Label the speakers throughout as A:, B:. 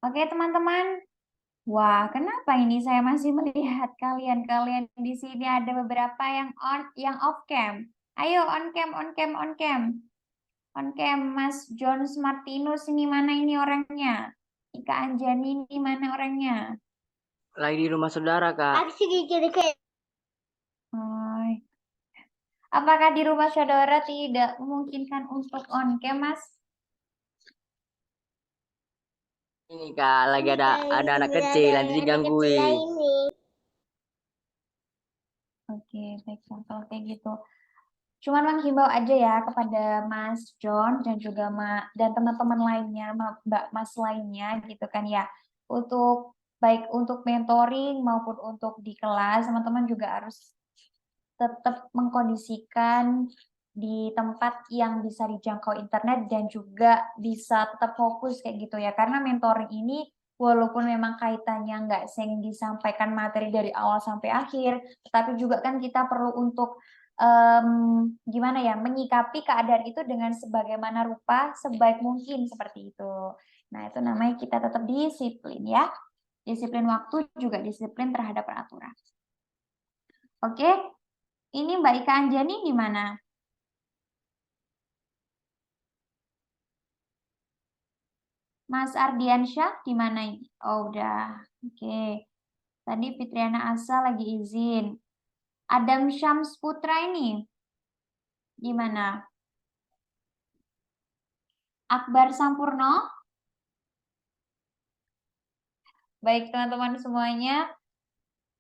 A: Oke, teman-teman. Wah, kenapa ini saya masih melihat kalian di sini ada beberapa yang off cam. Ayo on cam, on cam, on cam. On cam, Mas Jones Martinus ini mana ini orangnya? Ika Anjani ini mana orangnya?
B: Lagi di rumah saudara, Kak.
A: Hai. Apakah di rumah saudara tidak memungkinkan untuk on cam, Mas?
B: Ini, Kak, lagi ada anak kecil, nanti digangguin.
A: Oke, baik kalau kayak gitu. Cuman menghimbau aja ya kepada Mas John dan juga dan teman-teman lainnya, Mbak Mas lainnya gitu kan ya. Untuk baik untuk mentoring maupun untuk di kelas, teman-teman juga harus tetap mengkondisikan di tempat yang bisa dijangkau internet dan juga bisa tetap fokus kayak gitu ya. Karena mentoring ini walaupun memang kaitannya nggak sering disampaikan materi dari awal sampai akhir, tetapi juga kan kita perlu untuk gimana ya, menyikapi keadaan itu dengan sebagaimana rupa, sebaik mungkin seperti itu. Nah, itu namanya kita tetap disiplin ya. Disiplin waktu juga disiplin terhadap peraturan. Oke, ini Mbak Ika Anjani di mana? Mas Ardiansyah di mana ini? Oh, udah. Oke. Tadi Fitriana Asa lagi izin. Adam Syams Putra ini di mana? Akbar Sampurno. Baik, teman-teman semuanya.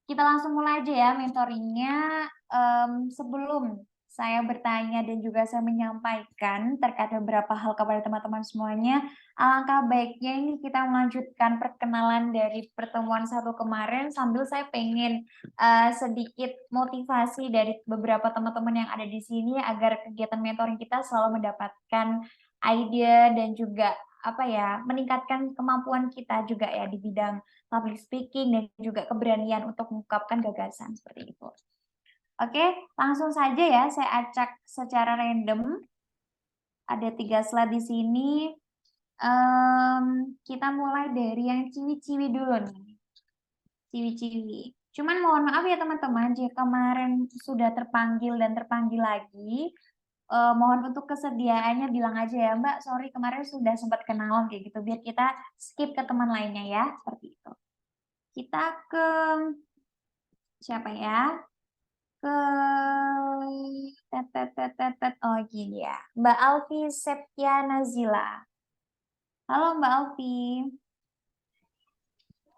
A: Kita langsung mulai aja ya mentoringnya. Sebelum saya bertanya dan juga saya menyampaikan terkait beberapa hal kepada teman-teman semuanya, alangkah baiknya ini kita melanjutkan perkenalan dari pertemuan satu kemarin sambil saya pengen sedikit motivasi dari beberapa teman-teman yang ada di sini agar kegiatan mentoring kita selalu mendapatkan ide dan juga apa ya, meningkatkan kemampuan kita juga ya di bidang public speaking dan juga keberanian untuk mengungkapkan gagasan seperti itu. Oke, langsung saja ya saya acak secara random. Ada 3 slide di sini. Kita mulai dari yang ciwi-ciwi dulu nih. Ciwi-ciwi. Cuman mohon maaf ya teman-teman, jika kemarin sudah terpanggil dan terpanggil lagi, mohon untuk kesediaannya bilang aja ya Mbak, sorry kemarin sudah sempat kenalan kayak gitu, biar kita skip ke teman lainnya ya, seperti itu. Kita ke siapa ya? Ke oh gini ya. Mbak Alfi Septia Nazila. Halo Mbak Alfi.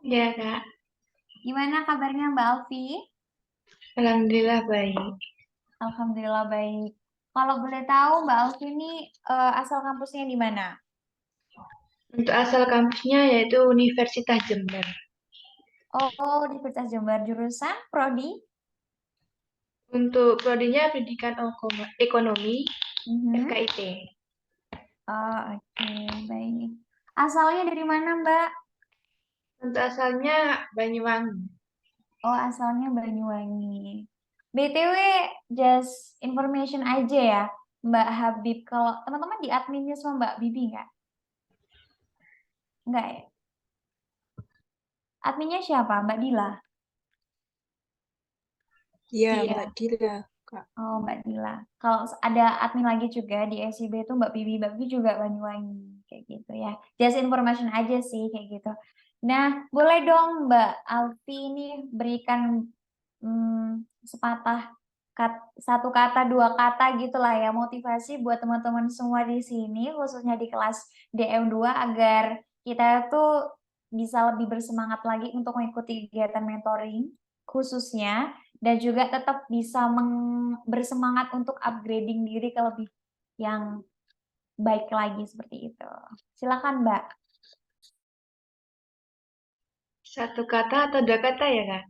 C: Ya, Kak.
A: Gimana kabarnya Mbak Alfi?
C: Alhamdulillah baik.
A: Alhamdulillah baik. Kalau boleh tahu Mbak Alfi ini asal kampusnya di mana?
C: Untuk asal kampusnya yaitu Universitas Jember.
A: Oh, di Universitas Jember, jurusan Prodi?
C: Untuk prodinya pendidikan ekonomi
A: Mhm.
C: FKIP.
A: Oh, oke, baik. Asalnya dari mana Mbak?
C: Untuk asalnya Banyuwangi.
A: Oh, asalnya Banyuwangi. BTW, just information aja ya, Mbak Habib. Kalau teman-teman di adminnya sama Mbak Bibi nggak? Nggak ya? Adminnya siapa? Mbak Dila?
D: Iya,
A: Iya.
D: Mbak Dila, Kak.
A: Oh, Mbak Dila. Kalau ada admin lagi juga di SIB itu Mbak Bibi. Mbak Bibi juga Banyuwangi. Kayak gitu ya. Just information aja sih, kayak gitu. Nah, boleh dong Mbak Alfi ini berikan sepatah satu kata, dua kata gitulah ya, motivasi buat teman-teman semua di sini, khususnya di kelas DM2 agar kita tuh bisa lebih bersemangat lagi untuk mengikuti kegiatan mentoring khususnya dan juga tetap bisa bersemangat untuk upgrading diri ke lebih yang baik lagi seperti itu. Silakan Mbak.
C: Satu kata atau dua kata ya, Kak?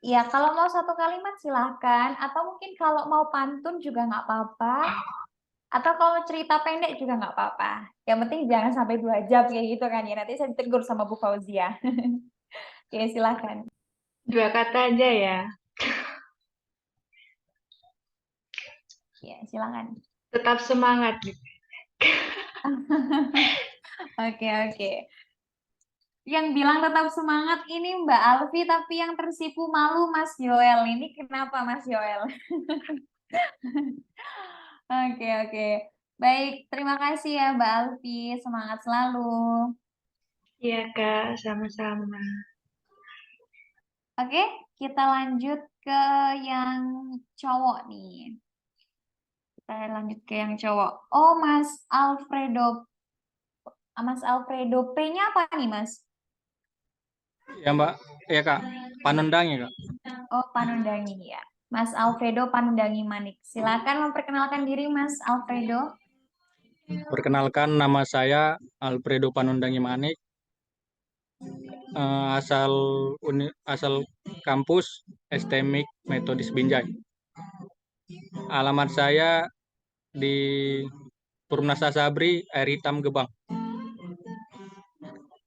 A: Ya, kalau mau satu kalimat silahkan, atau mungkin kalau mau pantun juga nggak apa-apa, atau kalau cerita pendek juga nggak apa-apa. Yang penting jangan sampai 2 jam kayak gitu kan ya, nanti saya ditegur sama Bu Fauzia. Oke, silahkan.
C: Dua kata aja ya.
A: Ya, silakan.
C: Tetap semangat gitu.
A: Oke, oke. Yang bilang tetap semangat ini Mbak Alfi, tapi yang tersipu malu Mas Yoel. Ini kenapa Mas Yoel? Oke, oke. Baik, terima kasih ya Mbak Alfi. Semangat selalu.
C: Iya, Kak, sama-sama.
A: Oke, kita lanjut ke yang cowok nih. Kita lanjut ke yang cowok. Oh, Mas Alfredo. Mas Alfredo, P-nya apa nih, Mas?
D: Ya Mbak, ya Kak, Panundangi Kak.
A: Oh, Panundangi ya. Mas Alfredo Panundangi Manik. Silakan memperkenalkan diri, Mas Alfredo.
D: Perkenalkan, nama saya Alfredo Panundangi Manik, asal kampus STMIK Metodis Binjai. Alamat saya di Purunasa Sabri, Air Hitam Gebang.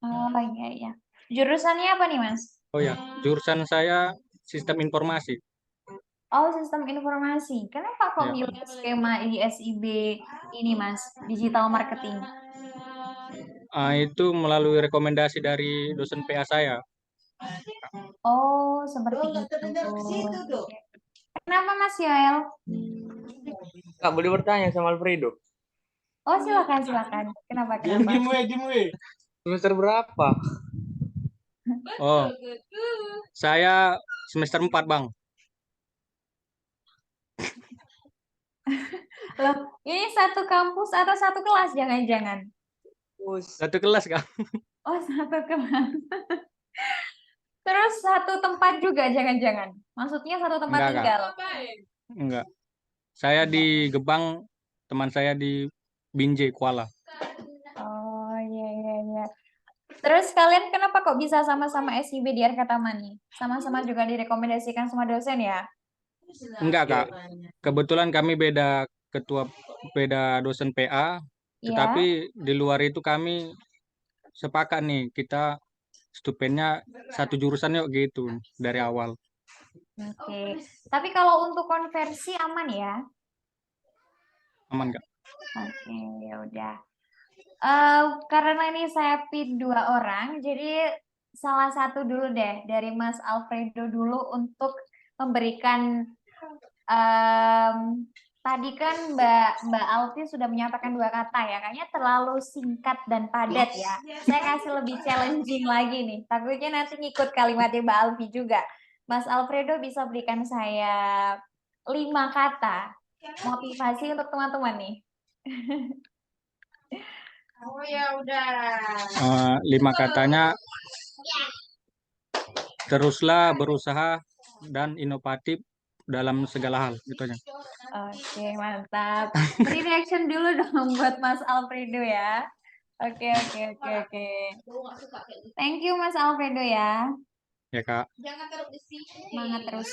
A: Oh, iya, iya. Jurusannya apa nih, Mas?
D: Oh ya, jurusan saya Sistem Informasi.
A: Oh, sistem informasi. Kenapa kok
D: Ya.
A: milih skema ISIB ini, Mas? Digital marketing.
D: Itu melalui rekomendasi dari dosen PA saya.
A: Oh, seperti itu. Oke. Kenapa, Mas Yoel?
B: Kak, boleh bertanya sama Alfredo?
A: Oh, silakan, silakan. Kenapa, kenapa?
B: Semester berapa?
D: Oh, saya semester 4 Bang.
A: Loh, ini satu kampus atau satu kelas? Jangan-jangan.
D: Satu kelas Kak.
A: Oh, satu kelas. Terus satu tempat juga, jangan-jangan. Maksudnya satu tempat
D: Enggak, Kak.
A: tinggal.
D: Enggak. Saya di Gebang, teman saya di Binjai, Kuala.
A: Oh, iya, iya, iya. Terus kalian kenapa kok bisa sama-sama SIB di Arkatamani? Sama-sama juga direkomendasikan sama dosen ya?
D: Enggak, Kak. Kebetulan kami beda dosen PA,
A: Iya.
D: tetapi di luar itu kami sepakat nih, kita stupennya satu jurusan yuk gitu dari awal.
A: Oke. Tapi kalau untuk konversi aman ya?
D: Aman, Kak?
A: Oke, ya udah. Karena ini saya pin 2 orang, jadi salah satu dulu deh dari Mas Alfredo dulu untuk memberikan tadi kan Mbak Alfi sudah menyatakan 2 kata ya, kayaknya terlalu singkat dan padat ya. Saya kasih lebih challenging lagi nih, takutnya nanti ngikut kalimatnya Mbak Alfi juga. Mas Alfredo bisa berikan saya 5 kata motivasi untuk teman-teman nih.
C: Oh ya udah.
D: 5 katanya, teruslah berusaha dan inovatif dalam segala hal, gitu aja.
A: Oke, mantap. Beri reaction dulu dong buat Mas Alfredo ya. Oke, oke, oke, oke. Thank you Mas Alfredo ya.
D: Ya, Kak.
A: Semangat terus.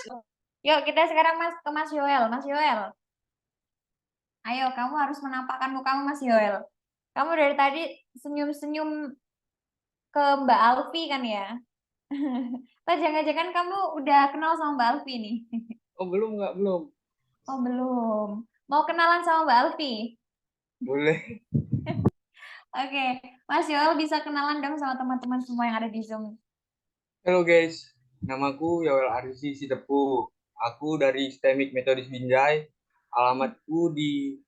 A: Yuk, kita sekarang ke Mas Yoel. Mas Yoel, ayo kamu harus menampakkan mukamu Mas Yoel. Kamu dari tadi senyum-senyum ke Mbak Alfi kan ya? Atau jangan-jangan kamu udah kenal sama Mbak Alfi nih?
B: Oh, belum, Kak, belum.
A: Oh, belum. Mau kenalan sama Mbak Alfi?
B: Boleh.
A: Oke, Mas Yoel bisa kenalan dong sama teman-teman semua yang ada di Zoom.
B: Halo guys, namaku Yoel Arisi Sitepu. Aku dari STMIK Metodis Binjai. Alamatku di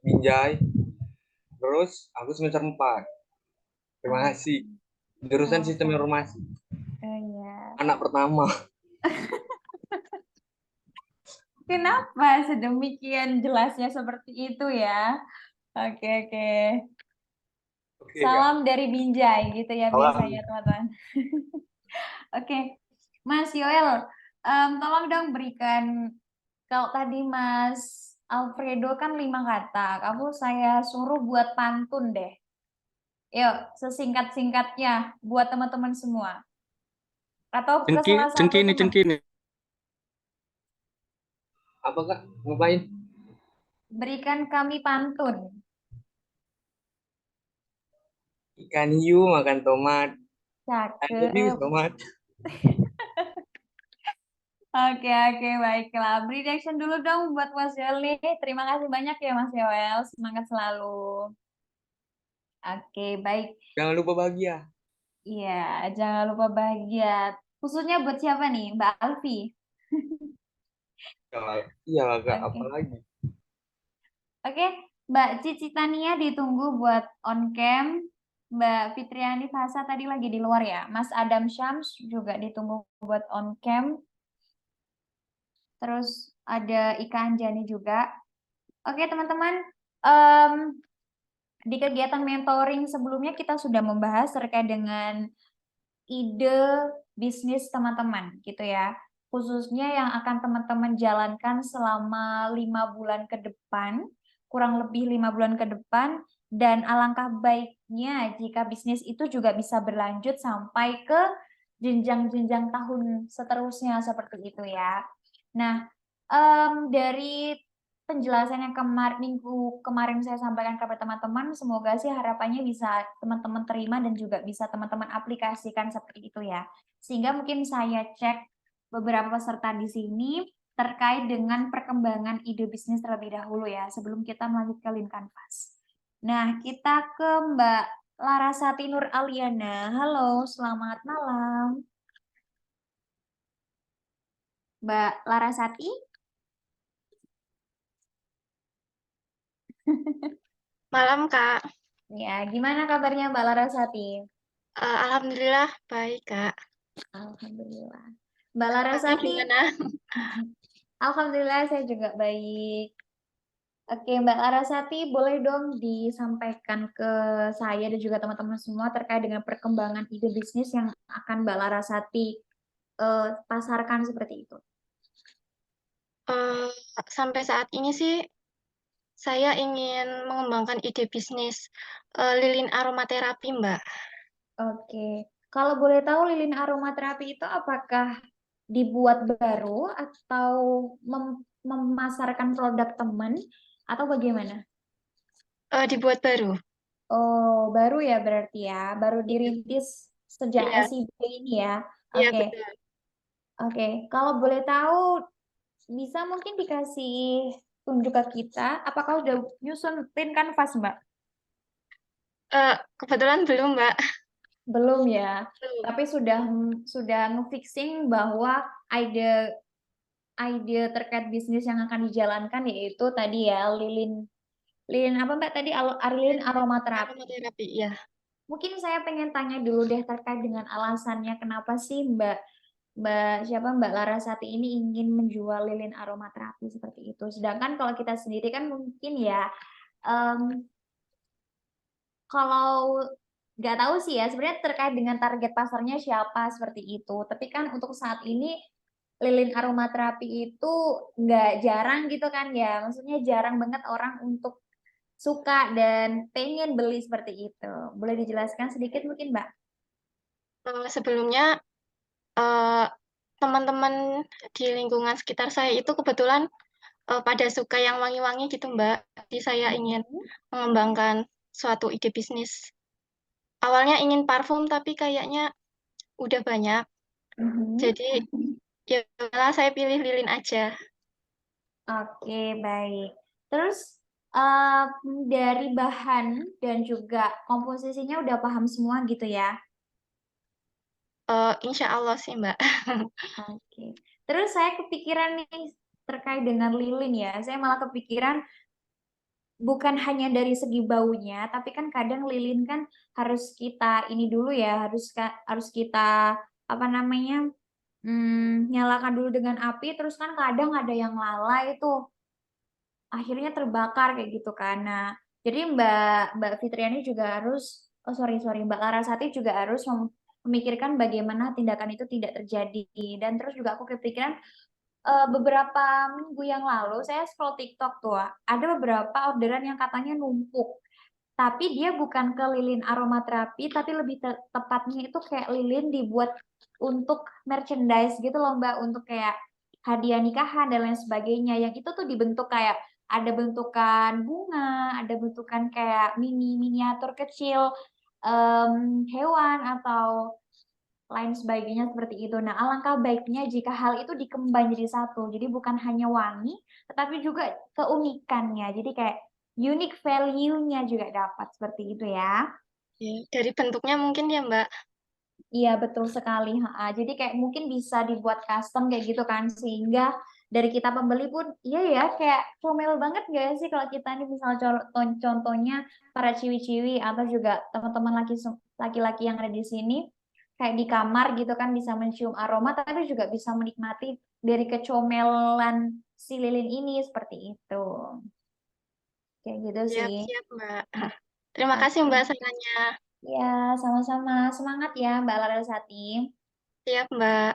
B: Binjai. Terus aku semester 4. Terima kasih. Jurusan Sistem Informasi.
A: Iya.
B: Anak pertama.
A: Kenapa sedemikian jelasnya seperti itu ya? Oke, oke.
B: Oke, Kak.
A: Salam dari Binjai gitu ya
B: Salam.
A: biasanya teman-teman. Oke, Mas Yoel, tolong dong berikan, kalau tadi Mas Alfredo kan 5 kata, kamu saya suruh buat pantun deh. Yuk, sesingkat-singkatnya buat teman-teman semua. Atau ke salah satu
D: Cengkini,
A: teman.
D: cengkini.
B: Apa, Kak? Ngapain?
A: Berikan kami pantun.
B: Ikan hiu makan tomat. Serius,
A: Cakep.
B: tomat.
A: Oke, oke, baiklah. Beri reaction dulu dong buat Mas Yoel nih. Terima kasih banyak ya Mas Yoel. Semangat selalu. Oke, baik.
B: Jangan lupa bahagia.
A: Iya, jangan lupa bahagia. Khususnya buat siapa nih, Mbak Alfi?
B: Ya, iyalah Kak,
A: Oke.
B: apalagi.
A: Oke, Mbak Cici Tania ditunggu buat on cam. Mbak Fitriani Fasa tadi lagi di luar ya. Mas Adam Syams juga ditunggu buat on cam. Terus ada Ika Anjani juga. Oke, teman-teman. em, di kegiatan mentoring sebelumnya kita sudah membahas terkait dengan ide bisnis teman-teman gitu ya. Khususnya yang akan teman-teman jalankan selama 5 bulan ke depan, kurang lebih 5 bulan ke depan, dan alangkah baiknya jika bisnis itu juga bisa berlanjut sampai ke jenjang-jenjang tahun seterusnya seperti itu ya. Nah, dari penjelasan yang minggu kemarin saya sampaikan kepada teman-teman, semoga sih harapannya bisa teman-teman terima dan juga bisa teman-teman aplikasikan seperti itu ya. Sehingga mungkin saya cek beberapa peserta di sini terkait dengan perkembangan ide bisnis terlebih dahulu ya, sebelum kita melanjutkan Lean Canvas. Nah, kita ke Mbak Larasati Nur Aliana. Halo, selamat malam. Mbak Larasati?
C: Malam, Kak.
A: Ya, gimana kabarnya Mbak Larasati?
C: Alhamdulillah baik, Kak.
A: Alhamdulillah. Mbak
C: Kakaknya
A: Larasati,
C: gimana?
A: alhamdulillah saya juga baik. Oke, Mbak Larasati, boleh dong disampaikan ke saya dan juga teman-teman semua terkait dengan perkembangan ide bisnis yang akan Mbak Larasati pasarkan seperti itu.
C: Eh, Sampai saat ini sih saya ingin mengembangkan ide bisnis lilin aromaterapi, Mbak.
A: Oke, kalau boleh tahu lilin aromaterapi itu apakah dibuat baru atau memasarkan produk teman atau bagaimana?
C: Dibuat baru.
A: Oh, baru ya berarti ya, baru
C: Iya,
A: dirintis sejak
C: iya,
A: SIB ini ya.
C: iya,
A: Oke,
C: betul.
A: oke. Kalau boleh tahu, bisa mungkin dikasih tunjuk ke kita, apakah udah nyusun tin kanvas, Mbak?
C: Kebetulan belum, Mbak.
A: Belum ya,
C: Belum.
A: tapi sudah ngefixing bahwa ide ide terkait bisnis yang akan dijalankan yaitu tadi ya lilin lilin apa Mbak tadi lilin aromaterapi.
C: Aromaterapi, ya.
A: Mungkin saya pengen tanya dulu deh terkait dengan alasannya kenapa sih Mbak Larasati ini ingin menjual lilin aromaterapi seperti itu. Sedangkan kalau kita sendiri kan mungkin ya em, kalau nggak tahu sih ya sebenarnya terkait dengan target pasarnya siapa seperti itu. Tapi kan untuk saat ini lilin aromaterapi itu nggak jarang gitu kan ya. Maksudnya jarang banget orang untuk suka dan pengen beli seperti itu. Boleh dijelaskan sedikit mungkin, Mbak?
C: Sebelumnya eh, teman-teman di lingkungan sekitar saya itu kebetulan pada suka yang wangi-wangi gitu, Mbak. Jadi saya ingin
A: Mhm.
C: mengembangkan suatu ide bisnis. Awalnya ingin parfum, tapi kayaknya udah banyak.
A: Mhm.
C: Jadi ya malah saya pilih lilin aja.
A: Oke, baik. Terus eh, dari bahan dan juga komposisinya udah paham semua gitu ya?
C: Insya Allah sih, Mbak.
A: Oke. Terus saya kepikiran nih terkait dengan lilin ya. Saya malah kepikiran bukan hanya dari segi baunya, tapi kan kadang lilin kan harus kita ini dulu ya, harus kita apa namanya nyalakan dulu dengan api, terus kan kadang ada yang lalai tuh, akhirnya terbakar kayak gitu kan. Nah, jadi Mbak Mbak Fitriani juga harus, oh sorry sorry, Mbak Larasati juga harus memikirkan bagaimana tindakan itu tidak terjadi. Dan terus juga aku kepikiran beberapa minggu yang lalu saya scroll TikTok tuh, ada beberapa orderan yang katanya numpuk. Tapi dia bukan ke lilin aromaterapi, tapi lebih tepatnya itu kayak lilin dibuat untuk merchandise gitu loh Mbak, untuk kayak hadiah nikahan dan lain sebagainya. Yang itu tuh dibentuk kayak ada bentukan bunga, ada bentukan kayak miniatur kecil hewan atau lain sebagainya seperti itu. Nah, alangkah baiknya jika hal itu dikembang jadi satu. Jadi bukan hanya wangi, tetapi juga keunikannya. Jadi kayak unique value-nya juga dapat seperti itu ya.
C: Ya, dari bentuknya mungkin ya, Mbak.
A: Iya, betul sekali. Ha. Jadi kayak mungkin bisa dibuat custom kayak gitu kan, sehingga dari kita pembeli pun, iya ya, kayak comel banget gak sih kalau kita nih misal contohnya para ciwi-ciwi atau juga teman-teman laki-laki yang ada di sini, kayak di kamar gitu kan bisa mencium aroma, tapi juga bisa menikmati dari kecomelan si lilin ini seperti itu. Kayak gitu sih.
C: Siap-siap, Mbak. Terima kasih, Mbak, sarannya.
A: Ya, sama-sama. Semangat ya, Mbak Larasati.
C: Siap, Mbak.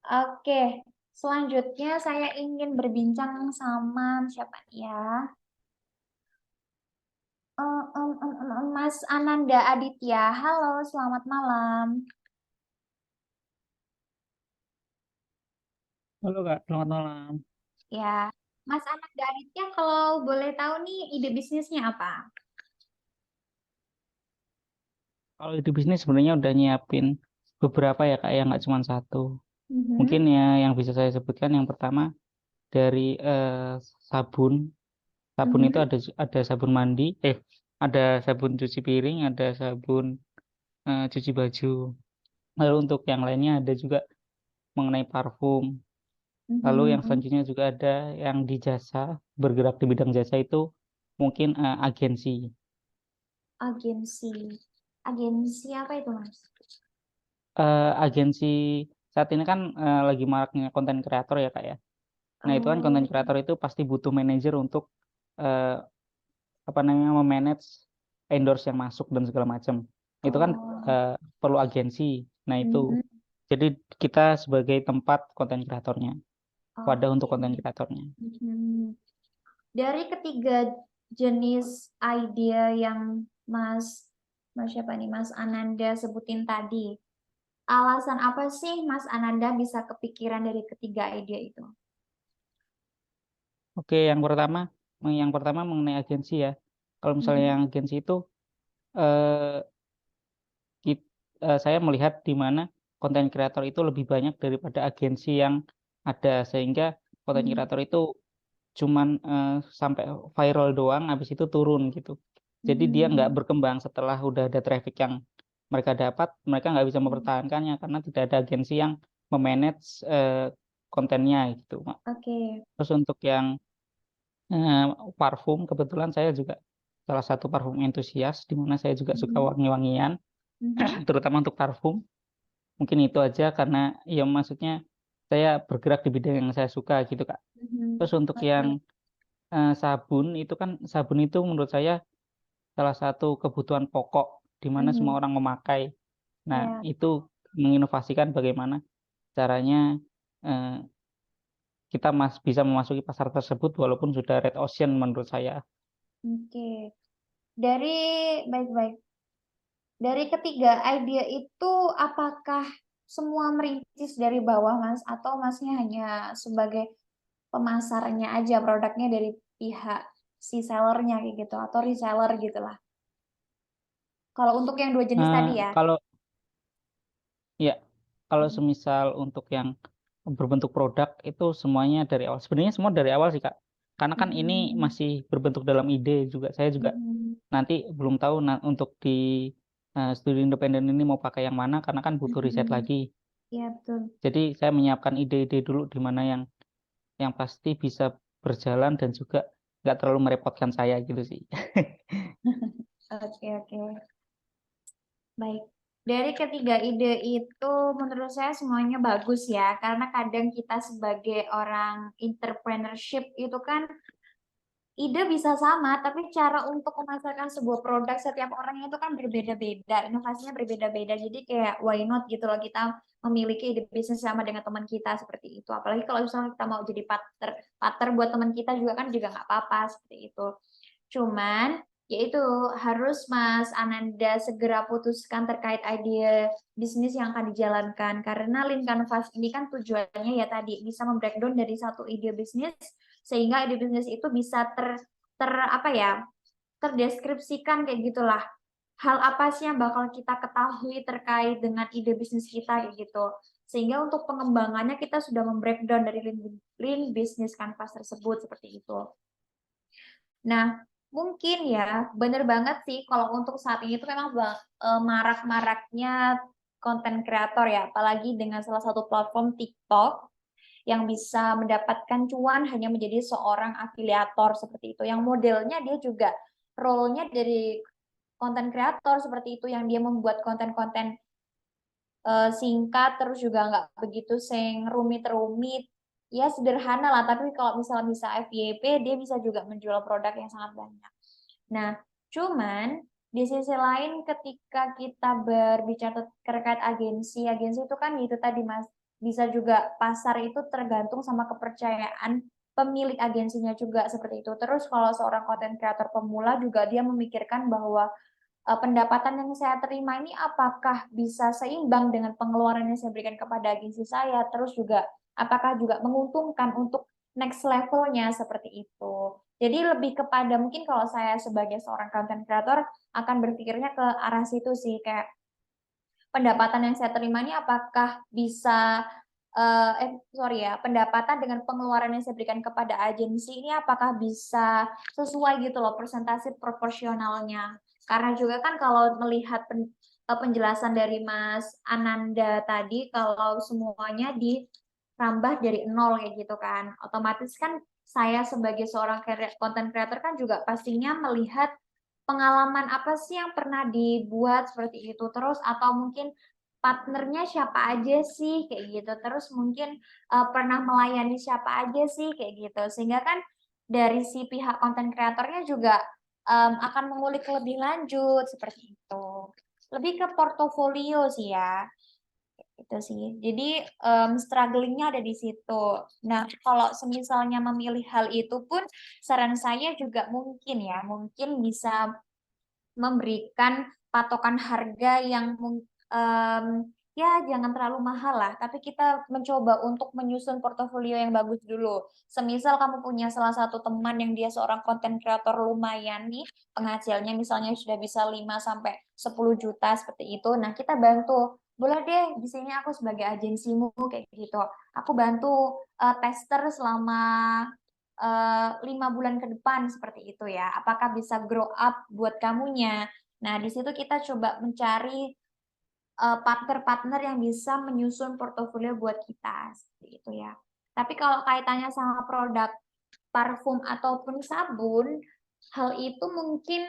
A: Oke, selanjutnya saya ingin berbincang sama siapa nih ya? Mas Ananda Aditya. Halo, selamat malam.
E: Halo Kak, selamat malam.
A: Ya, Mas Ananda Aditya, kalau boleh tahu nih ide bisnisnya apa?
E: Kalau di bisnis sebenarnya udah nyiapin beberapa ya Kak, ya nggak cuma satu.
A: Mhm.
E: Mungkin ya yang bisa saya sebutkan yang pertama dari sabun. Sabun itu ada sabun mandi, ada sabun cuci piring, ada sabun cuci baju. Lalu untuk yang lainnya ada juga mengenai parfum. Lalu yang selanjutnya juga ada yang di jasa, bergerak di bidang jasa itu mungkin agensi.
A: Agensi apa itu, Mas?
E: Agensi saat ini kan lagi maraknya konten kreator ya Kak ya. Nah itu kan konten kreator itu pasti butuh manajer untuk eh, memanage endorse yang masuk dan segala macam. Itu kan perlu agensi. Nah itu jadi kita sebagai tempat konten kreatornya, wadah untuk konten kreatornya.
A: Dari ketiga jenis ide yang Mas Ananda sebutin tadi, alasan apa sih Mas Ananda bisa kepikiran dari ketiga ide itu?
E: Oke, yang pertama mengenai agensi ya. Kalau misalnya yang agensi itu eh, saya melihat di mana konten kreator itu lebih banyak daripada agensi yang ada, sehingga konten kreator itu cuman sampai viral doang habis itu turun gitu. Jadi dia nggak berkembang setelah udah ada traffic yang mereka dapat, mereka nggak bisa mempertahankannya karena tidak ada agensi yang memanage kontennya gitu.
A: Oke.
E: Terus untuk yang parfum, kebetulan saya juga salah satu parfum entusias di mana saya juga suka wangi-wangian, terutama untuk parfum. Mungkin itu aja karena ya maksudnya saya bergerak di bidang yang saya suka gitu Kak. Terus untuk yang sabun itu menurut saya salah satu kebutuhan pokok di mana semua orang memakai. Nah, itu menginovasikan bagaimana caranya eh, kita bisa memasuki pasar tersebut walaupun sudah red ocean menurut saya.
A: Oke. Baik-baik. Dari ketiga ide itu, apakah semua merintis dari bawah, Mas? Atau Masnya hanya sebagai pemasarnya aja, produknya dari pihak si sellernya kayak gitu, atau reseller gitu lah. Kalau untuk yang dua jenis tadi ya.
E: Kalau semisal untuk yang berbentuk produk itu semuanya dari awal. Sebenarnya semua dari awal sih Kak. Karena kan ini masih berbentuk dalam ide juga. Saya juga nanti belum tahu untuk di studi independen ini mau pakai yang mana karena kan butuh riset lagi.
A: Iya, betul.
E: Jadi saya menyiapkan ide-ide dulu di mana yang pasti bisa berjalan dan juga nggak terlalu merepotkan saya gitu sih.
A: Oke. Baik. Dari ketiga ide itu menurut saya semuanya bagus ya, karena kadang kita sebagai orang entrepreneurship itu kan ide bisa sama, tapi cara untuk memasarkan sebuah produk setiap orang itu kan berbeda-beda, inovasinya berbeda-beda. Jadi kayak why not gitu loh kita memiliki ide bisnis sama dengan teman kita seperti itu. Apalagi kalau misalnya kita mau jadi partner buat teman kita juga kan juga nggak apa-apa seperti itu. Cuman yaitu harus Mas Ananda segera putuskan terkait ide bisnis yang akan dijalankan karena Lean Canvas ini kan tujuannya ya tadi bisa membreakdown dari satu ide bisnis sehingga ide bisnis itu bisa terdeskripsikan kayak gitulah. Hal apa sih yang bakal kita ketahui terkait dengan ide bisnis kita kayak gitu. Sehingga untuk pengembangannya kita sudah membreakdown dari Lean Business Canvas tersebut seperti itu. Nah, mungkin ya, bener banget sih kalau untuk saat ini tuh memang marak-maraknya konten kreator ya, apalagi dengan salah satu platform TikTok yang bisa mendapatkan cuan hanya menjadi seorang afiliator seperti itu. Yang modelnya dia juga role-nya dari konten kreator seperti itu, yang dia membuat konten-konten singkat, terus juga nggak begitu rumit-rumit. Ya sederhana lah, tapi kalau misalnya bisa FYP, dia bisa juga menjual produk yang sangat banyak. Nah, cuman di sisi lain ketika kita berbicara terkait agensi itu kan itu tadi Mas, bisa juga pasar itu tergantung sama kepercayaan pemilik agensinya juga seperti itu. Terus kalau seorang konten kreator pemula juga dia memikirkan bahwa pendapatan yang saya terima ini apakah bisa seimbang dengan pengeluaran yang saya berikan kepada agensi saya, terus juga apakah juga menguntungkan untuk next levelnya seperti itu. Jadi lebih kepada mungkin kalau saya sebagai seorang content creator akan berpikirnya ke arah situ sih, kayak pendapatan yang saya terima ini apakah bisa pendapatan dengan pengeluaran yang saya berikan kepada agensi ini apakah bisa sesuai gitu loh persentase proporsionalnya. Karena juga kan kalau melihat penjelasan dari Mas Ananda tadi, kalau semuanya ditambah dari nol kayak gitu kan, otomatis kan saya sebagai seorang content creator kan juga pastinya melihat pengalaman apa sih yang pernah dibuat seperti itu, terus atau mungkin partnernya siapa aja sih kayak gitu, terus mungkin pernah melayani siapa aja sih kayak gitu, sehingga kan dari si pihak konten kreatornya juga akan mengulik lebih lanjut seperti itu, lebih ke portofolio sih ya, itu sih. Jadi strugglingnya ada di situ. Nah, kalau semisalnya memilih hal itu pun saran saya juga mungkin ya, mungkin bisa memberikan patokan harga yang ya jangan terlalu mahal lah, tapi kita mencoba untuk menyusun portofolio yang bagus dulu. Semisal kamu punya salah satu teman yang dia seorang konten kreator lumayan nih, penghasilnya misalnya sudah bisa 5 sampai 10 juta seperti itu. Nah, kita bantu. Boleh deh, di sini aku sebagai agensimu kayak gitu. Aku bantu tester selama 5 bulan ke depan seperti itu ya. Apakah bisa grow up buat kamunya? Nah, di situ kita coba mencari partner-partner yang bisa menyusun portofolio buat kita seperti itu ya. Tapi kalau kaitannya sama produk parfum ataupun sabun, hal itu mungkin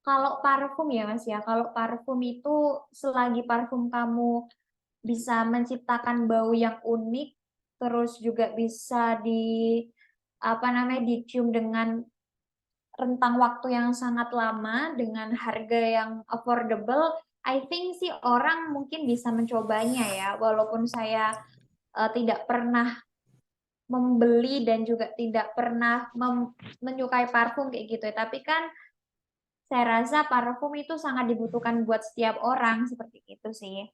A: kalau parfum ya Mas ya, kalau parfum itu selagi parfum kamu bisa menciptakan bau yang unik, terus juga bisa dicium dengan rentang waktu yang sangat lama dengan harga yang affordable, I think sih orang mungkin bisa mencobanya ya, walaupun saya tidak pernah membeli dan juga tidak pernah menyukai parfum kayak gitu ya, tapi kan saya rasa parfum itu sangat dibutuhkan buat setiap orang seperti itu sih.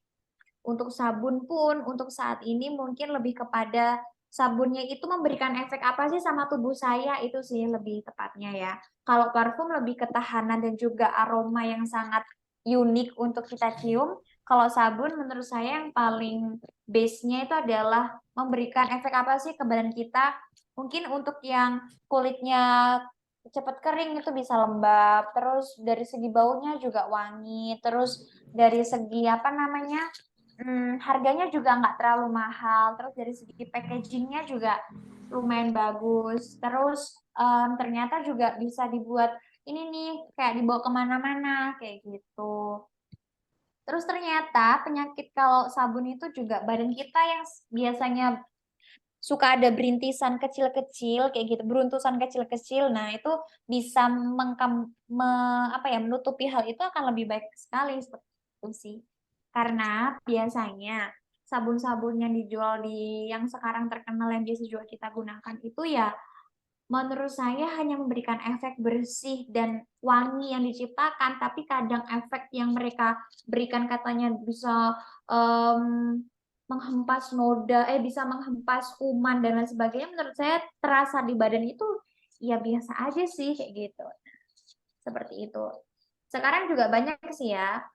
A: Untuk sabun pun untuk saat ini mungkin lebih kepada sabunnya itu memberikan efek apa sih sama tubuh saya, itu sih lebih tepatnya ya. Kalau parfum lebih ketahanan dan juga aroma yang sangat unik untuk kita cium. Kalau sabun menurut saya yang paling base-nya itu adalah memberikan efek apa sih ke badan kita. Mungkin untuk yang kulitnya cepat kering itu bisa lembab, terus dari segi baunya juga wangi, terus dari segi harganya juga nggak terlalu mahal, terus dari segi packagingnya juga lumayan bagus, terus ternyata juga bisa dibuat ini nih kayak dibawa kemana-mana kayak gitu. Terus ternyata penyakit kalau sabun itu juga badan kita yang biasanya suka ada berintisan kecil-kecil kayak gitu, beruntusan kecil-kecil. Nah, itu bisa menutupi hal itu akan lebih baik sekali seperti itu sih. Karena biasanya sabun-sabun yang dijual yang sekarang terkenal yang biasa juga kita gunakan itu ya menurut saya hanya memberikan efek bersih dan wangi yang diciptakan, tapi kadang efek yang mereka berikan katanya bisa menghempas noda, bisa menghempas kuman dan lain sebagainya. Menurut saya terasa di badan itu ya biasa aja sih kayak gitu. Seperti itu. Sekarang juga banyak sih ya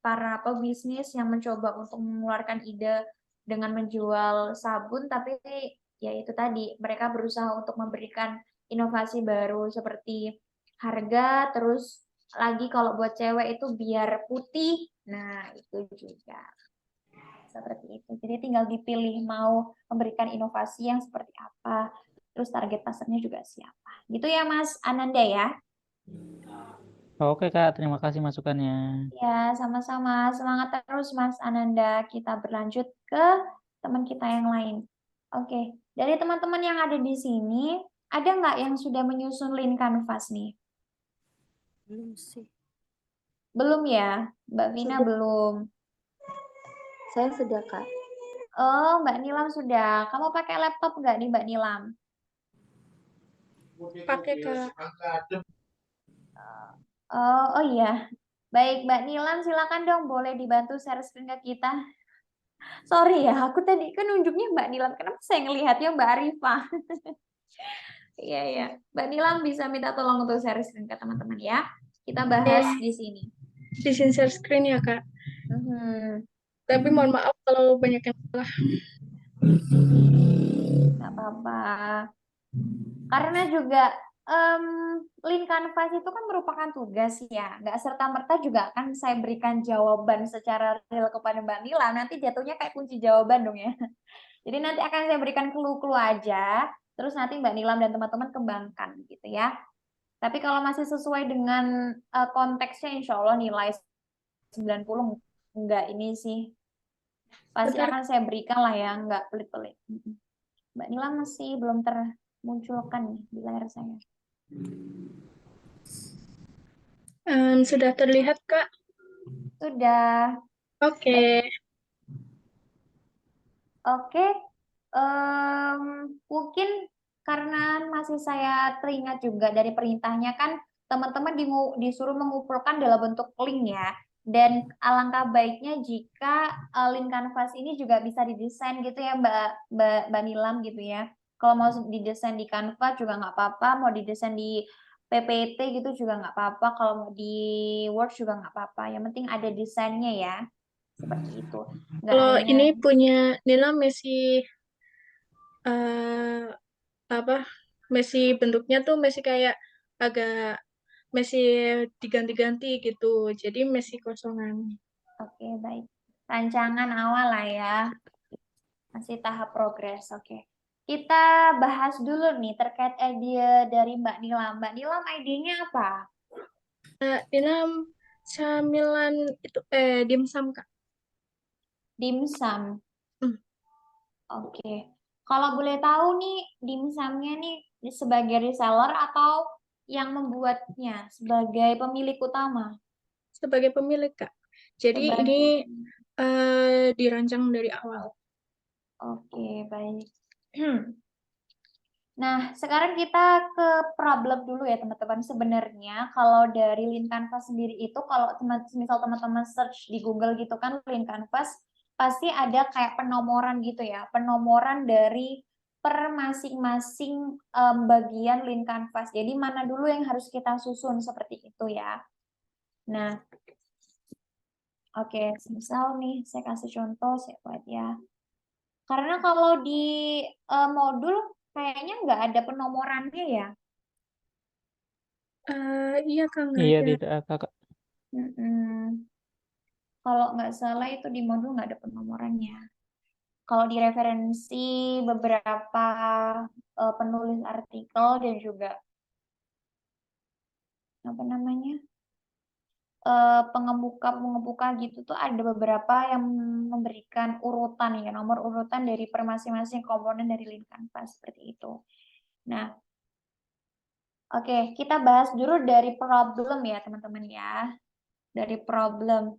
A: para pebisnis yang mencoba untuk mengeluarkan ide dengan menjual sabun, tapi ya itu tadi, mereka berusaha untuk memberikan inovasi baru seperti harga, terus lagi kalau buat cewek itu biar putih, nah itu juga seperti itu. Jadi tinggal dipilih mau memberikan inovasi yang seperti apa, terus target pasarnya juga siapa. Gitu ya Mas Ananda ya.
E: Oke Kak, terima kasih masukannya.
A: Ya, sama-sama. Semangat terus Mas Ananda. Kita berlanjut ke teman kita yang lain. Oke, dari teman-teman yang ada di sini, ada nggak yang sudah menyusun link canvas nih?
F: Belum sih.
A: Belum ya? Mbak Vina
F: Sudah.
A: belum.
F: Saya sudah, Kak.
A: Oh, Mbak Nilam sudah. Kamu pakai laptop nggak nih, Mbak Nilam?
C: Pakai, Kak.
A: Oh iya. Baik, Mbak Nilam silakan dong boleh dibantu share screen ke kita. Sorry ya, aku tadi kan nunjuknya Mbak Nilam. Kenapa saya ngelihatnya Mbak Arifah? Iya, iya. Mbak Nilam bisa minta tolong untuk share screen ke teman-teman ya. Kita bahas di sini.
C: Di sini share screen ya, Kak.
A: Mhm.
C: Tapi mohon maaf kalau banyak yang salah.
A: Nggak apa-apa. Karena juga link canvas itu kan merupakan tugas ya. Nggak serta-merta juga akan saya berikan jawaban secara real kepada Mbak Nilam. Nanti jatuhnya kayak kunci jawaban dong ya. Jadi nanti akan saya berikan clue-clue aja. Terus nanti Mbak Nilam dan teman-teman kembangkan gitu ya. Tapi kalau masih sesuai dengan konteksnya, insya Allah nilai 90 enggak ini sih. Pasti
C: Bentar.
A: akan saya berikan lah ya, enggak pelit-pelit. Mbak Nila masih belum termunculkan nih di layar saya.
C: Sudah terlihat, Kak?
A: Sudah.
C: Oke.
A: Oke. Mungkin karena masih saya teringat juga dari perintahnya kan teman-teman disuruh mengumpulkan dalam bentuk link ya. Dan alangkah baiknya jika link canvas ini juga bisa didesain gitu ya Mbak Nilam gitu ya. Kalau mau didesain di Canva juga nggak apa-apa, mau didesain di PPT gitu juga nggak apa-apa, kalau mau di Word juga nggak apa-apa. Yang penting ada desainnya ya, seperti itu. Nggak
C: Kalau
A: hanya
C: ini punya Nila masih masih bentuknya tuh masih kayak agak masih diganti-ganti gitu. Jadi masih kosongan.
A: Oke, baik. Rancangan awal lah ya. Masih tahap progres. Oke. Kita bahas dulu nih terkait ide dari Mbak Nilam. Mbak Nilam idenya apa?
C: Nila camilan itu dimsum, Kak.
A: Dimsum.
C: Hmm.
A: Oke. Kalau boleh tahu nih dimsumnya nih sebagai reseller atau yang membuatnya sebagai pemilik utama?
C: Sebagai pemilik, Kak. Jadi
A: Sebagai-
C: ini dirancang dari awal.
A: Oke, baik. Nah, sekarang kita ke problem dulu ya teman-teman. Sebenarnya kalau dari Lean Canvas sendiri itu, kalau misal teman-teman search di Google gitu kan, Lean Canvas, pasti ada kayak penomoran gitu ya. Penomoran dari per masing-masing bagian Lean Canvas. Jadi mana dulu yang harus kita susun seperti itu ya. Nah, oke, misal nih saya kasih contoh, saya buat ya. Karena kalau di modul kayaknya nggak ada penomorannya ya.
C: Iya, Kak, nggak
E: Iya,
C: ada.
E: tidak Kak.
A: Kalau nggak salah itu di modul nggak ada penomorannya. Kalau di referensi beberapa penulis artikel dan juga apa namanya pengemuka gitu tuh ada beberapa yang memberikan urutan ya, nomor urutan dari per masing-masing komponen dari Lean Canvas seperti itu. Nah, oke, kita bahas dulu dari problem ya teman-teman ya. Dari problem.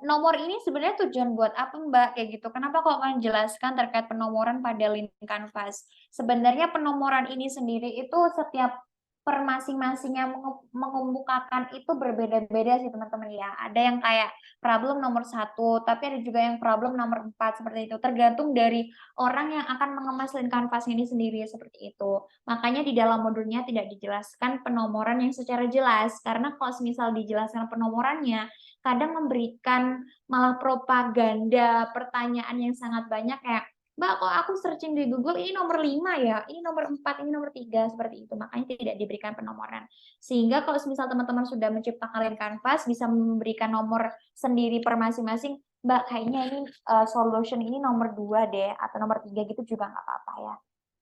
A: Nomor ini sebenarnya tujuan buat apa Mbak? Kayak gitu. Kenapa kok kalian jelaskan terkait penomoran pada Lean Canvas? Sebenarnya penomoran ini sendiri itu setiap per masing-masing yang mengemukakan itu berbeda-beda sih teman-teman ya. Ada yang kayak problem nomor 1, tapi ada juga yang problem nomor 4 seperti itu. Tergantung dari orang yang akan mengemas Lean Canvas ini sendiri seperti itu. Makanya di dalam modulnya tidak dijelaskan penomoran yang secara jelas. Karena kalau misal dijelaskan penomorannya, kadang memberikan malah propaganda pertanyaan yang sangat banyak kayak, Mbak, kok aku searching di Google ini nomor 5 ya, ini nomor 4, ini nomor 3, seperti itu. Makanya tidak diberikan penomoran. Sehingga kalau misal teman-teman sudah menciptakan Lean Canvas, bisa memberikan nomor sendiri per masing-masing, Mbak, kayaknya ini solution ini nomor 2 deh, atau nomor 3 gitu juga nggak apa-apa ya.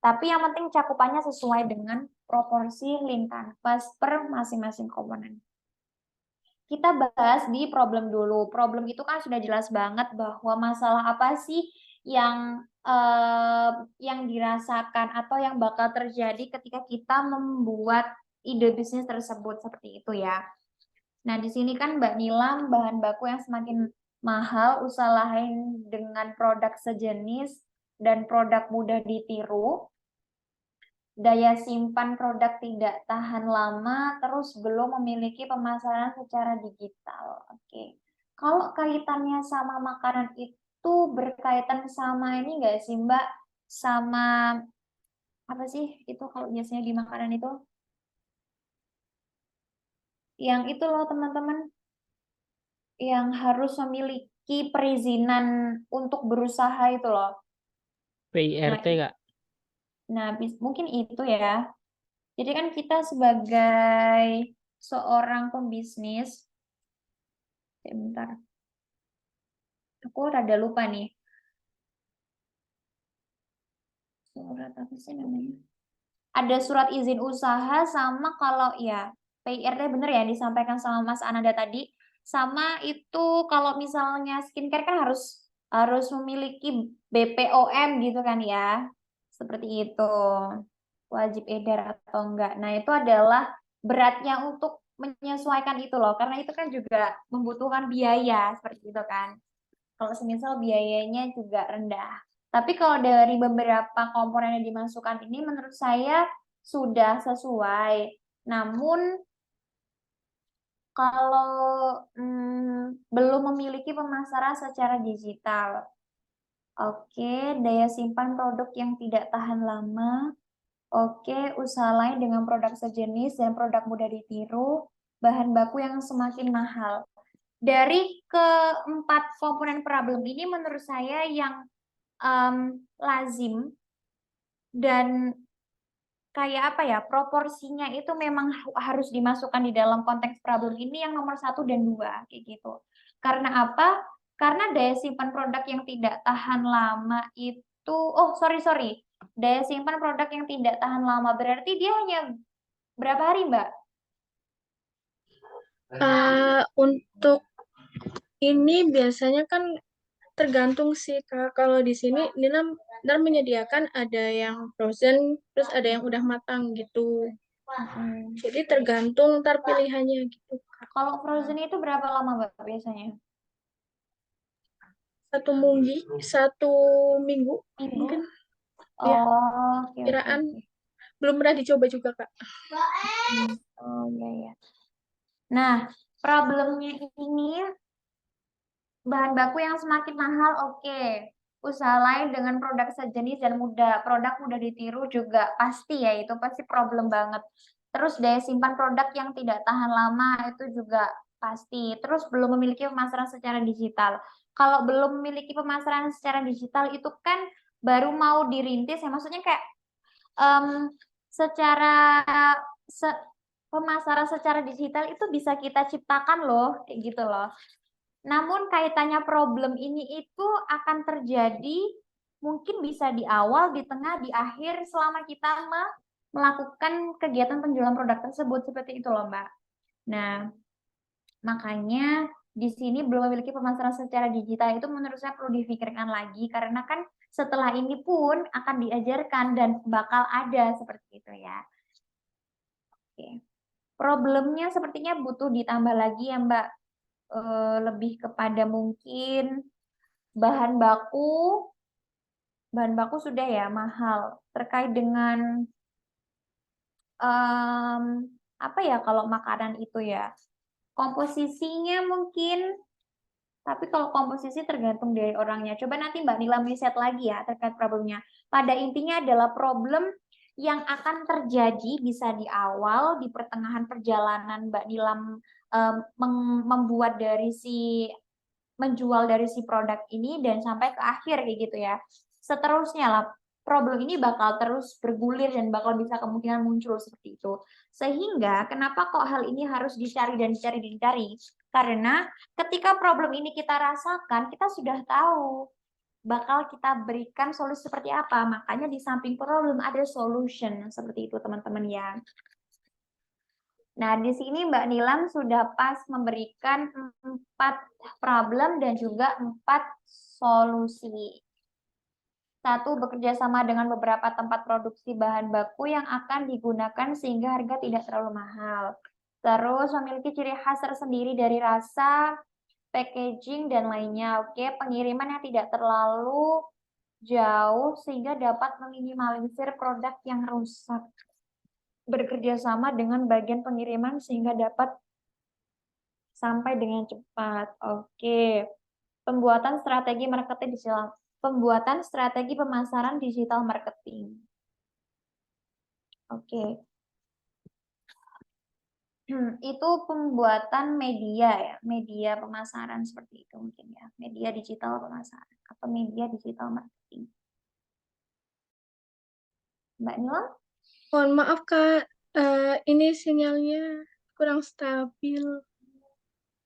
A: Tapi yang penting cakupannya sesuai dengan proporsi Lean Canvas per masing-masing komponen. Kita bahas di problem dulu. Problem itu kan sudah jelas banget bahwa masalah apa sih yang dirasakan atau yang bakal terjadi ketika kita membuat ide bisnis tersebut seperti itu ya. Nah, di sini kan Mbak Nilam bahan baku yang semakin mahal, usaha lain dengan produk sejenis dan produk mudah ditiru. Daya simpan produk tidak tahan lama, terus belum memiliki pemasaran secara digital. Oke. Kalau kaitannya sama makanan itu berkaitan sama ini nggak sih Mbak? Sama apa sih itu kalau biasanya di makanan itu? Yang itu loh teman-teman, yang harus memiliki perizinan untuk berusaha itu loh.
E: PIRT Kak.
A: Nah, mungkin itu ya. Jadi kan kita sebagai seorang pembisnis, bentar, aku rada lupa nih. Surat apa sih namanya? Ada surat izin usaha sama kalau ya PIRT bener ya disampaikan sama Mas Ananda tadi. Sama itu kalau misalnya skincare kan harus memiliki BPOM gitu kan ya. Seperti itu. Wajib edar atau enggak. Nah, itu adalah beratnya untuk menyesuaikan itu loh. Karena itu kan juga membutuhkan biaya seperti itu kan. Kalau semisal biayanya juga rendah. Tapi kalau dari beberapa komponen yang dimasukkan ini menurut saya sudah sesuai. Namun kalau belum memiliki pemasaran secara digital. Oke, daya simpan produk yang tidak tahan lama. Oke, usaha lain dengan produk sejenis dan produk mudah ditiru, bahan baku yang semakin mahal. Dari keempat komponen problem ini menurut saya yang lazim dan kayak apa ya, proporsinya itu memang harus dimasukkan di dalam konteks problem ini yang nomor 1 dan 2 kayak gitu. Karena apa? Karena daya simpan produk yang tidak tahan lama itu, sorry, daya simpan produk yang tidak tahan lama berarti dia hanya berapa hari, Mbak?
C: Untuk ini biasanya kan tergantung sih Kak. Kalau di sini Nina menyediakan ada yang frozen, terus ada yang udah matang gitu. Jadi tergantung ntar pilihannya gitu.
A: Kalau frozen itu berapa lama, Mbak, biasanya?
C: 1 minggu mungkin. Ya,
A: Oke,
C: kiraan.
A: oke.
C: Belum pernah dicoba juga Kak.
A: Oh iya ya. Nah, problemnya ini bahan baku yang semakin mahal, oke. Usaha lain dengan produk sejenis dan produk mudah ditiru juga pasti ya, itu pasti problem banget. Terus daya simpan produk yang tidak tahan lama itu juga pasti. Terus belum memiliki pemasaran secara digital. Kalau belum memiliki pemasaran secara digital itu kan baru mau dirintis ya, maksudnya kayak pemasaran secara digital itu bisa kita ciptakan loh, kayak gitu loh. Namun kaitannya problem ini itu akan terjadi mungkin bisa di awal, di tengah, di akhir selama kita melakukan kegiatan penjualan produk tersebut seperti itu loh Mbak. Nah, makanya di sini belum memiliki pemasaran secara digital itu menurut saya perlu difikirkan lagi karena kan setelah ini pun akan diajarkan dan bakal ada seperti itu ya. Oke. Problemnya sepertinya butuh ditambah lagi ya Mbak. Lebih kepada mungkin bahan baku sudah ya mahal terkait dengan apa ya kalau makanan itu ya komposisinya mungkin, tapi kalau komposisi tergantung dari orangnya. Coba nanti Mbak Nila riset lagi ya terkait problemnya. Pada intinya adalah problem yang akan terjadi bisa di awal, di pertengahan perjalanan Mbak Nilam membuat dari menjual dari si produk ini dan sampai ke akhir kayak gitu ya. Seterusnya lah, problem ini bakal terus bergulir dan bakal bisa kemungkinan muncul seperti itu. Sehingga kenapa kok hal ini harus dicari dan dicari? Karena ketika problem ini kita rasakan, kita sudah tahu bakal kita berikan solusi seperti apa. Makanya di samping problem ada solution seperti itu teman-teman ya. Nah, di sini Mbak Nilam sudah pas memberikan 4 problem dan juga 4 solusi. 1, bekerja sama dengan beberapa tempat produksi bahan baku yang akan digunakan sehingga harga tidak terlalu mahal. Terus memiliki ciri khas tersendiri dari rasa, packaging, dan lainnya. Oke, pengiriman yang tidak terlalu jauh sehingga dapat meminimalisir produk yang rusak. Bekerja sama dengan bagian pengiriman sehingga dapat sampai dengan cepat. Oke. Pembuatan strategi marketing digital. Pembuatan strategi pemasaran digital marketing. Oke. Itu pembuatan media ya, media pemasaran seperti itu mungkin ya, media digital pemasaran atau media digital marketing. Mbak Nilam?
C: Mohon maaf Kak, ini sinyalnya kurang stabil.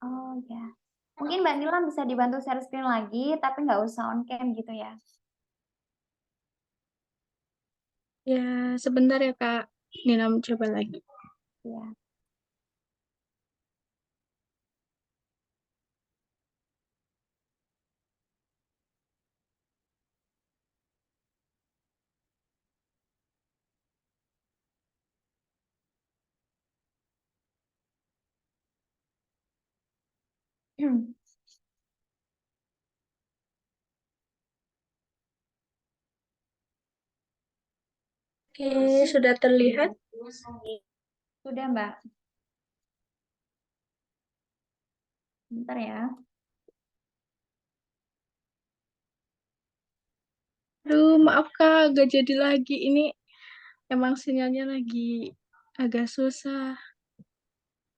A: Oh ya, mungkin Mbak Nilam bisa dibantu share screen lagi, tapi nggak usah on cam gitu ya.
C: Ya, sebentar ya Kak. Nina coba lagi.
A: Ya.
C: Oke, sudah terlihat?
A: Sudah Mbak. Bentar ya.
C: Aduh, maaf Kak, gak jadi lagi. Ini emang sinyalnya lagi agak susah.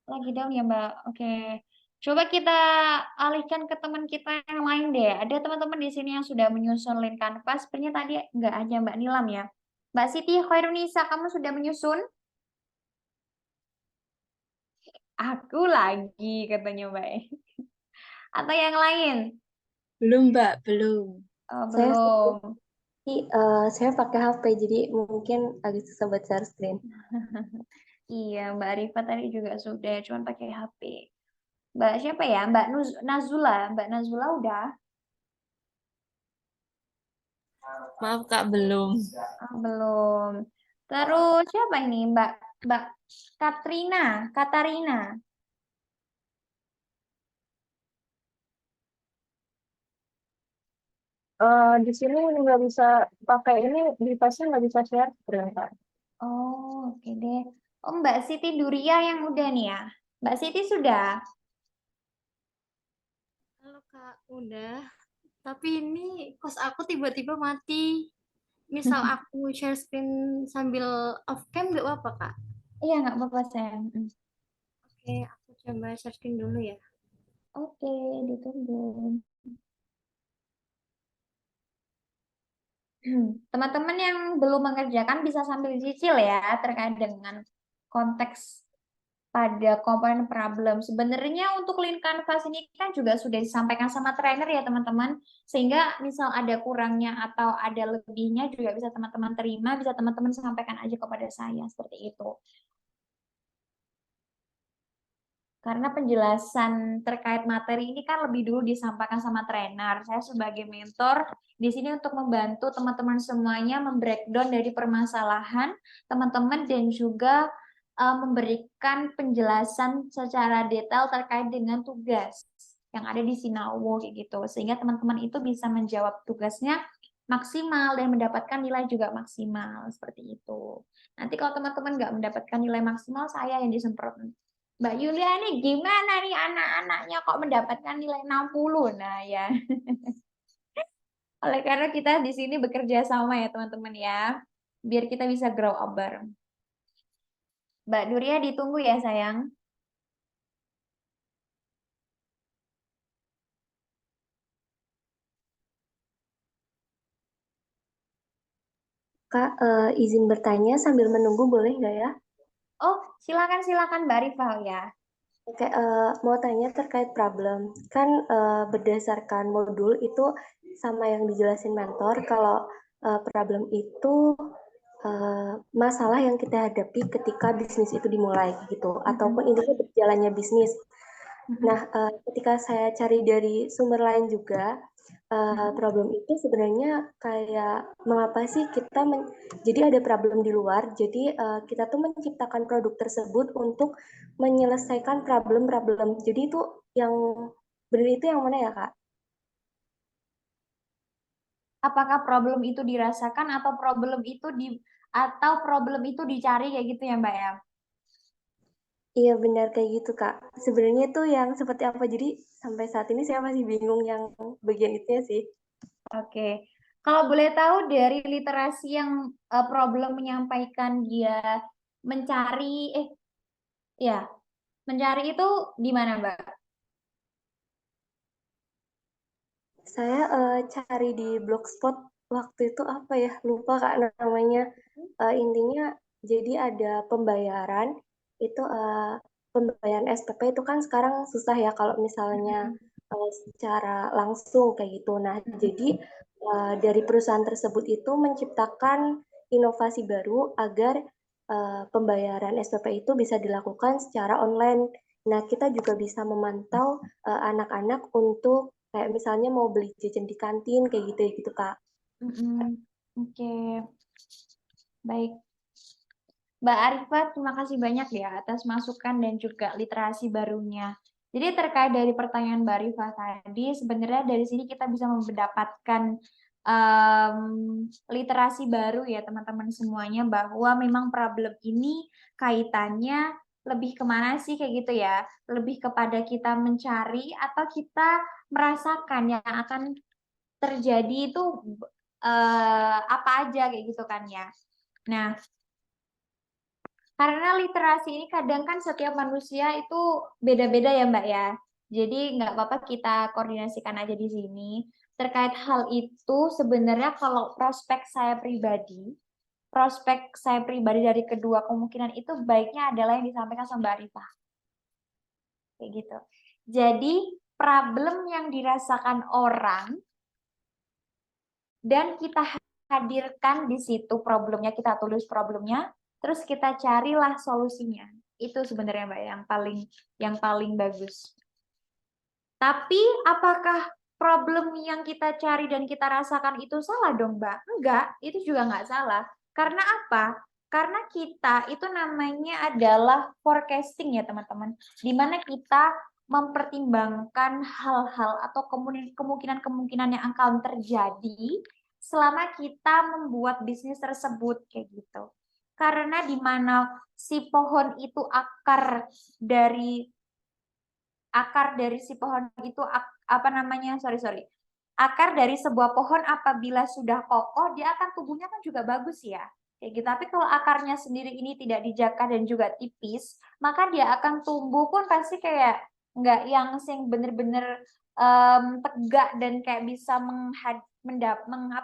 A: Lagi down ya Mbak. Oke. Coba kita alihkan ke teman kita yang lain deh. Ada teman-teman di sini yang sudah menyusun link Canvas. Sepertinya tadi nggak hanya Mbak Nilam ya. Mbak Siti Khairunisa, kamu sudah menyusun? Aku lagi katanya Mbak. Atau yang lain?
C: Belum Mbak, belum.
A: Oh,
F: Saya
A: belum.
F: Saya pakai HP jadi mungkin agak susah buat share screen.
A: Iya, Mbak Arifa tadi juga sudah, cuma pakai HP. Mbak siapa ya? Mbak Nazula. Mbak Nazula udah?
G: Maaf Kak, belum.
A: Ah, belum. Terus siapa ini? Mbak Katarina.
H: Di sini nggak bisa pakai ini, device-nya nggak bisa share screen, Kak.
A: Oh, oke deh. Oh, Mbak Siti Duria yang udah nih ya. Mbak Siti sudah?
G: Halo Kak, udah. Tapi ini kos aku tiba-tiba mati. Misal aku share screen sambil off cam nggak apa-apa Kak?
A: Iya, nggak apa-apa, sayang.
G: Oke, aku coba share screen dulu ya.
A: Oke, ditunggu. Teman-teman yang belum mengerjakan bisa sambil cicil ya terkait dengan konteks pada komponen problem. Sebenarnya untuk link Canvas ini kan juga sudah disampaikan sama trainer ya teman-teman. Sehingga misal ada kurangnya atau ada lebihnya juga bisa teman-teman terima, bisa teman-teman sampaikan aja kepada saya seperti itu. Karena penjelasan terkait materi ini kan lebih dulu disampaikan sama trainer. Saya sebagai mentor di sini untuk membantu teman-teman semuanya membreakdown dari permasalahan teman-teman dan juga memberikan penjelasan secara detail terkait dengan tugas yang ada di Sinawo kayak gitu. Sehingga teman-teman itu bisa menjawab tugasnya maksimal dan mendapatkan nilai juga maksimal seperti itu. Nanti kalau teman-teman nggak mendapatkan nilai maksimal, saya yang disemprot. Mbak Yulia nih gimana nih anak-anaknya kok mendapatkan nilai 60? Nah ya, oleh karena kita di sini bekerja sama ya teman-teman ya. biar kita bisa grow up bareng. Mbak Nuria ditunggu ya sayang.
F: Kak, izin bertanya sambil menunggu boleh nggak ya?
A: Oh, silakan Mbak Rifa ya.
F: Oke, mau tanya terkait problem. Kan berdasarkan modul itu sama yang dijelasin mentor, kalau problem itu masalah yang kita hadapi ketika bisnis itu dimulai gitu, ataupun intinya berjalannya bisnis. Nah, ketika saya cari dari sumber lain juga, problem itu sebenarnya kayak mengapa sih kita jadi ada problem di luar, jadi kita tuh menciptakan produk tersebut untuk menyelesaikan problem-problem. Jadi itu yang benar itu yang mana ya, Kak?
A: Apakah problem itu dirasakan atau problem itu dicari kayak gitu ya Mbak ya?
F: Iya benar kayak gitu, Kak. Sebenarnya itu yang seperti apa? Jadi sampai saat ini saya masih bingung yang bagian itunya sih.
A: Oke. Kalau boleh tahu dari literasi yang problem menyampaikan dia mencari ya, mencari itu di mana Mbak?
F: Saya cari di Blogspot waktu itu apa ya? Lupa Kak namanya. Intinya jadi ada pembayaran itu pembayaran SPP itu kan sekarang susah ya kalau misalnya secara langsung kayak gitu. Nah, jadi dari perusahaan tersebut itu menciptakan inovasi baru agar pembayaran SPP itu bisa dilakukan secara online. Nah, kita juga bisa memantau anak-anak untuk kayak misalnya mau beli jajan di kantin kayak gitu Kak.
A: Oke. Baik. Mbak Arifah, terima kasih banyak ya atas masukan dan juga literasi barunya. Jadi terkait dari pertanyaan Mbak Arifah tadi, sebenarnya dari sini kita bisa mendapatkan literasi baru ya teman-teman semuanya, bahwa memang problem ini kaitannya lebih kemana sih kayak gitu ya, lebih kepada kita mencari atau kita merasakan yang akan terjadi itu apa aja kayak gitu kan ya. Nah, karena literasi ini kadang kan setiap manusia itu beda-beda ya Mbak ya. Jadi nggak apa-apa kita koordinasikan aja di sini. Terkait hal itu sebenarnya kalau prospek saya pribadi dari kedua kemungkinan itu baiknya adalah yang disampaikan sama Mbak Arifah. Kayak gitu. Jadi problem yang dirasakan orang dan kita hadirkan di situ problemnya, kita tulis problemnya, terus kita carilah solusinya. Itu sebenarnya Mbak yang paling bagus. Tapi apakah problem yang kita cari dan kita rasakan itu salah dong Mbak? Enggak, itu juga nggak salah. Karena apa? Karena kita itu namanya adalah forecasting ya teman-teman. Dimana kita mempertimbangkan hal-hal atau kemungkinan-kemungkinan yang akan terjadi selama kita membuat bisnis tersebut kayak gitu. Karena di mana si pohon itu akar dari si pohon itu apa namanya? Akar dari sebuah pohon apabila sudah kokoh dia akan tumbuhnya kan juga bagus ya. Kayak gitu. Tapi kalau akarnya sendiri ini tidak dijaga dan juga tipis, maka dia akan tumbuh pun pasti kayak nggak yang bener-bener tegak dan kayak bisa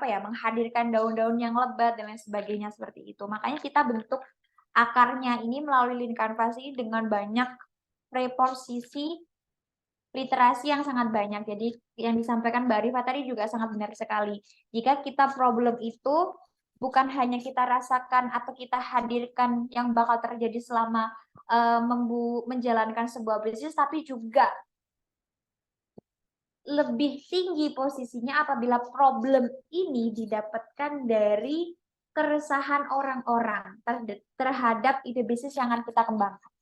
A: menghadirkan daun-daun yang lebat dan lain sebagainya seperti itu. Makanya kita bentuk akarnya ini melalui link kanvas ini dengan banyak reposisi literasi yang sangat banyak. Jadi yang disampaikan Mbak Rifa tadi juga sangat benar sekali. Jika kita problem itu bukan hanya kita rasakan atau kita hadirkan yang bakal terjadi selama menjalankan sebuah bisnis, tapi juga lebih tinggi posisinya apabila problem ini didapatkan dari keresahan orang-orang terhadap ide bisnis yang akan kita kembangkan.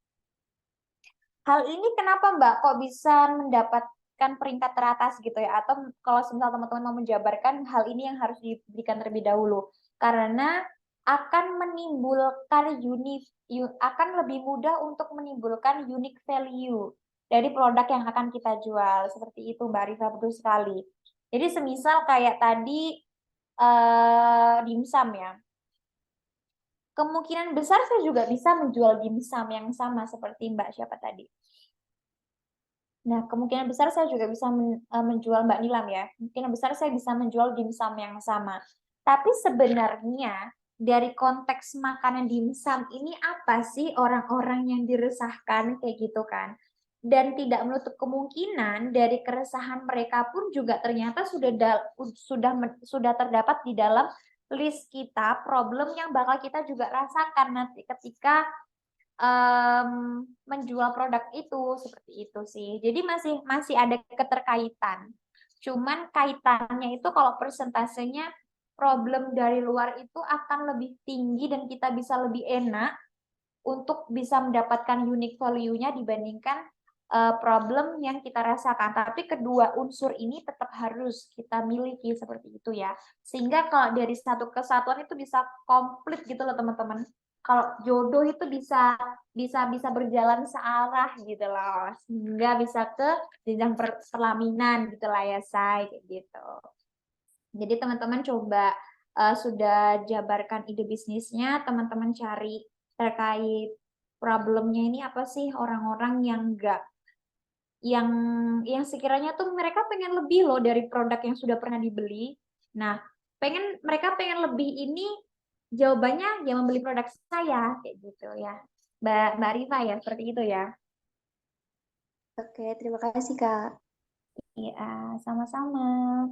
A: Hal ini kenapa Mbak kok bisa mendapatkan peringkat teratas gitu ya? Atau kalau misal teman-teman mau menjabarkan hal ini yang harus diberikan terlebih dahulu. Karena akan menimbulkan akan lebih mudah untuk menimbulkan unique value dari produk yang akan kita jual. Seperti itu Mbak Rifa, betul sekali. Jadi semisal kayak tadi dimsum ya. kemungkinan besar saya juga bisa menjual dimsum yang sama seperti Mbak siapa tadi. Nah, kemungkinan besar saya juga bisa menjual Mbak Nilam ya. Kemungkinan besar saya bisa menjual dimsum yang sama. Tapi sebenarnya dari konteks makanan dimsum ini apa sih orang-orang yang diresahkan kayak gitu kan? Dan tidak menutup kemungkinan dari keresahan mereka pun juga ternyata sudah terdapat di dalam list kita problem yang bakal kita juga rasakan nanti ketika menjual produk itu seperti itu sih. Jadi masih ada keterkaitan. Cuman kaitannya itu kalau persentasenya problem dari luar itu akan lebih tinggi dan kita bisa lebih enak untuk bisa mendapatkan unique value-nya dibandingkan problem yang kita rasakan. Tapi kedua unsur ini tetap harus kita miliki seperti itu ya. Sehingga kalau dari satu kesatuan itu bisa komplit gitu loh teman-teman. Kalau jodoh itu bisa berjalan searah gitu loh. Sehingga bisa ke jenjang perlaminan gitu lah ya, Say, kayak gitu. Jadi teman-teman coba sudah jabarkan ide bisnisnya, teman-teman cari terkait problemnya ini apa sih orang-orang yang enggak yang sekiranya tuh mereka pengen lebih loh dari produk yang sudah pernah dibeli. Nah, mereka pengen lebih ini jawabannya ya membeli produk saya kayak gitu ya. Mbak Rifa ya, seperti itu ya.
F: Oke, terima kasih Kak.
A: Iya, sama-sama.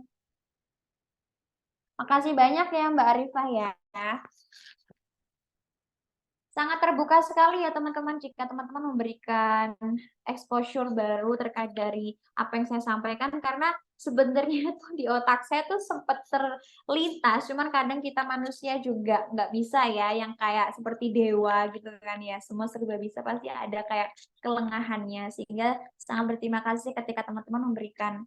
A: Makasih banyak ya Mbak Arifah ya. Sangat terbuka sekali ya teman-teman jika teman-teman memberikan exposure baru terkait dari apa yang saya sampaikan karena sebenarnya tuh di otak saya tuh sempat terlintas cuman kadang kita manusia juga nggak bisa ya yang kayak seperti dewa gitu kan ya semua serba bisa pasti ada kayak kelengahannya sehingga sangat berterima kasih ketika teman-teman memberikan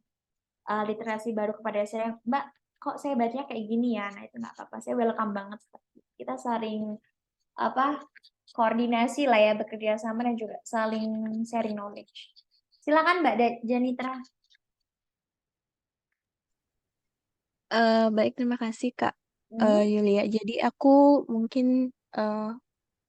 A: literasi baru kepada saya Mbak kok saya bacanya kayak gini ya nah itu nggak apa-apa saya welcome banget kita saling apa koordinasi lah ya bekerja sama dan juga saling sharing knowledge. Silakan Mbak Janitra.
H: Baik, terima kasih Kak
A: Hmm,
H: Yulia. Jadi aku mungkin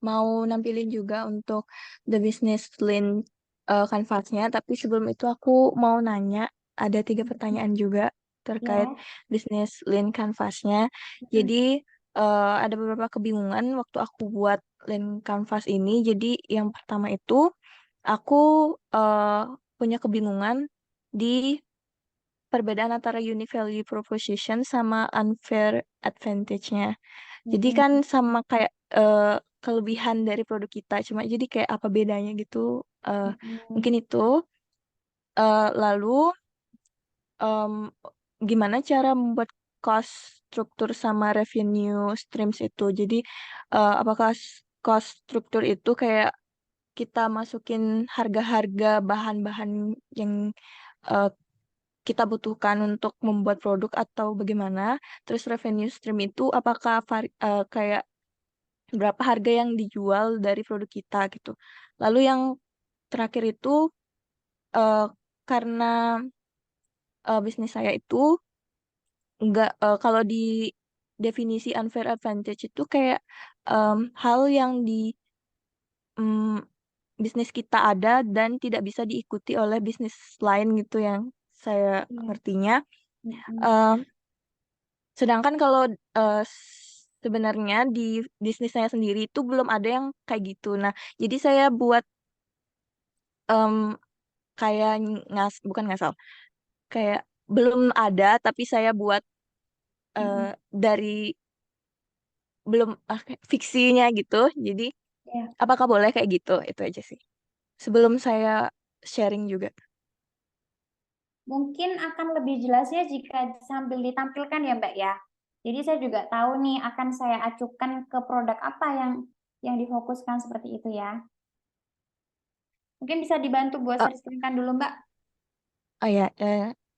H: mau nampilin juga untuk The Business Lean Canvas-nya, tapi sebelum itu aku mau nanya, ada 3 pertanyaan juga terkait
A: ya.
H: Business Lean Canvas-nya.
A: Hmm,
H: Jadi ada beberapa kebingungan waktu aku buat Lean Canvas ini. Jadi yang pertama itu aku punya kebingungan di perbedaan antara unique value proposition sama unfair advantage-nya. Jadi
A: hmm,
H: kan sama kayak kelebihan dari produk kita, cuma jadi kayak apa bedanya gitu.
A: hmm,
H: Mungkin itu. Lalu em, gimana cara membuat cost struktur sama revenue streams itu? Jadi apakah cost struktur itu kayak kita masukin harga-harga bahan-bahan yang eh, kita butuhkan untuk membuat produk atau bagaimana? Terus revenue stream itu apakah kayak berapa harga yang dijual dari produk kita gitu. Lalu yang terakhir itu eh, karena bisnis saya itu enggak kalau di definisi unfair advantage itu kayak hal yang di mm, bisnis kita ada dan tidak bisa diikuti oleh bisnis lain gitu yang saya
A: iya.
H: ngertinya.
A: Hmm,
H: Eh, Sedangkan kalau sebenarnya di bisnis saya sendiri itu belum ada yang kayak gitu. Nah, jadi saya buat em, kayak bukan ngasal, kayak belum ada tapi saya buat eh,
A: hmm,
H: dari belum kayak fiksinya gitu. Jadi
A: ya.
H: apakah boleh kayak gitu? Itu aja sih. Sebelum saya sharing juga.
A: Mungkin akan lebih jelasnya jika sambil ditampilkan ya Mbak ya. Jadi saya juga tahu nih akan saya acukan ke produk apa yang difokuskan seperti itu ya. Mungkin bisa dibantu buat
H: Oh,
A: share screen-kan dulu Mbak.
H: oh ya,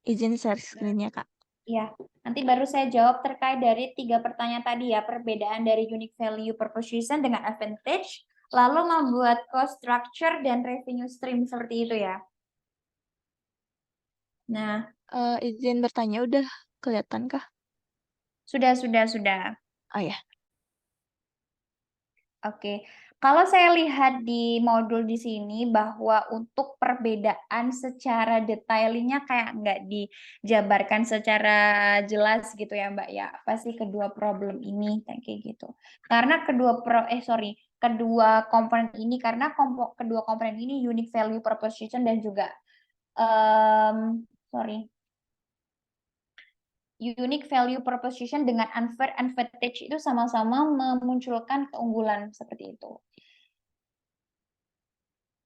H: izin share screen-nya Kak.
A: Ya, nanti baru saya jawab terkait dari 3 pertanyaan tadi ya, perbedaan dari unique value proposition dengan advantage, lalu membuat cost structure dan revenue stream seperti itu ya. Nah,
H: Izin bertanya udah kelihatan kah?
A: sudah.
H: Oh ya.
A: Oke, kalau saya lihat di modul di sini bahwa untuk perbedaan secara detailnya kayak nggak dijabarkan secara jelas gitu ya Mbak ya. Apa sih kedua problem ini kayak gitu. Karena kedua komponen ini karena kedua komponen ini unique value proposition dan juga unique value proposition dengan unfair advantage itu sama-sama memunculkan keunggulan seperti itu.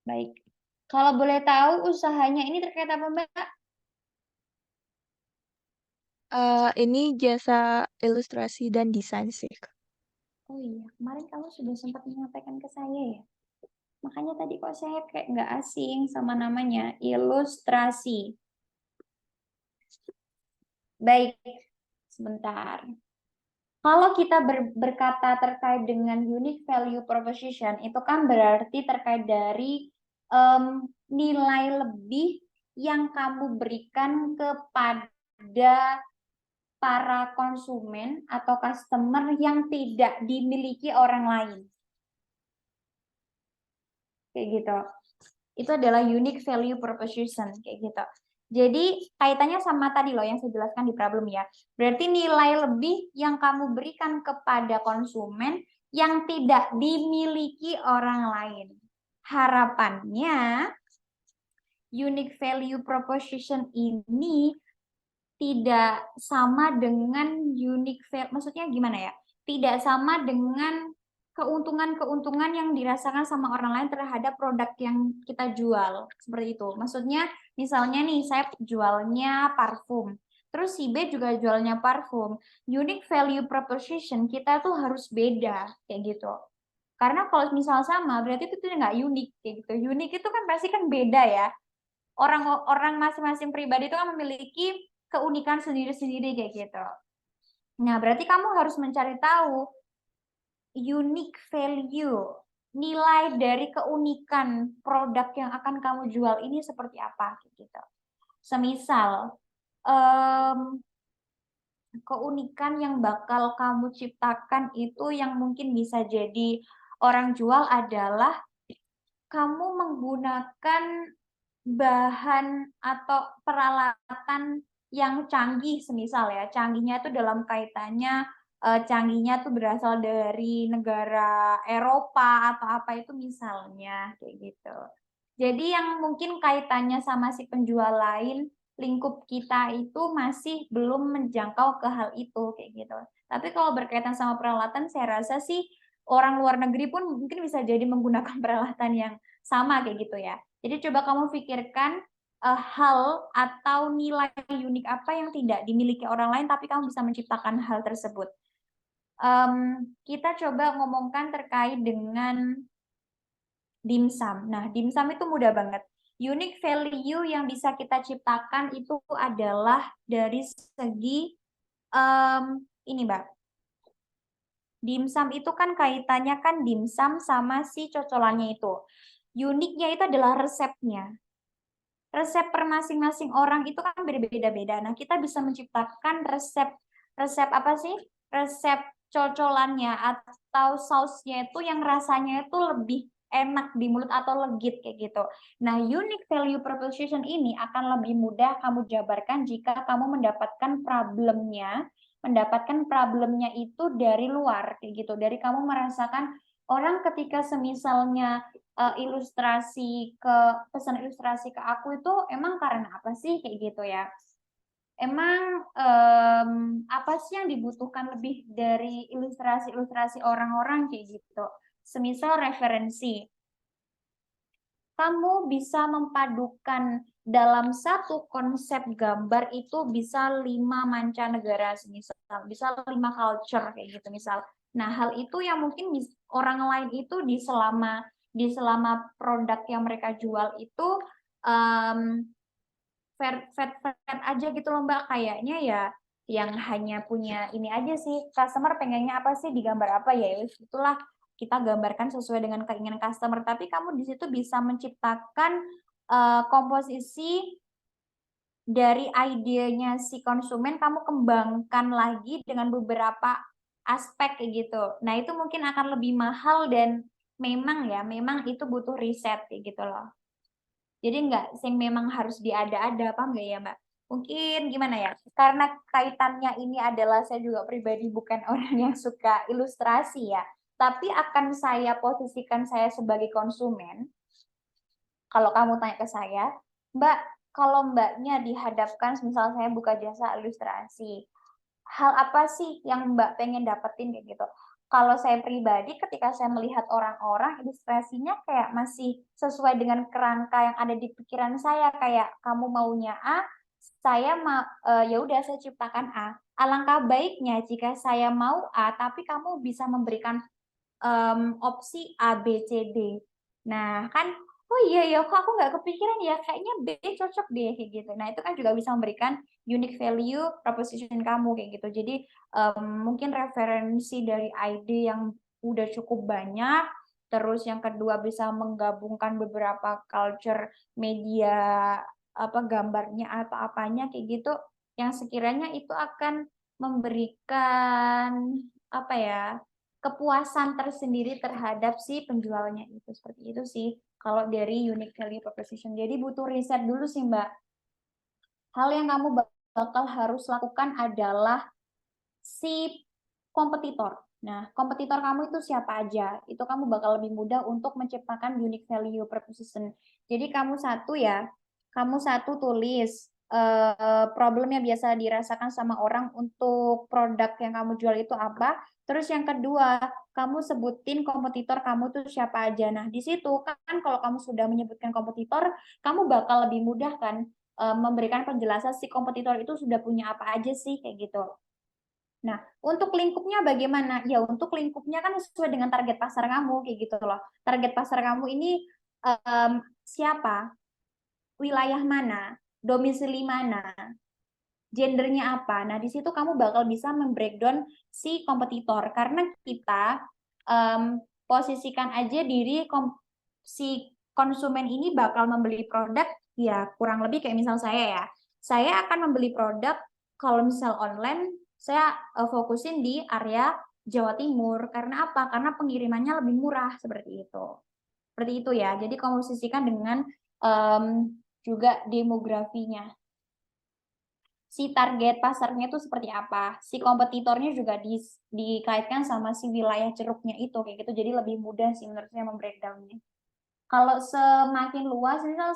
A: Baik. Kalau boleh tahu usahanya ini terkait apa, Mbak?
H: Ini jasa ilustrasi dan desain sih.
A: Oh iya, kemarin kamu sudah sempat menyampaikan ke saya ya. Makanya tadi kok saya kayak nggak asing sama namanya, ilustrasi. Baik, sebentar. Kalau kita berkata terkait dengan unique value proposition, itu kan berarti terkait dari nilai lebih yang kamu berikan kepada para konsumen atau customer yang tidak dimiliki orang lain. Kayak gitu. Itu adalah unique value proposition, kayak gitu. Jadi kaitannya sama tadi loh yang saya jelaskan di problem ya. Berarti nilai lebih yang kamu berikan kepada konsumen yang tidak dimiliki orang lain. Harapannya unique value proposition ini tidak sama dengan unique value, maksudnya gimana ya? Tidak sama dengan keuntungan-keuntungan yang dirasakan sama orang lain terhadap produk yang kita jual. Seperti itu. Maksudnya misalnya nih saya jualnya parfum. Terus si B juga jualnya parfum. Unique value proposition kita tuh harus beda kayak gitu. Karena kalau misal sama berarti itu nggak unik kayak gitu. Unik itu kan pasti kan beda ya. Orang masing-masing pribadi itu kan memiliki keunikan sendiri-sendiri kayak gitu. Nah, berarti kamu harus mencari tahu unique value, nilai dari keunikan produk yang akan kamu jual ini seperti apa gitu. Semisal keunikan yang bakal kamu ciptakan itu yang mungkin bisa jadi orang jual adalah kamu menggunakan bahan atau peralatan yang canggih semisal ya. Canggihnya itu dalam kaitannya canggihnya tuh berasal dari negara Eropa atau apa itu misalnya kayak gitu. Jadi yang mungkin kaitannya sama si penjual lain, lingkup kita itu masih belum menjangkau ke hal itu kayak gitu. Tapi kalau berkaitan sama peralatan, saya rasa sih orang luar negeri pun mungkin bisa jadi menggunakan peralatan yang sama kayak gitu ya. Jadi coba kamu pikirkan hal atau nilai unik apa yang tidak dimiliki orang lain, tapi kamu bisa menciptakan hal tersebut. Kita coba ngomongkan terkait dengan dimsum. Nah, dimsum itu mudah banget. Unique value yang bisa kita ciptakan itu adalah dari segi ini, Mbak. Dimsum itu kan kaitannya kan dimsum sama si cocolannya itu. Uniknya itu adalah resepnya. Resep per masing-masing orang itu kan berbeda-beda. Nah, kita bisa menciptakan resep apa sih? Resep cocolannya atau sausnya itu yang rasanya itu lebih enak di mulut atau legit kayak gitu. Nah, unique value proposition ini akan lebih mudah kamu jabarkan jika kamu mendapatkan problemnya itu dari luar kayak gitu. Dari kamu merasakan orang ketika semisalnya pesan ilustrasi ke aku itu emang karena apa sih kayak gitu ya. Emang apa sih yang dibutuhkan lebih dari ilustrasi orang-orang kayak gitu. Semisal referensi. Kamu bisa memadukan dalam satu konsep gambar itu bisa 5 mancanegara semisal, bisa 5 culture kayak gitu misal. Nah, hal itu yang mungkin orang lain itu di selama produk yang mereka jual itu fair aja gitu loh Mbak, kayaknya ya yang hanya punya ini aja sih, customer pengennya apa sih di gambar apa ya, itulah kita gambarkan sesuai dengan keinginan customer, tapi kamu di situ bisa menciptakan komposisi dari idenya si konsumen, kamu kembangkan lagi dengan beberapa aspek kayak gitu. Nah, itu mungkin akan lebih mahal dan memang itu butuh riset kayak gitu loh. Jadi nggak sing memang harus diada-ada, paham nggak ya Mbak? Mungkin gimana ya, karena kaitannya ini adalah saya juga pribadi bukan orang yang suka ilustrasi ya, tapi akan saya posisikan saya sebagai konsumen. Kalau kamu tanya ke saya, Mbak, kalau Mbaknya dihadapkan, misal saya buka jasa ilustrasi, hal apa sih yang Mbak pengen dapetin kayak gitu? Kalau saya pribadi, ketika saya melihat orang-orang, ilustrasinya kayak masih sesuai dengan kerangka yang ada di pikiran saya, kayak kamu maunya A, saya ya udah saya ciptakan A. Alangkah baiknya jika saya mau A, tapi kamu bisa memberikan opsi A, B, C, D. Nah, kan, oh iya ya, kok aku nggak kepikiran ya, kayaknya B cocok deh, kayak gitu. Nah, itu kan juga bisa memberikan unique value proposition kamu, kayak gitu. Jadi, mungkin referensi dari ide yang udah cukup banyak, terus yang kedua bisa menggabungkan beberapa culture media, apa gambarnya atau apanya, kayak gitu, yang sekiranya itu akan memberikan, apa ya, kepuasan tersendiri terhadap si penjualnya itu. Seperti itu sih kalau dari unique value proposition. Jadi butuh riset dulu sih Mbak. Hal yang kamu bakal harus lakukan adalah si kompetitor. Nah, kompetitor kamu itu siapa aja? Itu kamu bakal lebih mudah untuk menciptakan unique value proposition. Jadi kamu satu tulis problem yang biasa dirasakan sama orang untuk produk yang kamu jual itu apa. Terus yang kedua, kamu sebutin kompetitor kamu tuh siapa aja. Nah, di situ kan kalau kamu sudah menyebutkan kompetitor, kamu bakal lebih mudah kan memberikan penjelasan si kompetitor itu sudah punya apa aja sih kayak gitu. Nah, untuk lingkupnya bagaimana? Ya, untuk lingkupnya kan sesuai dengan target pasar kamu, kayak gitu loh. Target pasar kamu ini siapa? Wilayah mana? Domisili mana? Gendernya apa? Nah, di situ kamu bakal bisa membreakdown si kompetitor. Karena kita posisikan aja diri si konsumen ini bakal membeli produk, ya kurang lebih kayak misal saya ya. Saya akan membeli produk, kalau misal online, saya fokusin di area Jawa Timur. Karena apa? Karena pengirimannya lebih murah, seperti itu. Seperti itu ya. Jadi komposisikan dengan juga demografinya. Si target pasarnya itu seperti apa. Si kompetitornya juga dikaitkan sama si wilayah ceruknya itu. Kayak gitu. Jadi lebih mudah sih menurut saya membreakdownnya. Kalau semakin luas, misal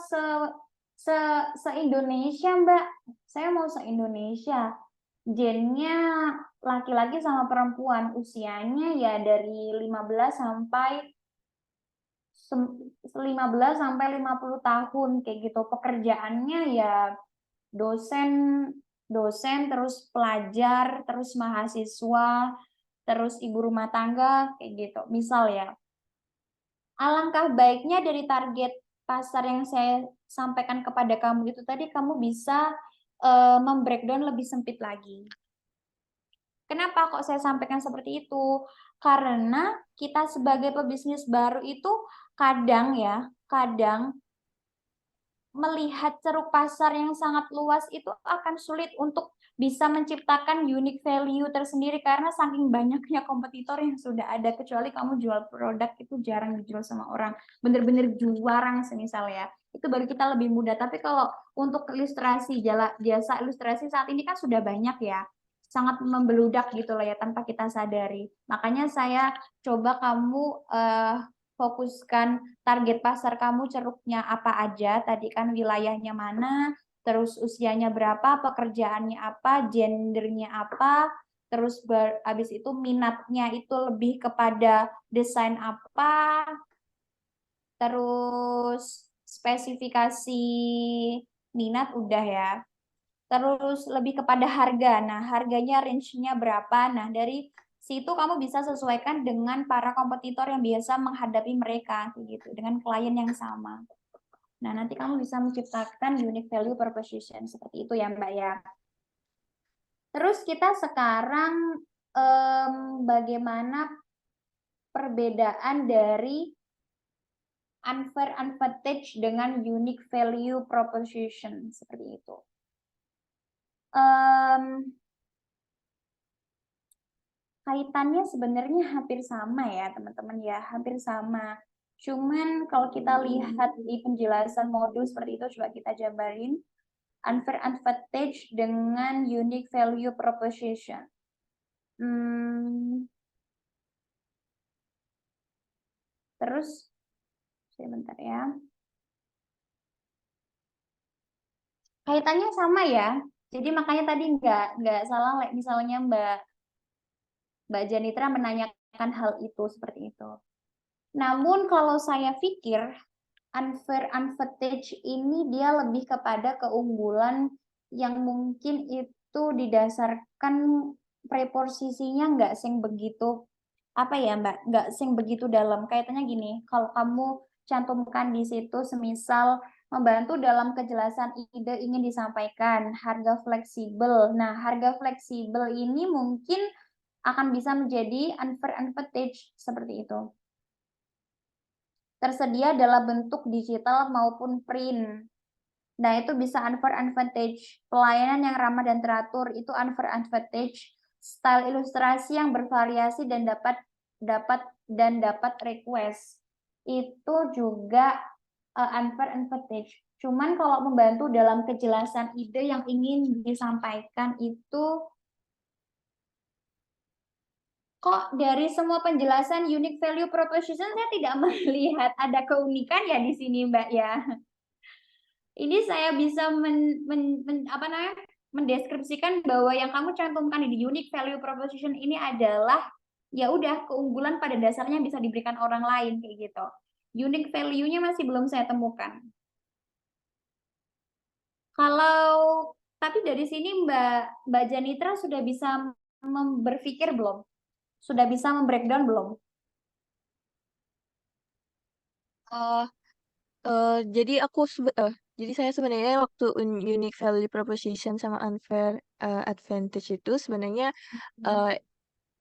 A: se-Indonesia Mbak, saya mau se-Indonesia. Gennya laki-laki sama perempuan, usianya ya dari 15 sampai 50 tahun kayak gitu. Pekerjaannya ya dosen terus pelajar, terus mahasiswa, terus ibu rumah tangga kayak gitu. Misal ya. Alangkah baiknya dari target pasar yang saya sampaikan kepada kamu itu tadi, kamu bisa membreakdown lebih sempit lagi. Kenapa kok saya sampaikan seperti itu? Karena kita sebagai pebisnis baru itu kadang melihat ceruk pasar yang sangat luas itu akan sulit untuk bisa menciptakan unique value tersendiri karena saking banyaknya kompetitor yang sudah ada, kecuali kamu jual produk itu jarang dijual sama orang, bener-bener jarang semisal ya, itu baru kita lebih mudah. Tapi kalau untuk ilustrasi, jasa ilustrasi saat ini kan sudah banyak ya, sangat membeludak gitu loh ya tanpa kita sadari. Makanya saya coba kamu fokuskan target pasar kamu, ceruknya apa aja, tadi kan wilayahnya mana, terus usianya berapa, pekerjaannya apa, gendernya apa, terus habis itu minatnya itu lebih kepada desain apa, terus spesifikasi minat udah ya, terus lebih kepada harga. Nah, harganya range-nya berapa? Nah, dari situ kamu bisa sesuaikan dengan para kompetitor yang biasa menghadapi mereka, gitu, dengan klien yang sama. Nah, nanti kamu bisa menciptakan unique value proposition seperti itu ya, Mbak ya. Terus kita sekarang bagaimana perbedaan dari unfair advantage dengan unique value proposition seperti itu. kaitannya sebenarnya hampir sama ya teman-teman ya, hampir sama. Cuman kalau kita lihat di penjelasan modul seperti itu, coba kita jabarin. Unfair advantage dengan unique value proposition. Terus, sebentar ya. Kaitannya sama ya. Jadi makanya tadi nggak salah, misalnya Mbak Janitra menanyakan hal itu seperti itu. Namun kalau saya pikir unfair advantage ini dia lebih kepada keunggulan yang mungkin itu didasarkan preposisinya nggak sing begitu apa ya Mbak, nggak sing begitu dalam. Kaitannya gini, kalau kamu cantumkan di situ semisal membantu dalam kejelasan ide ingin disampaikan, harga fleksibel. Nah, harga fleksibel ini mungkin akan bisa menjadi unfair advantage seperti itu. Tersedia dalam bentuk digital maupun print. Nah, itu bisa unfair advantage. Pelayanan yang ramah dan teratur itu unfair advantage. Style ilustrasi yang bervariasi dan dapat request itu juga unfair advantage. Cuman kalau membantu dalam kejelasan ide yang ingin disampaikan itu kok dari semua penjelasan unique value proposition saya tidak melihat ada keunikan ya di sini Mbak ya. Ini saya bisa mendeskripsikan bahwa yang kamu cantumkan di unique value proposition ini adalah ya udah keunggulan pada dasarnya bisa diberikan orang lain kayak gitu. Unique value-nya masih belum saya temukan. Kalau tapi dari sini Mbak Janitra sudah bisa berpikir belum? Sudah bisa membreakdown belum?
H: Jadi saya sebenarnya waktu unique value proposition sama unfair advantage itu sebenarnya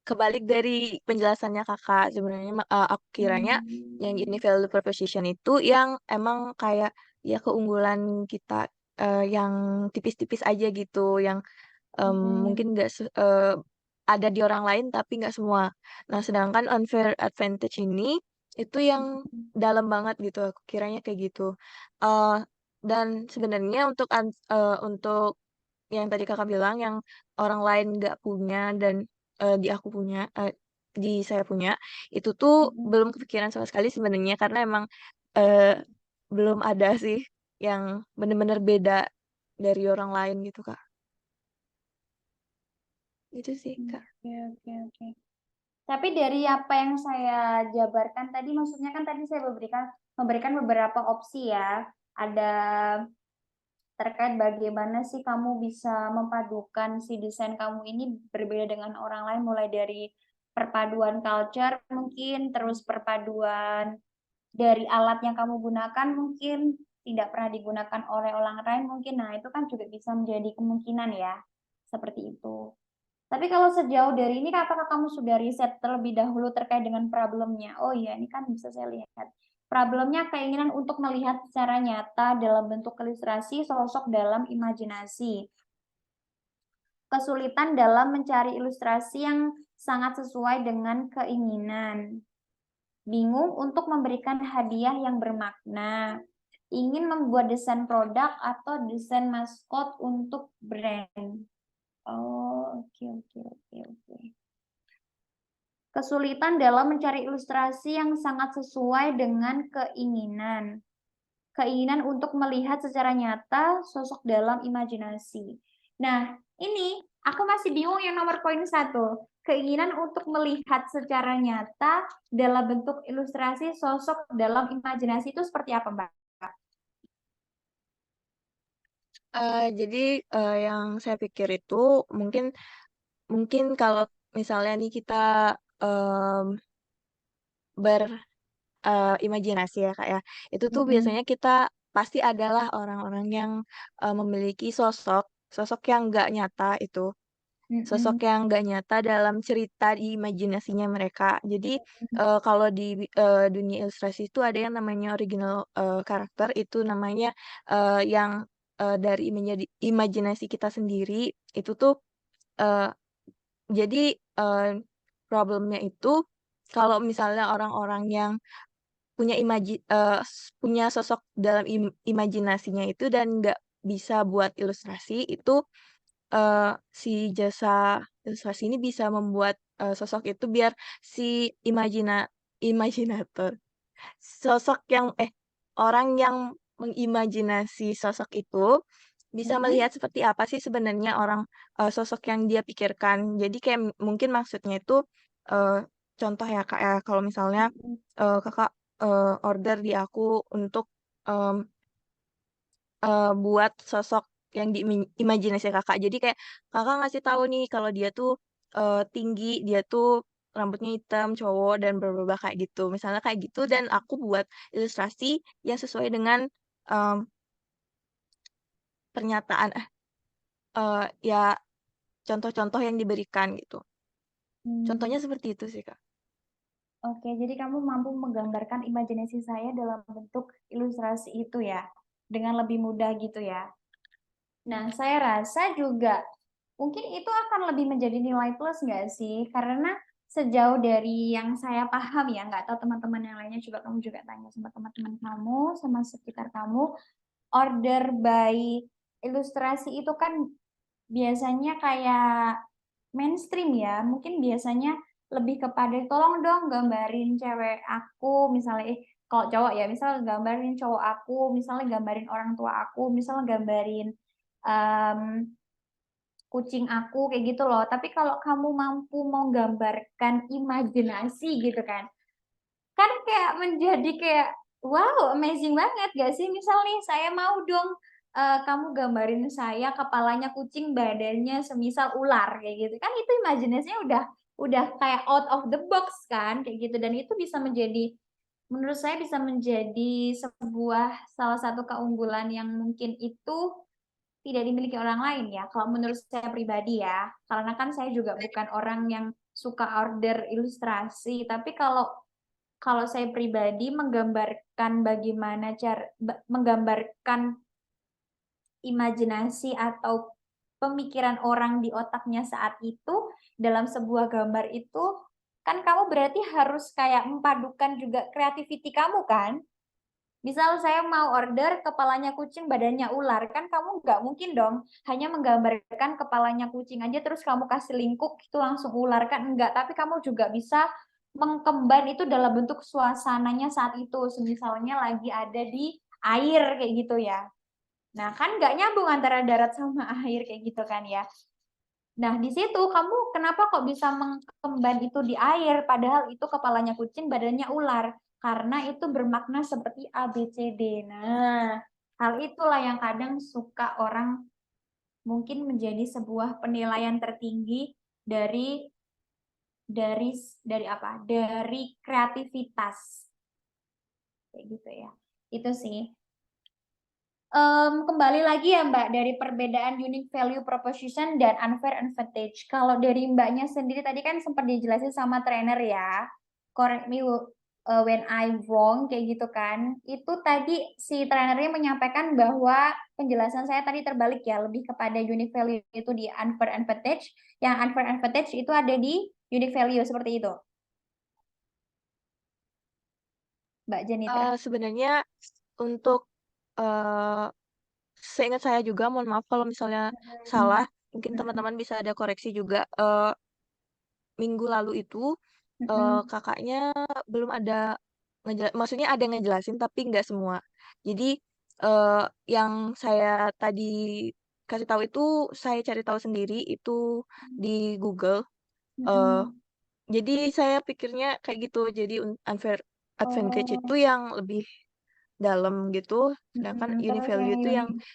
H: kebalik dari penjelasannya kakak. Sebenarnya aku kiranya yang unique value proposition itu yang emang kayak ya keunggulan kita yang tipis-tipis aja gitu, yang mungkin nggak ada di orang lain tapi nggak semua. Nah, sedangkan unfair advantage ini itu yang dalam banget gitu. Aku kiranya kayak gitu. Dan sebenarnya untuk yang tadi kakak bilang yang orang lain nggak punya dan di saya punya itu tuh belum kepikiran sama sekali sebenarnya karena emang eh, belum ada sih yang bener-bener beda dari orang lain gitu kak. Itu sih kak.
A: Oke. Tapi dari apa yang saya jabarkan tadi, maksudnya kan tadi saya memberikan beberapa opsi ya. Ada terkait bagaimana sih kamu bisa memadukan si desain kamu ini berbeda dengan orang lain, mulai dari perpaduan culture mungkin, terus perpaduan dari alat yang kamu gunakan mungkin tidak pernah digunakan oleh orang lain mungkin. Nah, itu kan juga bisa menjadi kemungkinan ya, seperti itu. Tapi kalau sejauh dari ini, apakah kamu sudah riset terlebih dahulu terkait dengan problemnya? Oh iya, ini kan bisa saya lihat. Problemnya keinginan untuk melihat secara nyata dalam bentuk ilustrasi sosok dalam imajinasi. Kesulitan dalam mencari ilustrasi yang sangat sesuai dengan keinginan. Bingung untuk memberikan hadiah yang bermakna. Ingin membuat desain produk atau desain maskot untuk brand. Oh, oke. Kesulitan dalam mencari ilustrasi yang sangat sesuai dengan keinginan. Keinginan untuk melihat secara nyata sosok dalam imajinasi. Nah, ini aku masih bingung yang nomor poin 1. Keinginan untuk melihat secara nyata dalam bentuk ilustrasi sosok dalam imajinasi itu seperti apa, Mbak?
H: Jadi yang saya pikir itu mungkin kalau misalnya nih kita berimajinasi ya kak ya, itu tuh biasanya kita pasti adalah orang-orang yang memiliki sosok yang nggak nyata itu. Sosok yang nggak nyata dalam cerita di imajinasinya mereka. Jadi kalau di dunia ilustrasi itu ada yang namanya original karakter, itu namanya yang dari imajinasi kita sendiri. Itu tuh jadi problemnya itu kalau misalnya orang-orang yang punya sosok dalam imajinasinya itu dan nggak bisa buat ilustrasi itu si jasa ilustrasi ini bisa membuat sosok itu biar si imajinator sosok yang orang yang mengimajinasi sosok itu bisa melihat seperti apa sih sebenarnya sosok yang dia pikirkan. Jadi kayak mungkin maksudnya itu contoh ya Kak ya kalau misalnya Kakak order di aku untuk em, buat sosok yang di imajinasi Kakak. Jadi kayak Kakak ngasih tahu nih kalau dia tuh tinggi, dia tuh rambutnya hitam, cowok dan bla bla bla kayak gitu. Misalnya kayak gitu dan aku buat ilustrasi yang sesuai dengan em, pernyataan ya contoh-contoh yang diberikan gitu. Contohnya seperti itu sih Kak.
A: Oke, jadi kamu mampu menggambarkan imajinasi saya dalam bentuk ilustrasi itu ya, dengan lebih mudah gitu ya. Nah, saya rasa juga mungkin itu akan lebih menjadi nilai plus nggak sih? Karena sejauh dari yang saya paham ya, nggak tahu teman-teman yang lainnya, coba kamu juga tanya sama teman-teman kamu, sama sekitar kamu, order by ilustrasi itu kan biasanya kayak mainstream ya, mungkin biasanya lebih kepada tolong dong gambarin cewek aku, misalnya kalau cowok ya, misalnya gambarin cowok aku, misalnya gambarin orang tua aku, misalnya gambarin em, kucing aku kayak gitu loh. Tapi kalau kamu mampu menggambarkan imajinasi gitu kan kayak menjadi kayak wow amazing banget gak sih, misal nih saya mau dong kamu gambarin saya kepalanya kucing badannya semisal ular kayak gitu kan, itu imajinasinya udah kayak out of the box kan kayak gitu, dan itu bisa menjadi, menurut saya bisa menjadi sebuah salah satu keunggulan yang mungkin itu tidak dimiliki orang lain ya, kalau menurut saya pribadi ya, karena kan saya juga bukan orang yang suka order ilustrasi, tapi kalau saya pribadi menggambarkan bagaimana cara menggambarkan imajinasi atau pemikiran orang di otaknya saat itu dalam sebuah gambar itu, kan kamu berarti harus kayak memadukan juga creativity kamu kan. Misal saya mau order kepalanya kucing, badannya ular, kan kamu nggak mungkin dong hanya menggambarkan kepalanya kucing aja terus kamu kasih lingkup itu langsung ular, kan enggak, tapi kamu juga bisa mengkembang itu dalam bentuk suasananya saat itu, misalnya lagi ada di air kayak gitu ya. Nah kan nggak nyambung antara darat sama air kayak gitu kan ya. Nah di situ kamu kenapa kok bisa mengkembang itu di air, padahal itu kepalanya kucing, badannya ular, karena itu bermakna seperti A, B, C, D. Nah, hal itulah yang kadang suka orang mungkin menjadi sebuah penilaian tertinggi dari dari dari apa? Dari kreativitas. Kayak gitu ya. Itu sih. Kembali lagi ya Mbak, dari perbedaan unique value proposition dan unfair advantage. Kalau dari Mbaknya sendiri tadi kan sempat dijelasin sama trainer ya, correct me when I'm wrong, kayak gitu kan. Itu tadi si trainernya menyampaikan bahwa penjelasan saya tadi terbalik ya, lebih kepada unique value itu di unfair advantage, yang unfair advantage itu ada di unique value, seperti itu. Mbak Janitra.
H: Sebenarnya untuk seingat saya juga, mohon maaf kalau misalnya salah, mungkin teman-teman bisa ada koreksi juga. Minggu lalu itu kakaknya belum ada maksudnya ada ngejelasin tapi nggak semua. Jadi yang saya tadi kasih tahu itu saya cari tahu sendiri itu di Google. Eh, jadi saya pikirnya kayak gitu. Jadi unfair advantage itu
A: Oh,
H: yang lebih dalam gitu, sedangkan unique
A: terus
H: value
A: yang
H: itu yang
A: unique.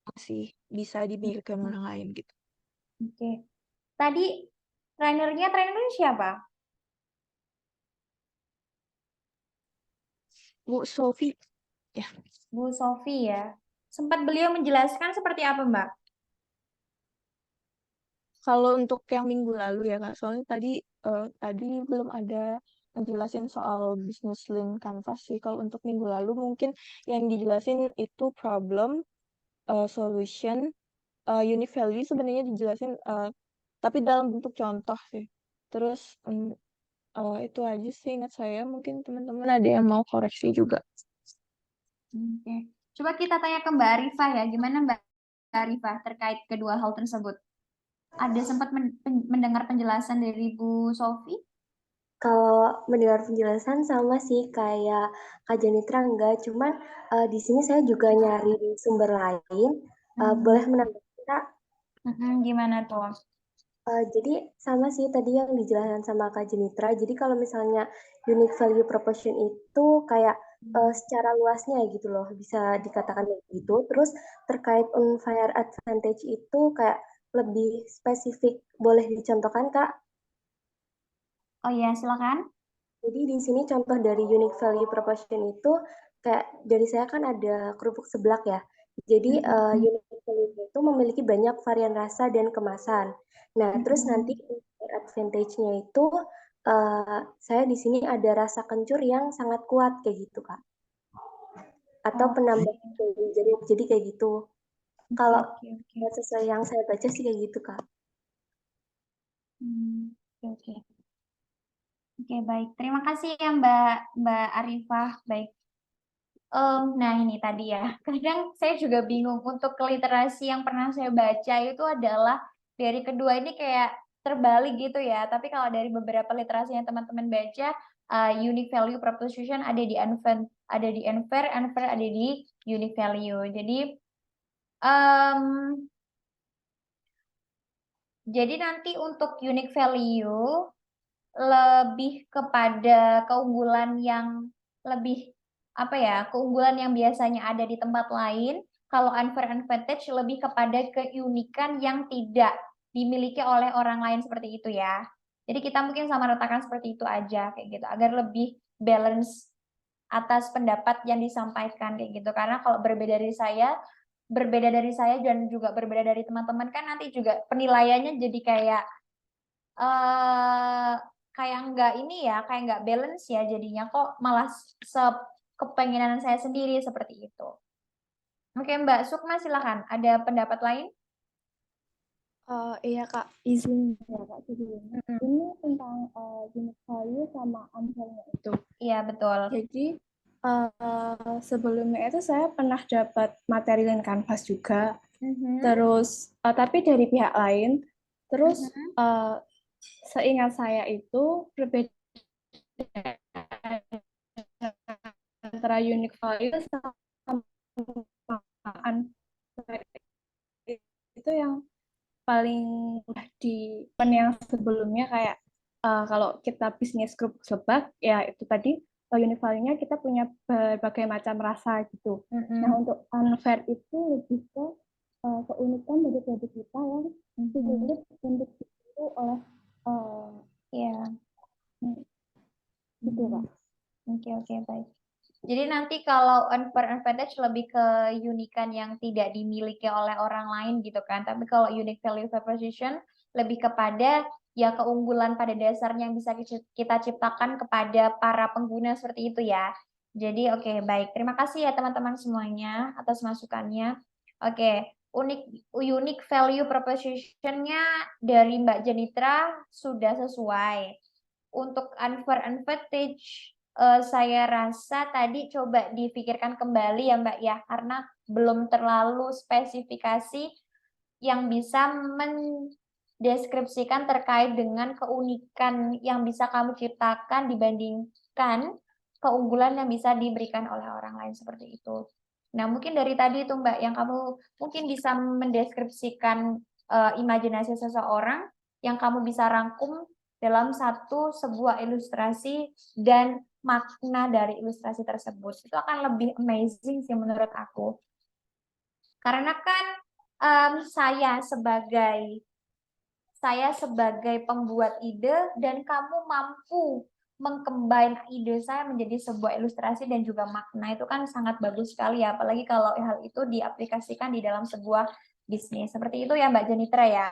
H: masih bisa dimiliki orang lain gitu.
A: Oke. Tadi trainernya siapa?
H: Bu Sofi, ya.
A: Bu Sofi ya. Sempat beliau menjelaskan seperti apa, Mbak?
H: Kalau untuk yang minggu lalu ya Kak, soalnya tadi belum ada ngejelasin soal business link canvas sih. Kalau untuk minggu lalu mungkin yang dijelasin itu problem, solution, unique value sebenarnya dijelasin tapi dalam bentuk contoh sih. Terus Itu aja sih ingat saya. Mungkin teman-teman ada yang mau koreksi juga.
A: Oke. Coba kita tanya ke Mbak Arifah ya, gimana Mbak Arifah terkait kedua hal tersebut? Ada sempat mendengar penjelasan dari Bu Sofi?
F: Kalau mendengar penjelasan sama sih kayak Kak Janitra enggak, cuman di sini saya juga nyari sumber lain. Boleh menambahkan Kak?
A: Gimana tuh?
F: Jadi sama sih tadi yang dijelaskan sama Kak Jenitra. Jadi kalau misalnya unique value proposition itu kayak secara luasnya gitu loh, bisa dikatakan begitu. Terus terkait unfair advantage itu kayak lebih spesifik. Boleh dicontohkan Kak?
A: Oh iya, silakan.
F: Jadi di sini contoh dari unique value proposition itu kayak dari saya kan ada kerupuk seblak ya. Jadi unique value itu memiliki banyak varian rasa dan kemasan. Nah, terus nanti advantage-nya itu saya di sini ada rasa kencur yang sangat kuat kayak gitu, Kak. Atau penambah jadi kayak gitu. Kalau sesuai yang saya baca sih kayak gitu, Kak.
A: Oke. Oke, baik. Terima kasih ya Mbak Arifah. Baik. Nah ini tadi ya. Kadang saya juga bingung untuk literasi yang pernah saya baca itu adalah dari kedua ini kayak terbalik gitu ya. Tapi kalau dari beberapa literasi yang teman-teman baca, unique value proposition ada di unfair ada di unique value. Jadi nanti untuk unique value lebih kepada keunggulan yang lebih apa ya, keunggulan yang biasanya ada di tempat lain. Kalau unfair advantage lebih kepada keunikan yang tidak dimiliki oleh orang lain seperti itu ya. Jadi kita mungkin sama ratakan seperti itu aja kayak gitu agar lebih balance atas pendapat yang disampaikan kayak gitu. Karena kalau berbeda dari saya dan juga berbeda dari teman-teman kan nanti juga penilaiannya jadi kayak nggak ini ya, kayak nggak balance ya jadinya kok malah kepengenan saya sendiri seperti itu. Oke Mbak Sukma silakan, ada pendapat lain?
C: Iya Kak, izin ya Kak sebelumnya. Ini tentang unique value sama unfairnya itu.
A: Iya betul.
C: Jadi sebelumnya itu saya pernah dapat materi Lean Canvas juga. Terus tapi dari pihak lain. Terus seingat saya itu berbeda antara unique value sama unfair itu yang paling mudah di yang sebelumnya kayak kalau kita bisnis grup sebab ya itu tadi unique value-nya kita punya berbagai macam rasa gitu. Nah untuk unfair itu lebih ke keunikan dari produk kita yang sulit untuk ditiru oleh gitu Kak.
A: Oke, baik. Jadi nanti kalau unfair advantage lebih ke unikan yang tidak dimiliki oleh orang lain gitu kan. Tapi kalau unique value proposition lebih kepada ya keunggulan pada dasarnya yang bisa kita ciptakan kepada para pengguna seperti itu ya. Jadi oke, baik. Terima kasih ya teman-teman semuanya atas masukannya. Oke, unique value proposition-nya dari Mbak Jenitra sudah sesuai. Untuk unfair advantage saya rasa tadi coba dipikirkan kembali ya Mbak ya, karena belum terlalu spesifikasi yang bisa mendeskripsikan terkait dengan keunikan yang bisa kamu ciptakan dibandingkan keunggulan yang bisa diberikan oleh orang lain seperti itu. Nah, mungkin dari tadi itu Mbak yang kamu mungkin bisa mendeskripsikan imajinasi seseorang yang kamu bisa rangkum dalam sebuah ilustrasi dan makna dari ilustrasi tersebut. Itu akan lebih amazing sih menurut aku. Karena kan saya sebagai pembuat ide dan kamu mampu mengcombine ide saya menjadi sebuah ilustrasi dan juga makna itu kan sangat bagus sekali ya, apalagi kalau hal itu diaplikasikan di dalam sebuah bisnis. Seperti itu ya Mbak Jenitra ya.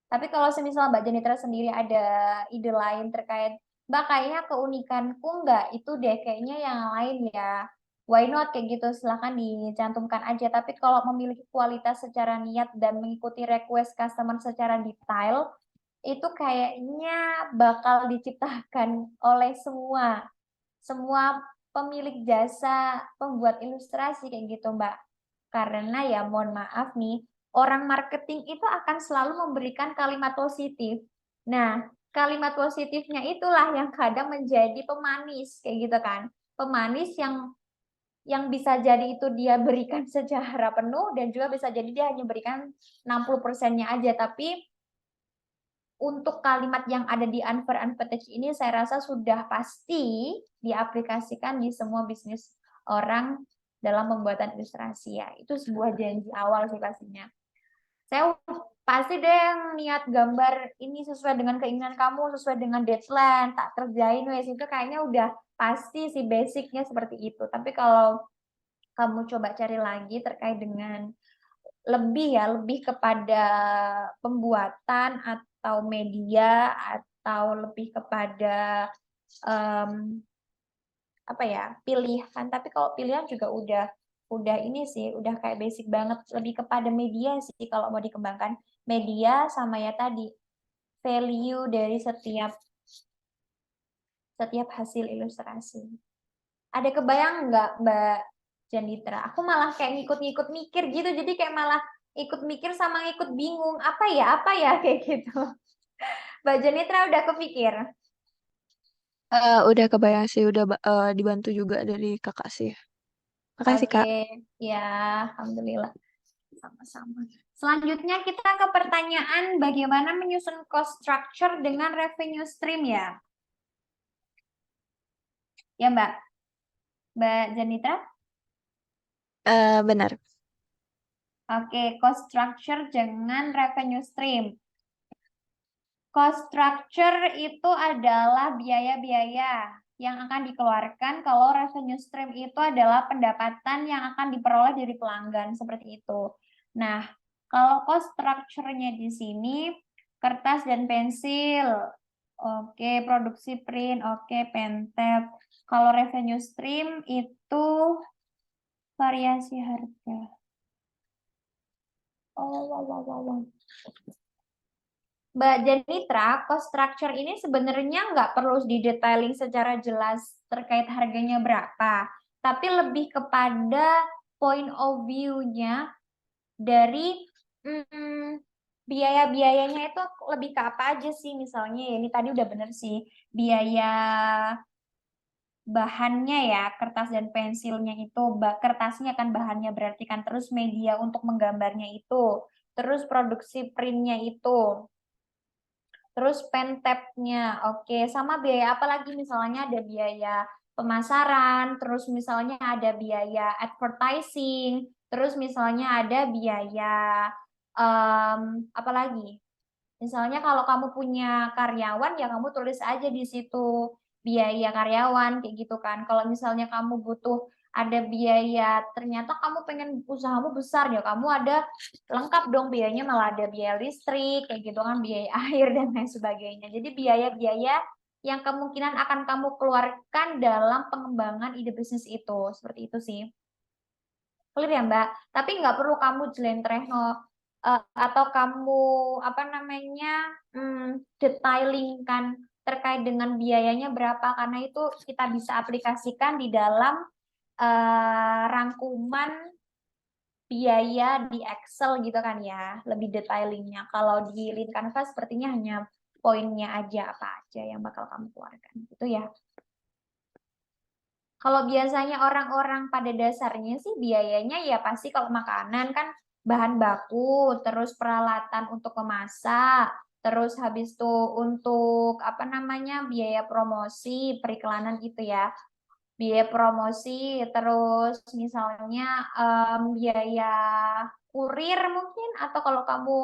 A: Tapi kalau semisal Mbak Jenitra sendiri ada ide lain terkait, Mbak kayaknya keunikanku nggak itu deh, kayaknya yang lain ya. Why not kayak gitu, silahkan dicantumkan aja. Tapi kalau memiliki kualitas secara niat dan mengikuti request customer secara detail, itu kayaknya bakal diciptakan oleh semua pemilik jasa pembuat ilustrasi kayak gitu, Mbak. Karena ya mohon maaf nih, orang marketing itu akan selalu memberikan kalimat positif. Nah, kalimat positifnya itulah yang kadang menjadi pemanis kayak gitu kan. Pemanis yang bisa jadi itu dia berikan secara penuh dan juga bisa jadi dia hanya berikan 60%-nya aja, tapi untuk kalimat yang ada di unfair advantage ini saya rasa sudah pasti diaplikasikan di semua bisnis orang dalam pembuatan ilustrasi ya. Itu sebuah janji awal sih pastinya. Saya pasti deh yang niat gambar ini sesuai dengan keinginan kamu, sesuai dengan deadline, tak kerjain wes itu kayaknya udah pasti sih basicnya seperti itu. Tapi kalau kamu coba cari lagi terkait dengan lebih kepada pembuatan atau media atau lebih kepada apa ya pilihan. Tapi kalau pilihan juga udah ini sih udah kayak basic banget, lebih kepada media sih kalau mau dikembangkan media sama ya tadi value dari setiap hasil ilustrasi. Ada kebayang nggak Mbak Janitra? Aku malah kayak ngikut-ngikut mikir gitu, jadi kayak malah ikut mikir sama ngikut bingung apa ya kayak gitu. Mbak Janitra udah kepikir?
H: Udah kebayang sih, udah dibantu juga dari kakak sih. Makasih
A: Oke,
H: kak.
A: ya alhamdulillah sama-sama. Selanjutnya kita ke pertanyaan bagaimana menyusun cost structure dengan revenue stream ya. Ya Mbak Janitra?
H: Benar.
A: Oke, cost structure dengan revenue stream. Cost structure itu adalah biaya-biaya yang akan dikeluarkan kalau revenue stream itu adalah pendapatan yang akan diperoleh dari pelanggan, seperti itu. Nah, kalau cost structure-nya di sini, kertas dan pensil, oke, produksi print, oke, pentap. Kalau revenue stream itu variasi harga. Oh. Mbak Janitra, cost structure ini sebenarnya nggak perlu didetailing secara jelas terkait harganya berapa, tapi lebih kepada point of view-nya dari biaya-biayanya itu lebih ke apa aja sih, misalnya ya ini tadi udah bener sih, biaya bahannya ya, kertas dan pensilnya itu, kertasnya kan bahannya berarti kan, terus media untuk menggambarnya itu, terus produksi printnya itu, terus pentapnya, oke, sama biaya apa lagi? Misalnya ada biaya pemasaran, terus misalnya ada biaya advertising, terus misalnya ada biaya apa lagi? Misalnya kalau kamu punya karyawan, ya kamu tulis aja di situ biaya karyawan, kayak gitu kan. Kalau misalnya kamu butuh ada biaya, ternyata kamu pengen usahamu besar, ya kamu ada lengkap dong biayanya, malah ada biaya listrik, kayak gitu kan, biaya air, dan lain sebagainya. Jadi biaya-biaya yang kemungkinan akan kamu keluarkan dalam pengembangan ide bisnis itu. Seperti itu sih. Clear ya Mbak? Tapi nggak perlu kamu jelentrehno atau kamu apa namanya detailingkan terkait dengan biayanya berapa, karena itu kita bisa aplikasikan di dalam rangkuman biaya di Excel gitu kan ya, lebih detailingnya. Kalau di Lean Canvas sepertinya hanya poinnya aja apa aja yang bakal kamu keluarkan gitu ya. Kalau biasanya orang-orang pada dasarnya sih biayanya ya pasti kalau makanan kan bahan baku, terus peralatan untuk memasak, terus habis itu untuk apa namanya biaya promosi, periklanan gitu ya. Biaya promosi, terus misalnya biaya kurir mungkin, atau kalau kamu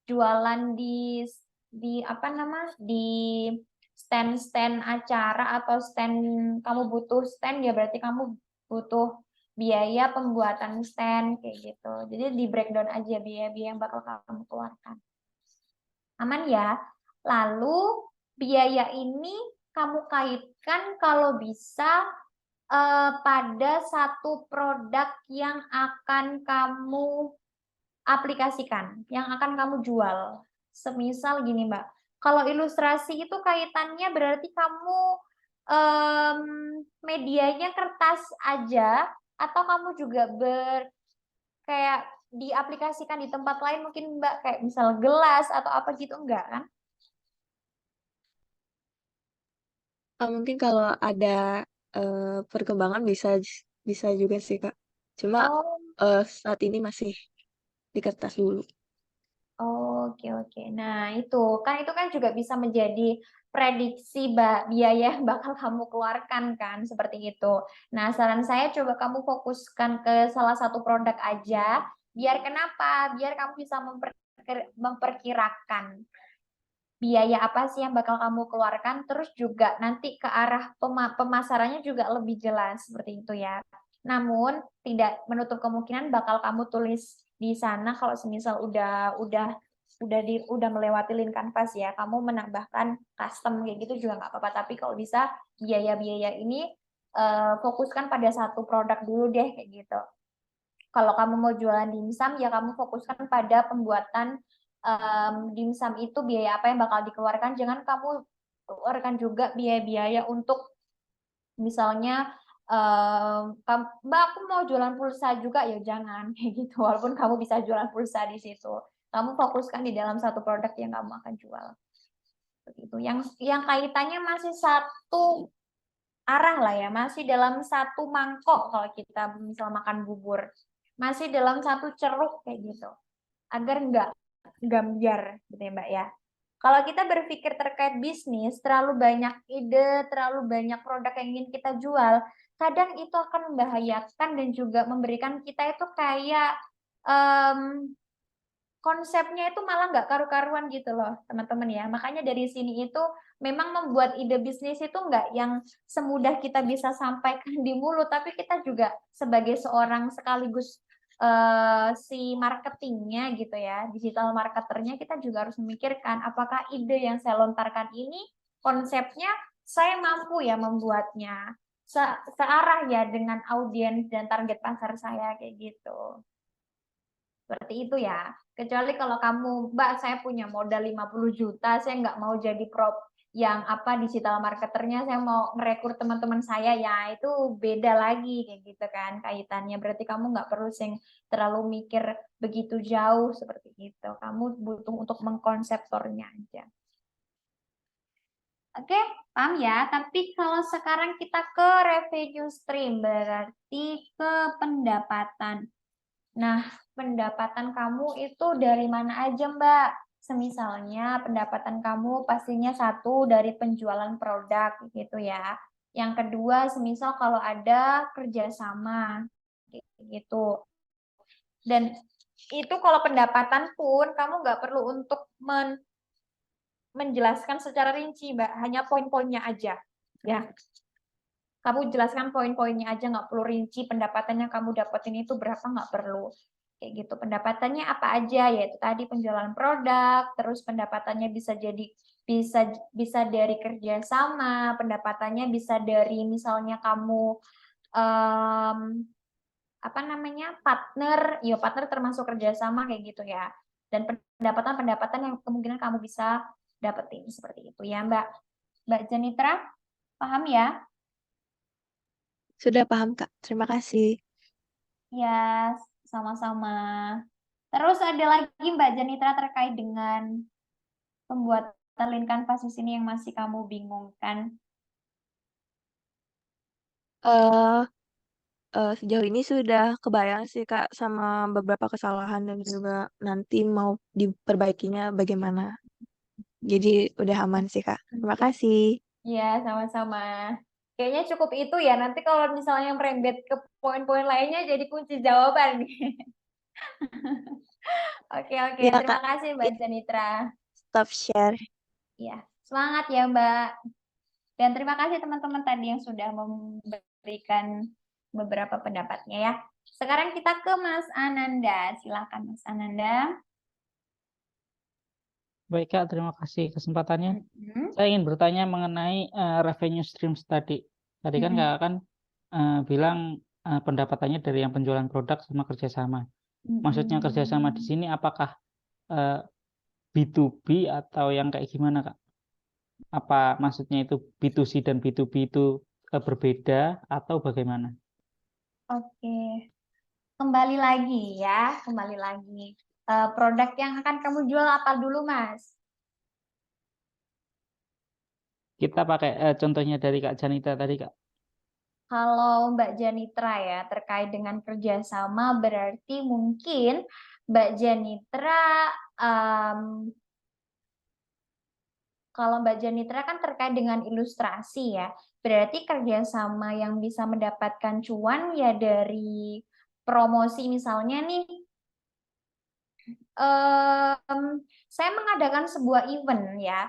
A: jualan di apa nama di stand-stand acara atau stand, kamu butuh stand ya berarti kamu butuh biaya pembuatan stand kayak gitu. Jadi di breakdown aja biaya-biaya yang bakal kamu keluarkan. Aman ya? Lalu biaya ini kamu kaitkan kalau bisa pada satu produk yang akan kamu aplikasikan, yang akan kamu jual. Semisal gini Mbak, Kalau ilustrasi itu kaitannya berarti kamu medianya kertas aja atau kamu juga kayak diaplikasikan di tempat lain mungkin Mbak kayak misal gelas atau apa gitu enggak kan?
H: Mungkin kalau ada perkembangan bisa juga sih Kak. Cuma
A: Oh,
H: saat ini masih di kertas dulu.
A: oke oke. Nah, itu kan juga bisa menjadi prediksi biaya yang bakal kamu keluarkan kan seperti itu. Nah, saran saya coba kamu fokuskan ke salah satu produk aja. Biar kenapa? Biar kamu bisa memperkirakan biaya apa sih yang bakal kamu keluarkan, terus juga nanti ke arah pemasarannya juga lebih jelas seperti itu ya. Namun tidak menutup kemungkinan bakal kamu tulis di sana kalau semisal udah melewati link kanvas ya, kamu menambahkan custom kayak gitu juga nggak apa-apa. Tapi kalau bisa biaya-biaya ini fokuskan pada satu produk dulu deh kayak gitu. Kalau kamu mau jualan dimsum ya kamu fokuskan pada pembuatan dimsum itu biaya apa yang bakal dikeluarkan. Jangan kamu keluarkan juga biaya-biaya untuk misalnya Mbak aku mau jualan pulsa juga ya jangan kayak gitu. Walaupun kamu bisa jualan pulsa di situ, kamu fokuskan di dalam satu produk yang kamu akan jual. Begitu. Yang kaitannya masih satu arah lah ya, masih dalam satu mangkok kalau kita misal makan bubur, masih dalam satu ceruk kayak gitu, agar nggak gambiar gitu ya Mbak ya. Kalau kita berpikir terkait bisnis, terlalu banyak ide, terlalu banyak produk yang ingin kita jual, kadang itu akan membahayakan dan juga memberikan kita itu kayak konsepnya itu malah nggak karu-karuan gitu loh teman-teman ya. Makanya dari sini itu memang membuat ide bisnis itu nggak yang semudah kita bisa sampaikan di mulut, tapi kita juga sebagai seorang sekaligus si marketingnya gitu ya, digital marketernya, kita juga harus memikirkan apakah ide yang saya lontarkan ini konsepnya saya mampu ya membuatnya searah ya dengan audiens dan target pasar saya kayak gitu. Seperti itu ya. Kecuali kalau kamu, Mbak, saya punya modal 50 juta, saya nggak mau jadi prop yang apa digital marketernya, saya mau merekrut teman-teman saya, ya itu beda lagi kayak gitu kan kaitannya. Berarti kamu nggak perlu terlalu mikir begitu jauh seperti itu. Kamu butuh untuk mengkonseptornya aja. Oke, paham ya? Tapi kalau sekarang kita ke revenue stream, berarti ke pendapatan. Nah, pendapatan kamu itu dari mana aja, Mbak? Semisalnya pendapatan kamu pastinya satu dari penjualan produk gitu ya. Yang kedua, semisal kalau ada kerjasama gitu. Dan itu kalau pendapatan pun kamu nggak perlu untuk menjelaskan secara rinci, Mbak. Hanya poin-poinnya aja. Ya, kamu jelaskan poin-poinnya aja, nggak perlu rinci pendapatannya kamu dapetin itu berapa, nggak perlu kayak gitu. Pendapatannya apa aja, yaitu tadi penjualan produk, terus pendapatannya bisa bisa dari kerjasama, pendapatannya bisa dari misalnya kamu apa namanya partner, ya partner termasuk kerjasama kayak gitu ya. Dan pendapatan yang kemungkinan kamu bisa dapetin seperti itu ya Mbak Janitra, paham ya?
H: Sudah paham Kak. Terima kasih.
A: Ya, sama-sama. Terus ada lagi Mbak Janitra terkait dengan pembuatan link canvas di sini yang masih kamu bingungkan.
H: Eh sejauh ini sudah kebayang sih Kak sama beberapa kesalahan dan juga nanti mau diperbaikinya bagaimana. Jadi udah aman sih Kak. Terima kasih.
A: Ya, sama-sama. Kayaknya cukup itu ya. Nanti kalau misalnya merembet ke poin-poin lainnya jadi kunci jawaban. Oke,
H: Ya
A: terima
H: Kak,
A: kasih Mbak Janitra.
H: stop share.
A: Ya, semangat ya Mbak. Dan terima kasih teman-teman tadi yang sudah memberikan beberapa pendapatnya ya. Sekarang kita ke Mas Ananda. Silakan Mas Ananda.
E: Baik Kak, terima kasih kesempatannya. Saya ingin bertanya mengenai revenue streams tadi. Tadi kan Kakak kan bilang pendapatannya dari yang penjualan produk sama kerjasama. Maksudnya kerjasama di sini apakah B2B atau yang kayak gimana, Kak? Apa maksudnya itu B2C dan B2B itu berbeda atau bagaimana?
A: Oke, kembali lagi ya, kembali lagi. Produk yang akan kamu jual apa dulu, Mas?
E: Kita pakai contohnya dari Kak Janita tadi, Kak.
A: Kalau Mbak Janitra ya, terkait dengan kerjasama, berarti mungkin Mbak Janitra, kalau Mbak Janitra kan terkait dengan ilustrasi ya, berarti kerjasama yang bisa mendapatkan cuan ya dari promosi misalnya nih, saya mengadakan sebuah event ya,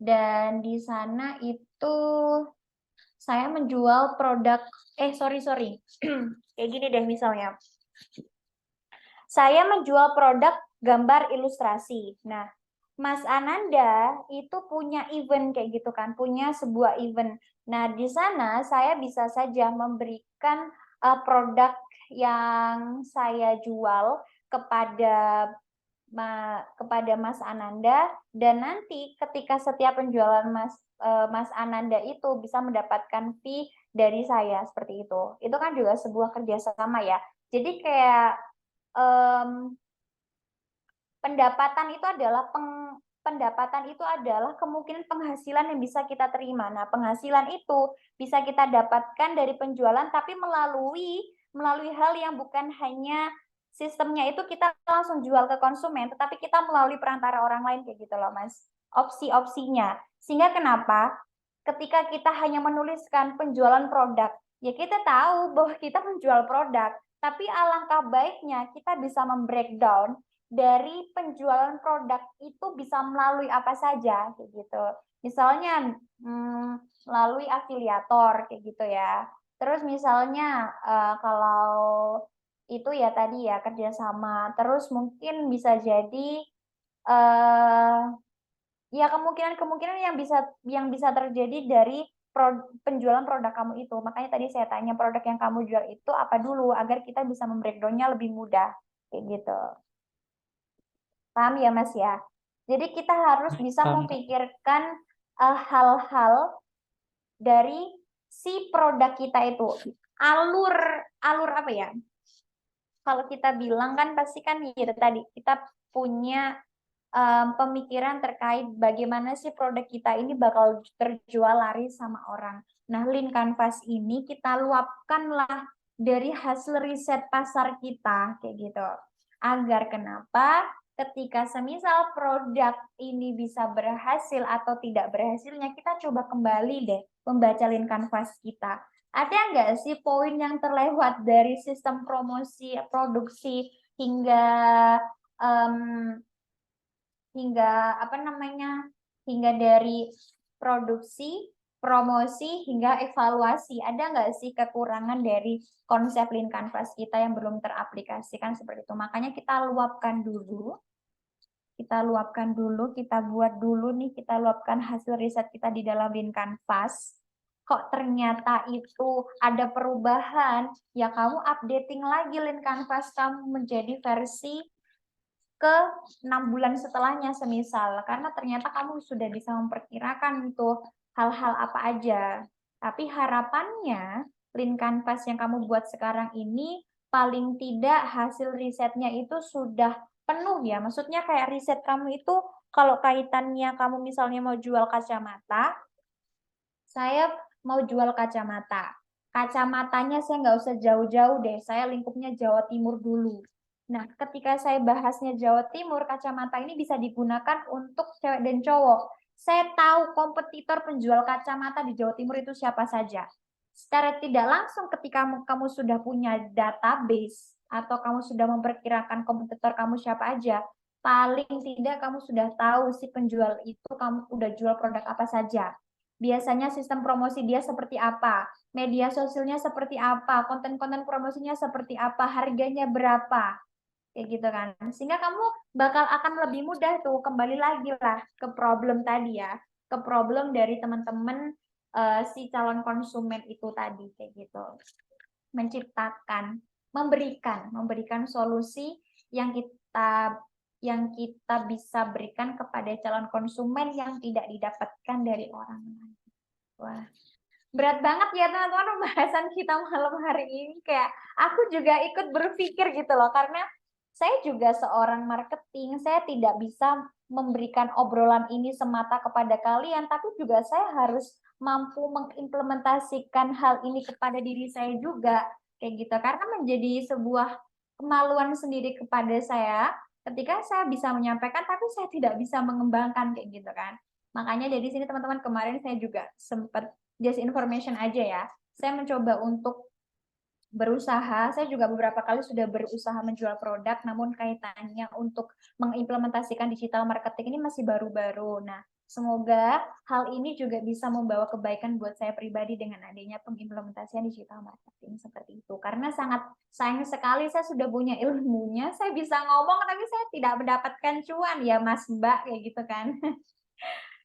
A: dan di sana itu saya menjual produk, sorry, kayak gini deh misalnya. Saya menjual produk gambar ilustrasi. Nah, Mas Ananda itu punya event kayak gitu kan, punya sebuah event. Nah, di sana saya bisa saja memberikan produk yang saya jual kepada Mas Ananda, dan nanti ketika setiap penjualan Mas Ananda itu bisa mendapatkan fee dari saya seperti itu. Itu kan juga sebuah kerjasama ya. Jadi kayak pendapatan itu adalah kemungkinan penghasilan yang bisa kita terima. Nah, penghasilan itu bisa kita dapatkan dari penjualan, tapi melalui hal yang bukan hanya sistemnya itu kita langsung jual ke konsumen, tetapi kita melalui perantara orang lain kayak gitu loh, Mas. Opsi-opsinya. Sehingga kenapa? Ketika kita hanya menuliskan penjualan produk, ya kita tahu bahwa kita menjual produk, tapi alangkah baiknya kita bisa membreakdown dari penjualan produk itu bisa melalui apa saja kayak gitu. Misalnya melalui afiliator kayak gitu ya. Terus misalnya kalau itu ya tadi ya kerjasama. Terus mungkin bisa jadi ya kemungkinan yang bisa terjadi dari penjualan produk kamu itu. Makanya tadi saya tanya produk yang kamu jual itu apa dulu agar kita bisa membreakdownnya lebih mudah kayak gitu. Paham ya, Mas ya? Jadi kita harus bisa
E: Paham, Kak.
A: memikirkan hal-hal dari si produk kita itu. Alur apa ya? Kalau kita bilang kan pasti kan ya tadi kita punya pemikiran terkait bagaimana sih produk kita ini bakal terjual laris sama orang. Nah, Lean Canvas ini kita luapkanlah dari hasil riset pasar kita kayak gitu. Agar kenapa? Ketika semisal produk ini bisa berhasil atau tidak berhasilnya, kita coba kembali deh membaca Lean Canvas kita. Ada nggak sih poin yang terlewat dari sistem promosi, produksi hingga hingga dari produksi, promosi hingga evaluasi. Ada nggak sih kekurangan dari konsep Lean Canvas kita yang belum teraplikasikan seperti itu? Makanya kita luapkan dulu, kita buat dulu nih, kita luapkan hasil riset kita di dalam Lean Canvas. Kok ternyata itu ada perubahan, ya kamu updating lagi Lean Canvas kamu menjadi versi ke 6 bulan setelahnya semisal, karena ternyata kamu sudah bisa memperkirakan tuh hal-hal apa aja. Tapi harapannya Lean Canvas yang kamu buat sekarang ini paling tidak hasil risetnya itu sudah penuh ya. Maksudnya kayak riset kamu itu kalau kaitannya kamu misalnya mau jual kacamata, saya mau jual kacamata. Kacamatanya saya nggak usah jauh-jauh deh, saya lingkupnya Jawa Timur dulu. Nah, ketika saya bahasnya Jawa Timur, kacamata ini bisa digunakan untuk cewek dan cowok. Saya tahu kompetitor penjual kacamata di Jawa Timur itu siapa saja. Secara tidak langsung ketika kamu sudah punya database atau kamu sudah memperkirakan kompetitor kamu siapa aja, paling tidak kamu sudah tahu si penjual itu kamu udah jual produk apa saja. Biasanya sistem promosi dia seperti apa, media sosialnya seperti apa, konten-konten promosinya seperti apa, harganya berapa, kayak gitu kan. Sehingga kamu bakal akan lebih mudah tuh kembali lagi lah ke problem tadi ya, ke problem dari teman-teman si calon konsumen itu tadi kayak gitu. Menciptakan, memberikan solusi yang kita yang kita bisa berikan kepada calon konsumen yang tidak didapatkan dari orang lain. Wah, berat banget ya teman-teman pembahasan kita malam hari ini. Kayak aku juga ikut berpikir gitu loh, karena saya juga seorang marketing, saya tidak bisa memberikan obrolan ini semata kepada kalian, tapi juga saya harus mampu mengimplementasikan hal ini kepada diri saya juga, kayak gitu. Karena menjadi sebuah kemaluan sendiri kepada saya ketika saya bisa menyampaikan, tapi saya tidak bisa mengembangkan, kayak gitu kan. Makanya dari sini teman-teman, kemarin saya juga sempat just information aja ya. Saya mencoba untuk berusaha, saya juga beberapa kali sudah berusaha menjual produk, namun kaitannya untuk mengimplementasikan digital marketing ini masih baru-baru. Nah, semoga hal ini juga bisa membawa kebaikan buat saya pribadi dengan adanya pengimplementasian digital marketing seperti itu. Karena sangat sayang sekali saya sudah punya ilmunya, saya bisa ngomong tapi saya tidak mendapatkan cuan ya Mas Mbak, kayak gitu kan.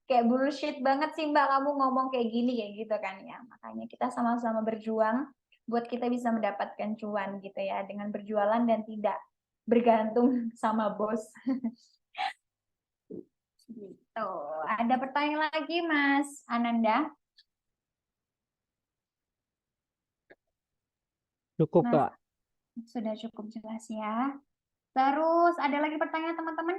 A: Kayak bullshit banget sih Mbak kamu ngomong kayak gini, kayak gitu kan ya. Makanya kita sama-sama berjuang buat kita bisa mendapatkan cuan gitu ya, dengan berjualan dan tidak bergantung sama bos. Gitu. Ada pertanyaan lagi Mas Ananda?
E: Cukup,
A: Mas,
E: Kak.
A: sudah cukup jelas ya. Terus ada lagi pertanyaan teman-teman?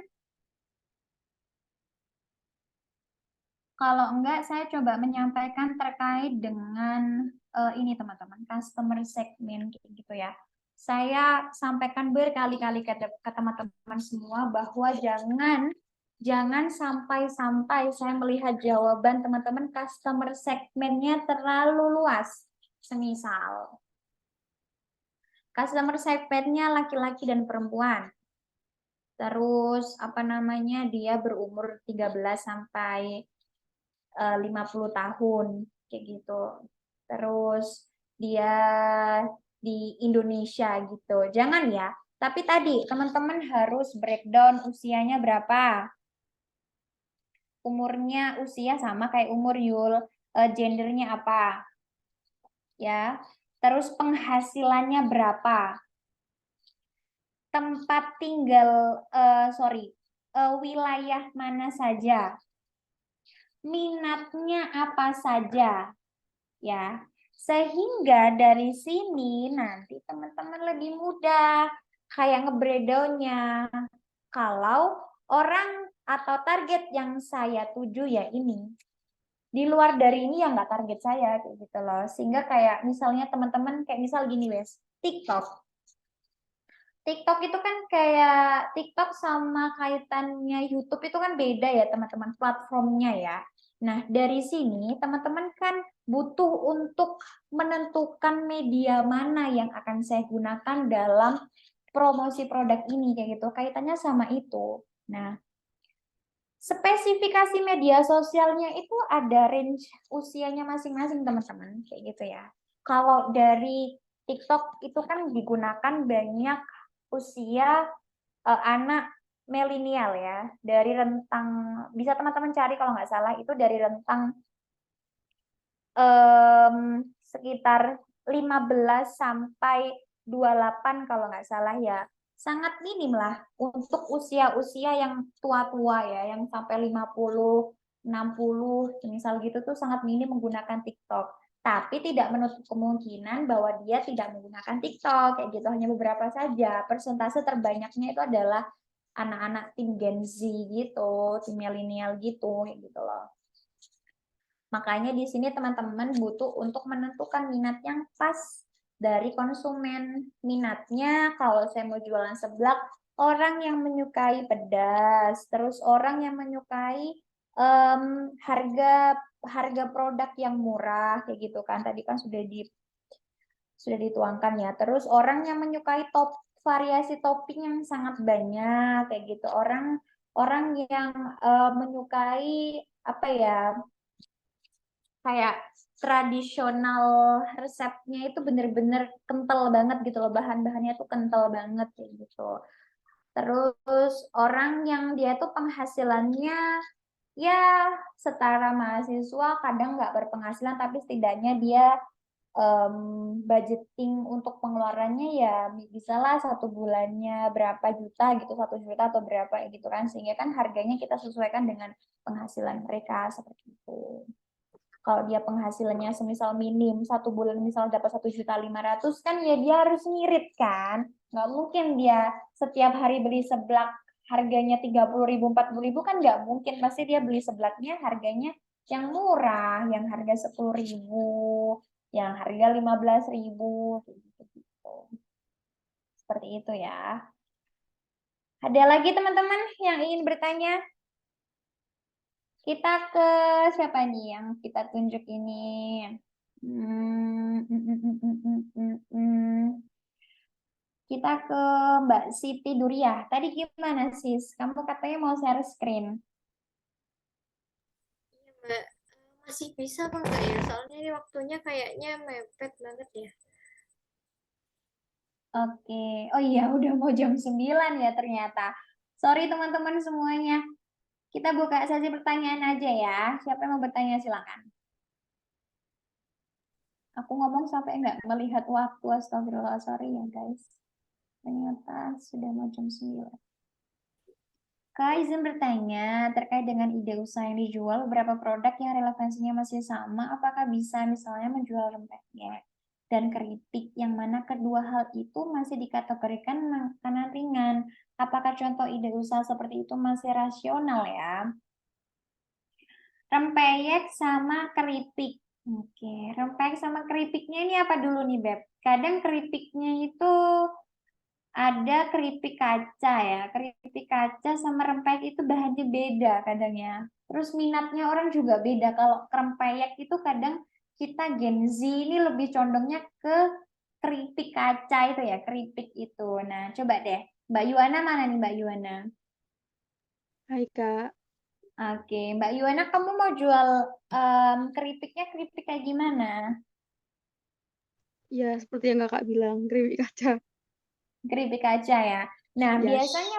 A: Kalau enggak, saya coba menyampaikan terkait dengan ini teman-teman, customer segment gitu ya. Saya sampaikan berkali-kali ke teman-teman semua bahwa jangan sampai saya melihat jawaban teman-teman customer segmentnya terlalu luas. Semisal, customer segmentnya laki-laki dan perempuan. Terus apa namanya, dia berumur 13 sampai 50 tahun kayak gitu. Terus dia di Indonesia gitu. Jangan ya. Tapi tadi teman-teman harus breakdown usianya berapa. Umurnya usia sama kayak umur Yul, gendernya apa. Ya. Terus penghasilannya berapa. Tempat tinggal wilayah mana saja. Minatnya apa saja, ya, sehingga dari sini nanti teman-teman lebih mudah kayak ngebreakdownnya. Kalau orang atau target yang saya tuju ya ini, di luar dari ini yang nggak target saya kayak gitu loh. Sehingga kayak misalnya teman-teman kayak misal gini wes, TikTok itu kan kayak TikTok sama kaitannya YouTube itu kan beda ya teman-teman, platformnya ya. Nah, dari sini teman-teman kan butuh untuk menentukan media mana yang akan saya gunakan dalam promosi produk ini kayak gitu. Kaitannya sama itu. Nah, spesifikasi media sosialnya itu ada range usianya masing-masing teman-teman kayak gitu ya. Kalau dari TikTok itu kan digunakan banyak usia anak milenial ya, dari rentang, bisa teman-teman cari kalau nggak salah itu dari rentang sekitar 15 sampai 28 kalau nggak salah ya. Sangat minim lah untuk usia-usia yang tua-tua ya, yang sampai 50, 60, misal gitu tuh sangat minim menggunakan TikTok. Tapi tidak menutup kemungkinan bahwa dia tidak menggunakan TikTok, kayak gitu, hanya beberapa saja. Persentase terbanyaknya itu adalah anak-anak tim Gen Z gitu, tim milenial gitu, kayak gitu loh. Makanya di sini teman-teman butuh untuk menentukan minat yang pas dari konsumen. Minatnya kalau saya mau jualan seblak, orang yang menyukai pedas, terus orang yang menyukai harga produk yang murah kayak gitu kan. Tadi kan sudah dituangkan ya. Terus orang yang menyukai variasi topping yang sangat banyak kayak gitu. Orang yang menyukai apa ya, kayak tradisional resepnya itu bener-bener kental banget gitu loh, bahan-bahannya tuh kental banget kayak gitu. Terus orang yang dia tuh penghasilannya ya setara mahasiswa, kadang nggak berpenghasilan tapi setidaknya dia budgeting untuk pengeluarannya ya bisalah 1 bulannya berapa juta gitu, 1 juta atau berapa gitu kan, sehingga kan harganya kita sesuaikan dengan penghasilan mereka seperti itu. Kalau dia penghasilannya semisal minim 1 bulan misal dapat 1.500.000 kan ya dia harus ngirit kan, nggak mungkin dia setiap hari beli seblak harganya 30.000 40.000 kan nggak mungkin, pasti dia beli seblaknya harganya yang murah, yang harga 10.000, yang harga 15.000 gitu. Seperti itu ya. Ada lagi teman-teman yang ingin bertanya? Kita ke siapa nih yang kita tunjuk ini? Kita ke Mbak Siti Duriah. Tadi gimana sis? Kamu katanya mau share screen.
G: Iya, Mbak. Masih bisa apa enggak ya? Soalnya ini waktunya kayaknya mepet banget ya.
A: Oke. Oh iya, udah mau jam 9 ya ternyata. Sorry teman-teman semuanya. Kita buka sesi pertanyaan aja ya. Siapa yang mau bertanya silakan. Aku ngomong sampai nggak melihat waktu. Astagfirullah, sorry ya guys. Ternyata sudah mau jam 9. Kak izin bertanya, terkait dengan ide usaha yang dijual, beberapa produk yang relevansinya masih sama, apakah bisa misalnya menjual rempeyek dan keripik, yang mana kedua hal itu masih dikategorikan makanan ringan? Apakah contoh ide usaha seperti itu masih rasional ya? Rempeyek sama keripik. Oke, rempeyek sama keripiknya ini apa dulu nih, Beb? Kadang keripiknya itu ada keripik kaca ya. Keripik kaca sama rempeyek itu bahannya beda kadang ya. Terus minatnya orang juga beda. Kalau rempeyek itu kadang kita Gen Z ini lebih condongnya ke keripik kaca itu ya, keripik itu. Nah, coba deh. Mbak Yuana mana nih Mbak Yuana?
H: Hai Kak,
A: Oke, Mbak Yuana kamu mau jual keripiknya keripik kayak gimana?
H: ya seperti yang Kakak bilang, keripik kaca.
A: Keripik kaca ya. Nah,
H: Yes.
A: biasanya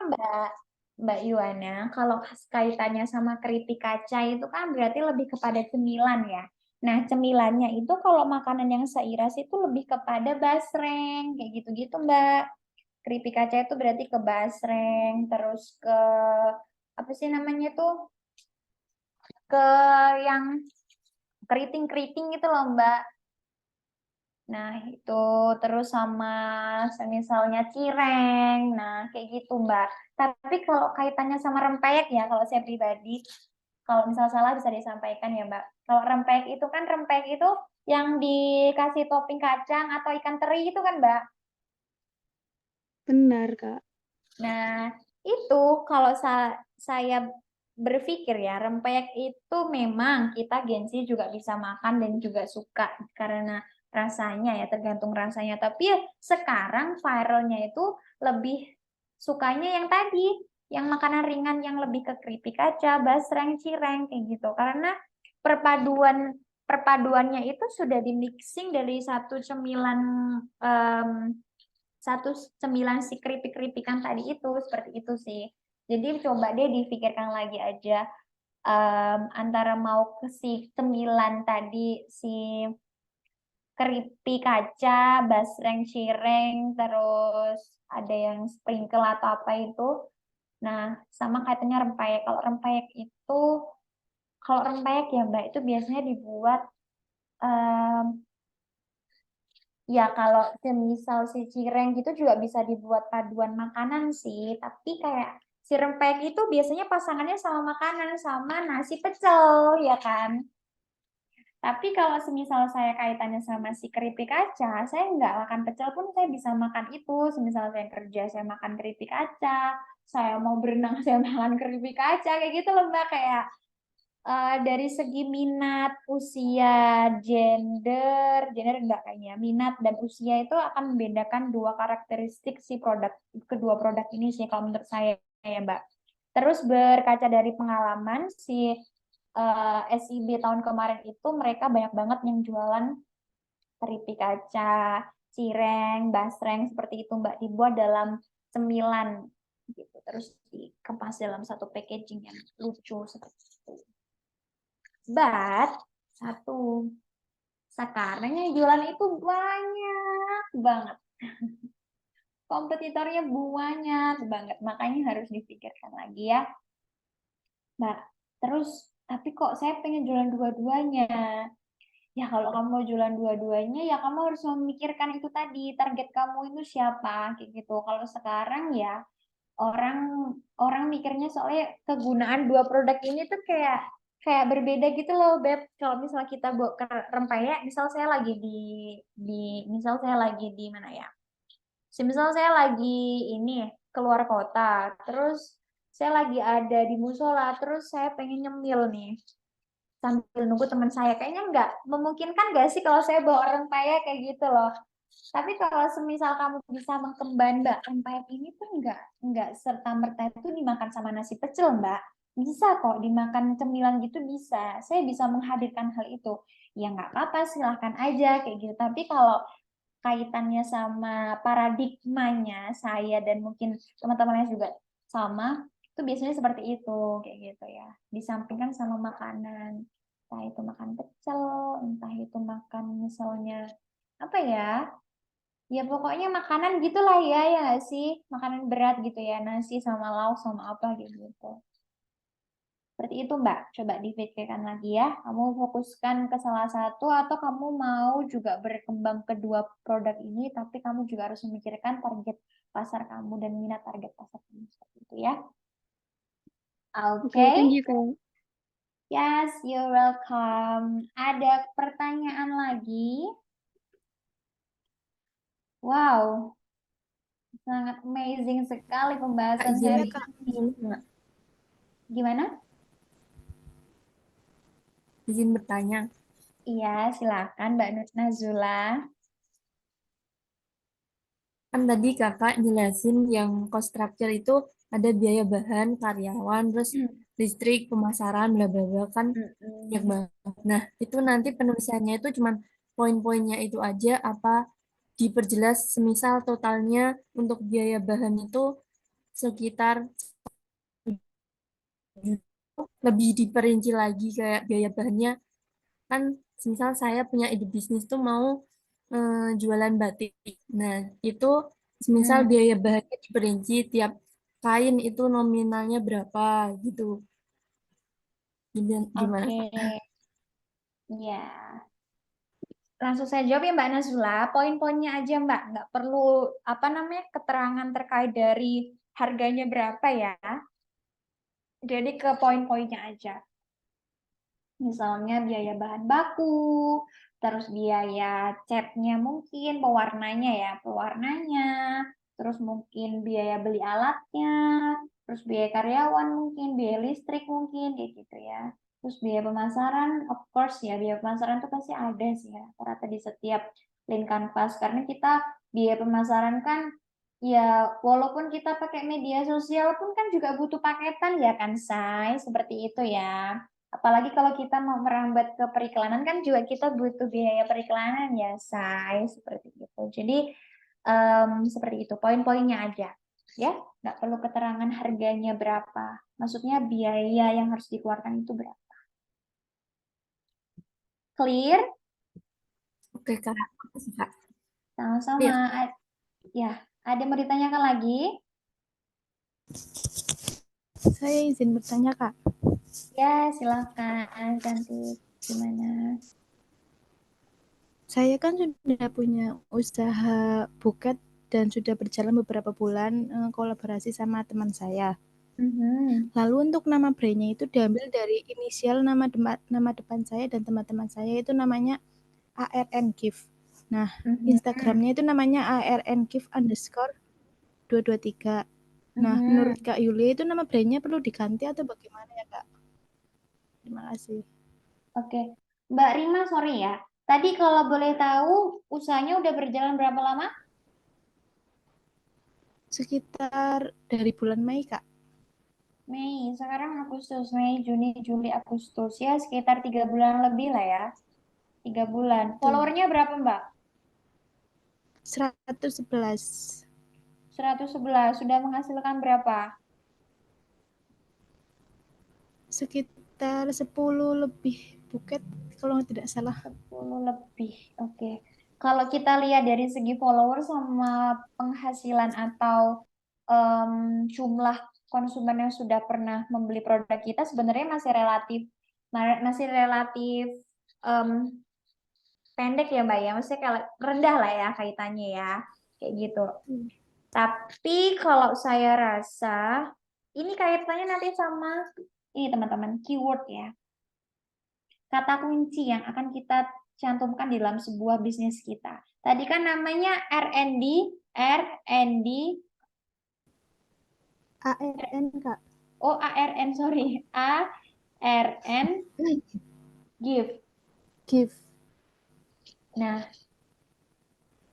A: Mbak Yuana, kalau kaitannya sama keripik kaca itu kan berarti lebih kepada cemilan ya. Nah, cemilannya itu kalau makanan yang seiras itu lebih kepada basreng, kayak gitu-gitu Mbak. Keripik kaca itu berarti ke basreng, terus ke apa sih namanya tuh? Ke yang keriting-keriting gitu loh Mbak. Nah, itu terus sama misalnya cireng. Nah, kayak gitu, Mbak. Tapi kalau kaitannya sama rempeyek ya, kalau saya pribadi, kalau misal salah bisa disampaikan ya, Mbak. Kalau rempeyek itu kan rempeyek itu yang dikasih topping kacang atau ikan teri itu kan, Mbak.
H: Benar Kak.
A: Nah, itu kalau saya berpikir ya, rempeyek itu memang kita Gen Z juga bisa makan dan juga suka karena rasanya ya, tergantung rasanya. Tapi ya sekarang viralnya itu lebih sukanya yang tadi, yang makanan ringan yang lebih ke keripik kaca, basreng, cireng kayak gitu. Karena perpaduannya itu sudah dimixing dari satu cemilan si keripik-keripikan tadi itu, seperti itu sih. Jadi coba deh dipikirkan lagi aja antara mau ke si cemilan tadi, si keripik kaca, basreng cireng, terus ada yang sprinkle atau apa itu. Nah, sama kaitannya rempeyek. Kalau rempeyek ya Mbak, itu biasanya dibuat ya kalau semisal si cireng gitu juga bisa dibuat paduan makanan sih, tapi kayak si rempeyek itu biasanya pasangannya sama makanan, sama nasi pecel, ya kan? Tapi kalau semisal saya kaitannya sama si keripik kaca, saya nggak makan pecel pun saya bisa makan itu. Semisal saya kerja, saya makan keripik kaca, saya mau berenang, saya makan keripik kaca, kayak gitu loh Mbak, kayak dari segi minat, usia, gender enggak kayaknya. Minat dan usia itu akan membedakan dua karakteristik si kedua produk ini sih kalau menurut saya ya Mbak. Terus berkaca dari pengalaman si SIB tahun kemarin itu mereka banyak banget yang jualan keripik kaca, cireng, basreng seperti itu Mbak, dibuat dalam cemilan gitu. Terus dikemas dalam satu packaging yang lucu seperti itu. But Sekarang yang jualan itu banyak banget. Kompetitornya banyak banget. Makanya harus dipikirkan lagi ya. Nah, terus tapi kok saya pengen jualan dua-duanya. Ya kalau kamu mau jualan dua-duanya ya kamu harus memikirkan itu tadi, target kamu itu siapa kayak gitu. Kalau sekarang ya orang orang mikirnya soalnya kegunaan dua produk ini tuh kayak kayak berbeda gitu loh, Beb. Kalau misal kita bawa ke rempeyek, misal saya lagi misal saya lagi di mana ya? Misal saya lagi ini keluar kota, terus saya lagi ada di musola, terus saya pengen nyemil nih sambil nunggu teman saya. Kayaknya nggak memungkinkan nggak sih kalau saya bawa rempeyek kayak gitu loh. Tapi kalau semisal kamu bisa mengkembang Mbak, rempeyek ini tuh nggak serta merta itu dimakan sama nasi pecel Mbak. Bisa kok dimakan cemilan gitu bisa. Saya bisa menghadirkan hal itu. Ya nggak apa-apa, silahkan aja kayak gitu. Tapi kalau kaitannya sama paradigmanya saya dan mungkin teman-temannya juga sama, itu biasanya seperti itu kayak gitu ya. Disampingkan sama makanan. Entah itu makan pecel, entah itu makan misalnya apa ya? Ya pokoknya makanan gitulah ya, ya nggak sih? Makanan berat gitu ya, nasi sama lauk sama apa gitu. Seperti itu Mbak, coba dipikirkan lagi ya. Kamu fokuskan ke salah satu atau kamu mau juga berkembang kedua produk ini, tapi kamu juga harus memikirkan target pasar kamu dan minat target pasar kamu seperti itu ya.
H: Oke,
A: Oke,
H: thank you, Kak.
A: yes, you're welcome. Ada pertanyaan lagi? Wow, sangat amazing sekali
G: Kak,
A: pembahasan
G: izin
A: hari
G: Kak,
A: ini.
G: boleh nggak?
A: Gimana?
G: Izin bertanya.
A: Iya, silakan Mbak Nazula.
G: Kan tadi kakak jelasin yang cost structure itu ada biaya bahan, karyawan, terus listrik, pemasaran, bla bla bla kan banyak banget. Nah, itu nanti penulisannya itu cuman poin-poinnya itu aja apa diperjelas semisal totalnya untuk biaya bahan itu sekitar lebih diperinci lagi kayak biaya bahannya kan misal saya punya ide bisnis tuh mau jualan batik. Nah, itu misal biaya bahannya diperinci tiap kain itu nominalnya berapa gitu. Gimana
A: Oke,
G: Kak?
A: ya. Langsung saya jawab ya Mbak Nazula. Poin-poinnya aja Mbak, nggak perlu apa namanya keterangan terkait dari harganya berapa ya. Jadi ke poin-poinnya aja. Misalnya biaya bahan baku, terus biaya catnya mungkin, pewarnanya, terus mungkin biaya beli alatnya, terus biaya karyawan mungkin, biaya listrik mungkin, kayak gitu ya. Terus biaya pemasaran, of course ya, biaya pemasaran itu pasti ada sih ya, rata di setiap link kanvas. Karena kita biaya pemasaran kan, ya walaupun kita pakai media sosial pun kan juga butuh paketan ya kan, Say, seperti itu ya. Apalagi kalau kita mau merambat ke periklanan kan juga kita butuh biaya periklanan ya, Say, seperti itu. Jadi seperti itu, poin-poinnya aja. Ya, nggak perlu keterangan harganya berapa. Maksudnya biaya yang harus dikeluarkan itu berapa. Clear?
G: Oke Kak, makasih Kak.
A: Sama-sama.
G: Iya.
A: Ya, ada yang mau ditanyakan lagi?
C: Saya izin bertanya, Kak.
A: Ya, silakan. Cantik. Gimana?
C: Saya kan sudah punya usaha buket dan sudah berjalan beberapa bulan kolaborasi sama teman saya. Lalu untuk nama brandnya itu diambil dari inisial nama depan saya dan teman-teman saya itu namanya ARN Gift. Nah, Instagramnya itu namanya ARNGift_223. Nah, menurut Kak Yulia itu nama brandnya perlu diganti atau bagaimana ya, Kak? Terima kasih.
A: Oke, Mbak Rima, sorry ya. Tadi kalau boleh tahu, usahanya udah berjalan berapa lama?
C: Sekitar dari bulan Mei, Kak.
A: Mei, sekarang Agustus, Mei, Juni, Juli, Agustus. Ya, sekitar 3 bulan lebih lah ya. 3 bulan. Followernya berapa, Mbak?
C: 111.
A: 111. Sudah menghasilkan berapa?
C: Sekitar 10 lebih Phuket kalau tidak salah.
A: 10 lebih. Oke. Kalau kita lihat dari segi follower sama penghasilan atau jumlah konsumen yang sudah pernah membeli produk kita sebenarnya masih relatif pendek ya Mbak ya. Maksudnya kalau rendah lah ya kaitannya ya. Kayak gitu. Tapi kalau saya rasa ini kaitannya nanti sama ini teman-teman keyword ya. Kata kunci yang akan kita cantumkan di dalam sebuah bisnis kita. Tadi kan namanya R&D,
C: ARN, Kak.
A: oh ARN, sorry, ARN, give. Nah,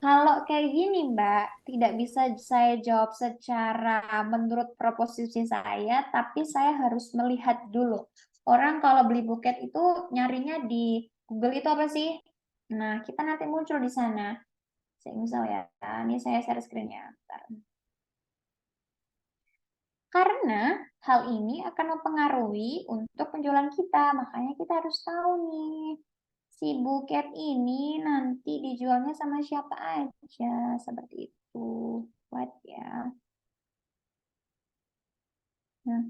A: kalau kayak gini Mbak, tidak bisa saya jawab secara menurut proposisi saya, tapi saya harus melihat dulu. Orang kalau beli buket itu nyarinya di Google itu apa sih? Nah, kita nanti muncul di sana. Misal ya, ini saya share screen-nya. Bentar. Karena hal ini akan mempengaruhi untuk penjualan kita, makanya kita harus tahu nih, si buket ini nanti dijualnya sama siapa aja, seperti itu. Buat ya. Nah,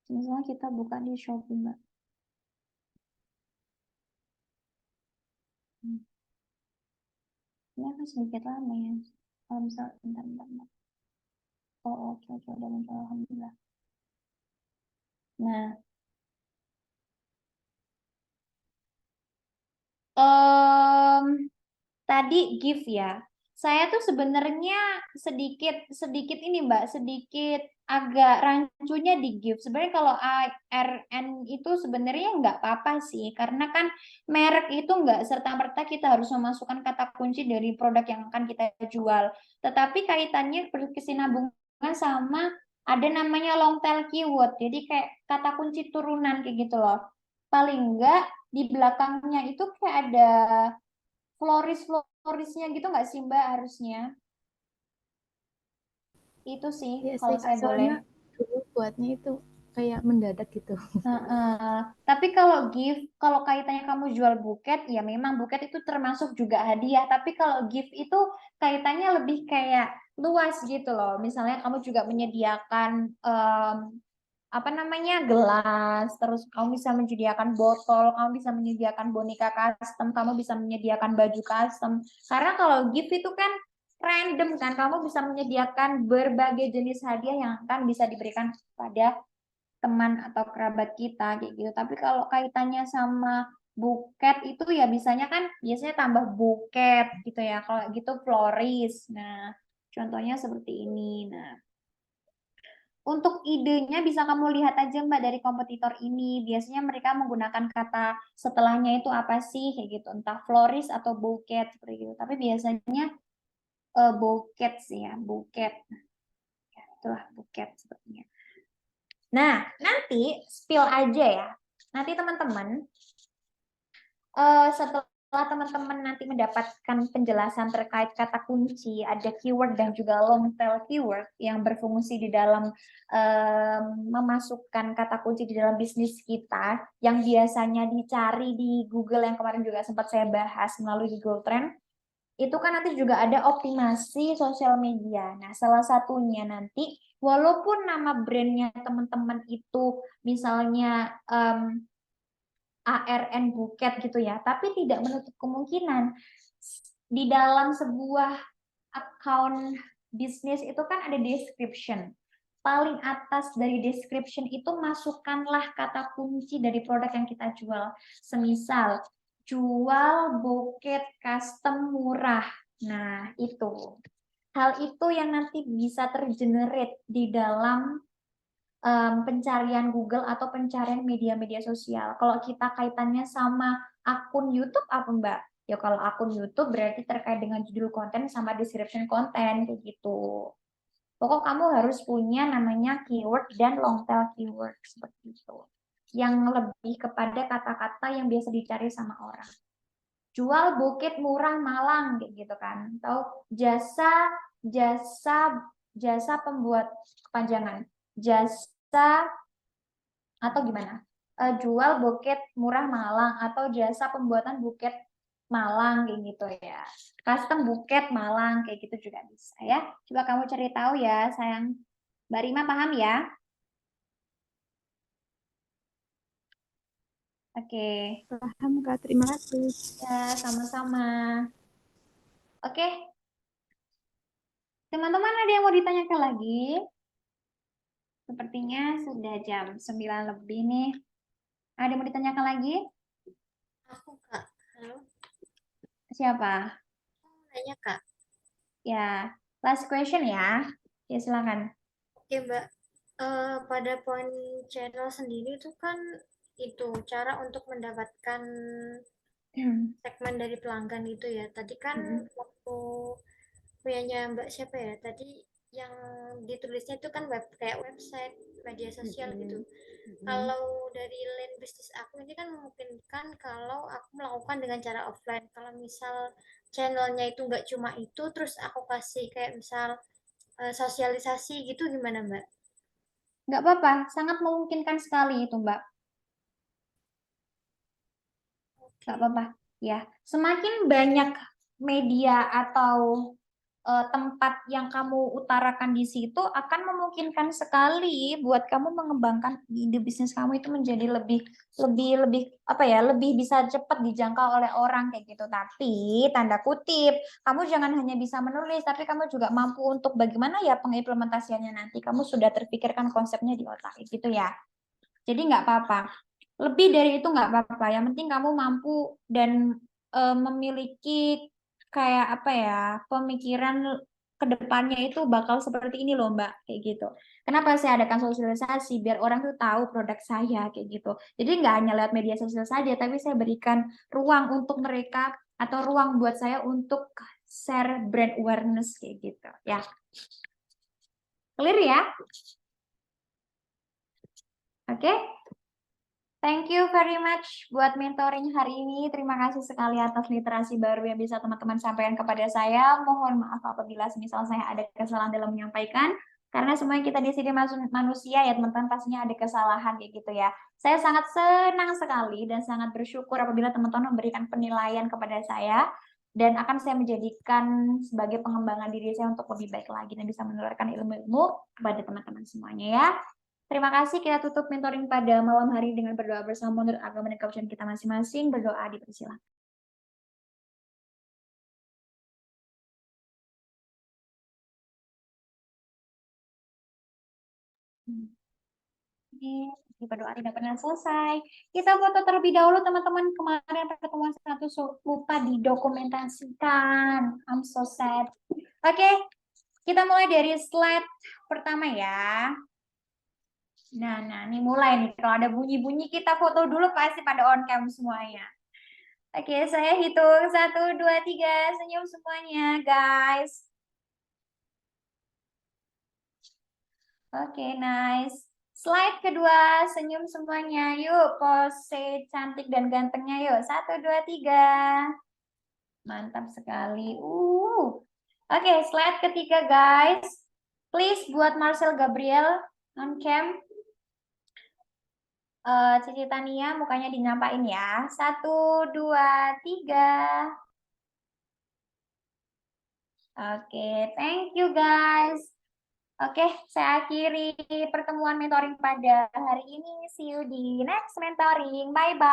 A: misalnya kita buka di Shopee, Mbak. Ini akan sedikit lama ya. Kalau misal, bentar. Oh, oke, udah muncul, alhamdulillah. Nah, tadi gift ya. Saya tuh sebenarnya sedikit ini Mbak, sedikit agak rancunya di gift. Sebenarnya kalau ARN itu sebenarnya nggak apa-apa sih, karena kan merek itu nggak serta-merta kita harus memasukkan kata kunci dari produk yang akan kita jual. Tetapi kaitannya berkesinambungan sama ada namanya long tail keyword. Jadi kayak kata kunci turunan kayak gitu loh. Paling nggak di belakangnya itu kayak ada florisnya gitu nggak sih Mbak harusnya? Itu sih
C: Iya
A: kalau
C: sih, Kak.
A: saya boleh.
C: Soalnya dulu buatnya itu kayak mendadak gitu.
A: Tapi kalau kaitannya kamu jual buket, ya memang buket itu termasuk juga hadiah. Tapi kalau gift itu kaitannya lebih kayak luas gitu loh. Misalnya kamu juga menyediakan apa namanya gelas, terus kamu bisa menyediakan botol, kamu bisa menyediakan boneka custom, kamu bisa menyediakan baju custom. Karena kalau gift itu kan random kan, kamu bisa menyediakan berbagai jenis hadiah yang akan bisa diberikan pada teman atau kerabat kita kayak gitu. Tapi kalau kaitannya sama buket itu ya biasanya tambah buket gitu ya. Kalau gitu floris. Nah, contohnya seperti ini. Nah, untuk idenya bisa kamu lihat aja Mbak dari kompetitor ini. Biasanya mereka menggunakan kata setelahnya itu apa sih kayak gitu. Entah floris atau buket seperti gitu. Tapi biasanya buket sih ya, buket. Ya, itulah buket sepertinya. Nah, nanti spill aja ya. Nanti teman-teman setelah teman-teman nanti mendapatkan penjelasan terkait kata kunci, ada keyword dan juga long tail keyword yang berfungsi di dalam memasukkan kata kunci di dalam bisnis kita, yang biasanya dicari di Google yang kemarin juga sempat saya bahas melalui Google Trend, itu kan nanti juga ada optimasi sosial media. Nah, salah satunya nanti, walaupun nama brandnya teman-teman itu misalnya ARN buket gitu ya, tapi tidak menutup kemungkinan di dalam sebuah account bisnis itu kan ada description. Paling atas dari description itu masukkanlah kata kunci dari produk yang kita jual. Semisal jual buket custom murah. Nah, itu. Hal itu yang nanti bisa tergenerate di dalam pencarian Google atau pencarian media-media sosial. Kalau kita kaitannya sama akun YouTube apa Mbak? Ya kalau akun YouTube berarti terkait dengan judul konten sama description konten kayak gitu. Pokok kamu harus punya namanya keyword dan long tail keyword seperti itu. Yang lebih kepada kata-kata yang biasa dicari sama orang. Jual buket murah Malang kayak gitu kan. Atau jasa pembuat kepanjangan. Jasa atau gimana? jual buket murah Malang atau jasa pembuatan buket Malang kayak gitu ya. Custom buket Malang kayak gitu juga bisa ya. Coba kamu cari tahu ya, sayang. Mbak Rima paham ya? Oke.
I: Paham, Kak. Terima kasih.
A: Ya, sama-sama. Oke. Teman-teman ada yang mau ditanyakan lagi? Sepertinya sudah jam 9 lebih nih. Ada yang mau ditanyakan lagi?
G: Aku, Kak. Halo,
A: Siapa?
G: nanya, Kak.
A: Ya, last question ya. Ya, silakan.
G: Oke, Mbak. Pada poin channel sendiri itu kan itu cara untuk mendapatkan segmen dari pelanggan itu ya. Tadi kan waktu punyanya Mbak siapa ya? Tadi yang ditulisnya itu kan kayak website, media sosial gitu. Kalau dari lane bisnis aku ini kan memungkinkan kalau aku melakukan dengan cara offline. Kalau misal channelnya itu nggak cuma itu, terus aku kasih kayak misal sosialisasi gitu gimana Mbak?
A: Nggak apa-apa, sangat memungkinkan sekali itu, Mbak. Nggak apa-apa. Ya, semakin banyak media atau tempat yang kamu utarakan di situ akan memungkinkan sekali buat kamu mengembangkan ide bisnis kamu itu menjadi lebih apa ya, lebih bisa cepat dijangkau oleh orang kayak gitu. Tapi tanda kutip, kamu jangan hanya bisa menulis, tapi kamu juga mampu untuk bagaimana ya pengimplementasiannya nanti. Kamu sudah terpikirkan konsepnya di otak gitu ya. Jadi nggak apa-apa. Lebih dari itu nggak apa-apa. Yang penting kamu mampu dan memiliki kayak apa ya, pemikiran ke depannya itu bakal seperti ini loh Mbak, kayak gitu. Kenapa saya adakan sosialisasi? Biar orang tuh tahu produk saya kayak gitu. Jadi nggak hanya lewat media sosial saja, tapi saya berikan ruang untuk mereka atau ruang buat saya untuk share brand awareness kayak gitu. Ya, clear ya? Oke? Thank you very much buat mentoring hari ini. Terima kasih sekali atas literasi baru yang bisa teman-teman sampaikan kepada saya. Mohon maaf apabila misal saya ada kesalahan dalam menyampaikan. Karena semuanya kita di sini manusia ya teman-teman, pastinya ada kesalahan kayak gitu ya. Saya sangat senang sekali dan sangat bersyukur apabila teman-teman memberikan penilaian kepada saya. Dan akan saya menjadikan sebagai pengembangan diri saya untuk lebih baik lagi dan bisa menularkan ilmu-ilmu kepada teman-teman semuanya ya. Terima kasih, kita tutup mentoring pada malam hari dengan berdoa bersama menurut agama dan kepercayaan kita masing-masing. Berdoa dipersilakan. Oke, berdoa tidak pernah selesai. Kita foto terlebih dahulu teman-teman. Kemarin pertemuan satu lupa didokumentasikan. I'm so sad. Oke, kita mulai dari slide pertama ya. Nah, ini mulai nih. Kalau ada bunyi-bunyi kita foto dulu pasti pada on cam semuanya. Oke, saya hitung 1, 2, 3. Senyum semuanya, guys. Oke, nice. Slide kedua, senyum semuanya. Yuk, pose cantik dan gantengnya yuk. 1, 2, 3. Mantap sekali. Oke, slide ketiga, guys. Please buat Marcel Gabriel on cam. Cici Tania mukanya dinyampain ya. 1, 2, 3. Oke, thank you guys. Oke, saya akhiri pertemuan mentoring pada hari ini. See you di next mentoring. Bye-bye.